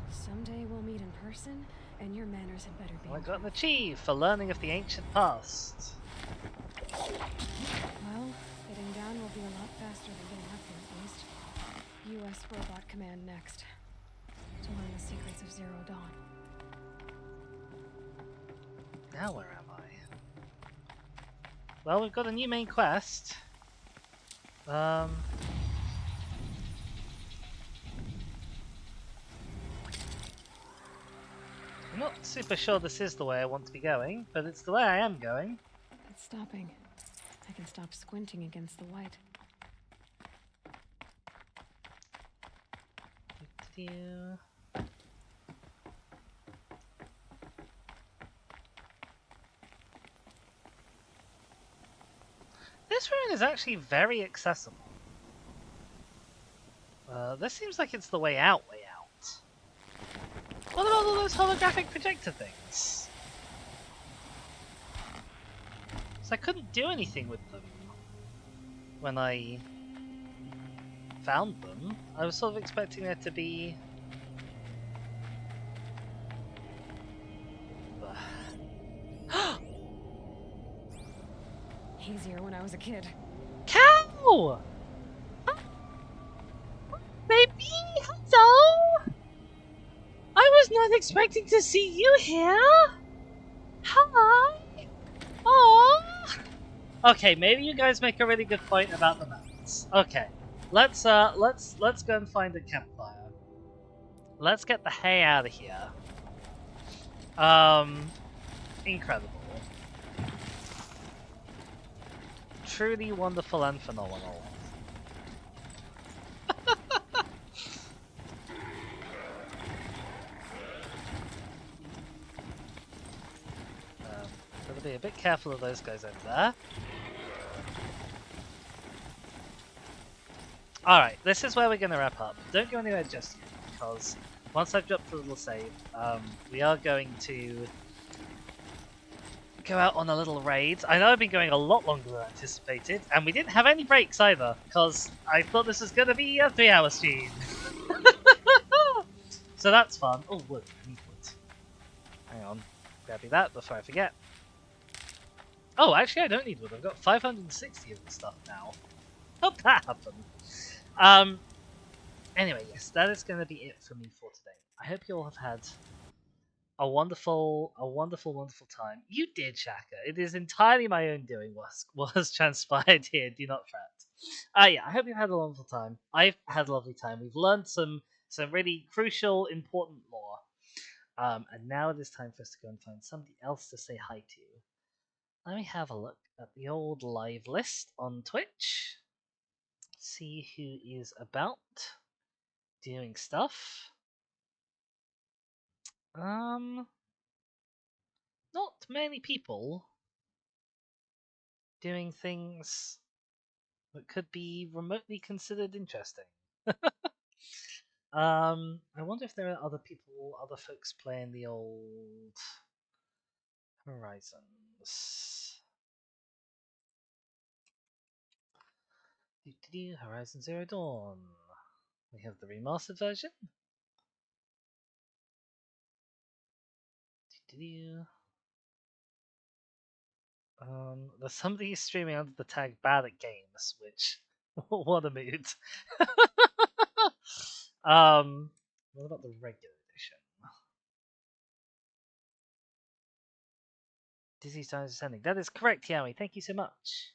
Someday we'll meet in person, and your manners had better be. I got an achieve for learning of the ancient past. Well, getting down will be a lot faster than getting up here, at least. U.S. Robot Command next. To learn the secrets of Zero Dawn. Now where am I? Well, we've got a new main quest. I'm not super sure this is the way I want to be going, but it's the way I am going. It's stopping. I can stop squinting against the white. This ruin is actually very accessible. This seems like it's the way out, way out. What about all those holographic projector things? So I couldn't do anything with them when I found them. I was sort of expecting there to be... Easier when I was a kid. Cow! Baby, hello? I was not expecting to see you here. Hi. Aww. Okay, maybe you guys make a really good point about the mountains. Okay, let's go and find a campfire. Let's get the hay out of here. Incredible. Truly wonderful and phenomenal. Gotta be a bit careful of those guys over there. Alright, this is where we're gonna wrap up. Don't go anywhere just yet, because once I've dropped the little save, we are going to go out on a little raid. I know I've been going a lot longer than anticipated, and we didn't have any breaks either, because I thought this was gonna be a 3-hour stream. So that's fun. Oh, wood. I need wood. Hang on. Grab me that before I forget. Oh, actually I don't need wood. I've got 560 of the stuff now. How'd that happen? Anyway, yes, that is going to be it for me for today. I hope you all have had a wonderful, wonderful time. You did, Shaka. It is entirely my own doing was transpired here. Do not fret. Yeah, I hope you've had a wonderful time. I've had a lovely time. We've learned some really crucial, important lore. And now it is time for us to go and find somebody else to say hi to. Let me have a look at the old live list on Twitch. See who is about doing stuff. Not many people doing things that could be remotely considered interesting. I wonder if there are other people, other folks playing the old Horizons. Horizon Zero Dawn. We have the remastered version. There's somebody streaming under the tag bad at games, which what a mood. What about the regular edition? Dizzy's time is sending. That is correct, Yowie. Thank you so much.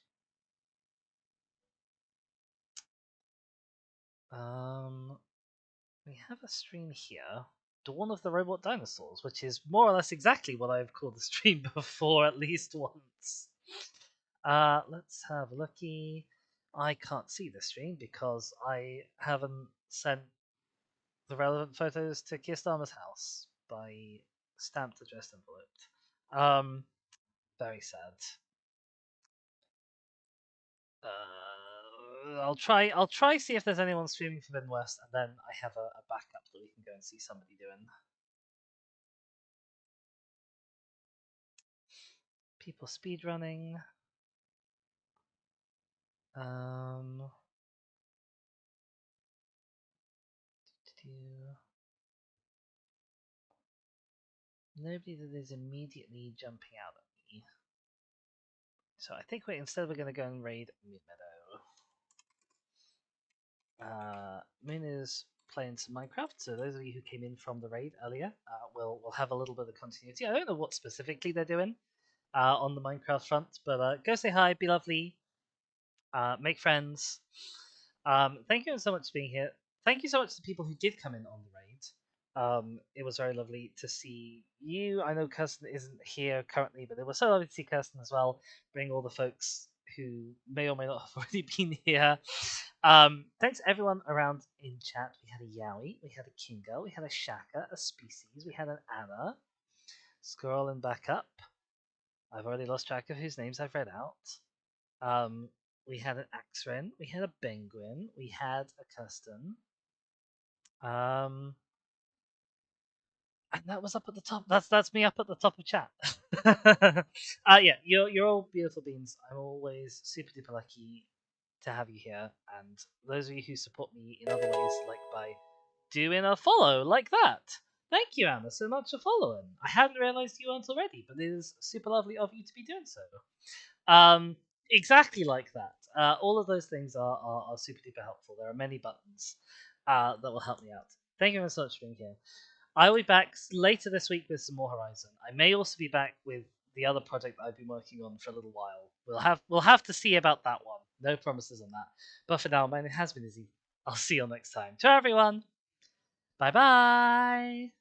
We have a stream here. Dawn of the Robot Dinosaurs, which is more or less exactly what I've called the stream before at least once. Let's have a looky. I can't see the stream because I haven't sent the relevant photos to Kiyosama's house by stamped addressed envelope. Very sad. I'll try see if there's anyone streaming Forbidden West, and then I have a backup that we can go and see somebody doing. People speedrunning. Nobody that is immediately jumping out at me. So I think instead we're going to go and raid Moon Meadow. Moon is playing some Minecraft, so those of you who came in from the raid earlier will have a little bit of continuity. I don't know what specifically they're doing on the Minecraft front, but go say hi, be lovely, make friends. Thank you so much for being here. Thank you so much to the people who did come in on the raid. It was very lovely to see you. I know Kirsten isn't here currently, but it was so lovely to see Kirsten as well. Bring all the folks who may or may not have already been here. Thanks everyone around in chat. We had a Yowie, we had a Kingo, we had a Shaka, a Species, we had an Anna. Scrolling back up. I've already lost track of whose names I've read out. We had an Axren, we had a Penguin, we had a Kirsten. And that was up at the top. That's me up at the top of chat. Yeah, you're all beautiful beings. I'm always super duper lucky to have you here, and those of you who support me in other ways, like by doing a follow like that. Thank you, Anna, so much for following. I hadn't realized you weren't already, but it is super lovely of you to be doing so. Exactly like that. All of those things are super duper helpful. There are many buttons that will help me out. Thank you very much for being here. I will be back later this week with some more Horizon. I may also be back with the other project that I've been working on for a little while. We'll have to see about that one. No promises on that. But for now, mine has been Izzy. I'll see you all next time. Ciao, everyone. Bye bye.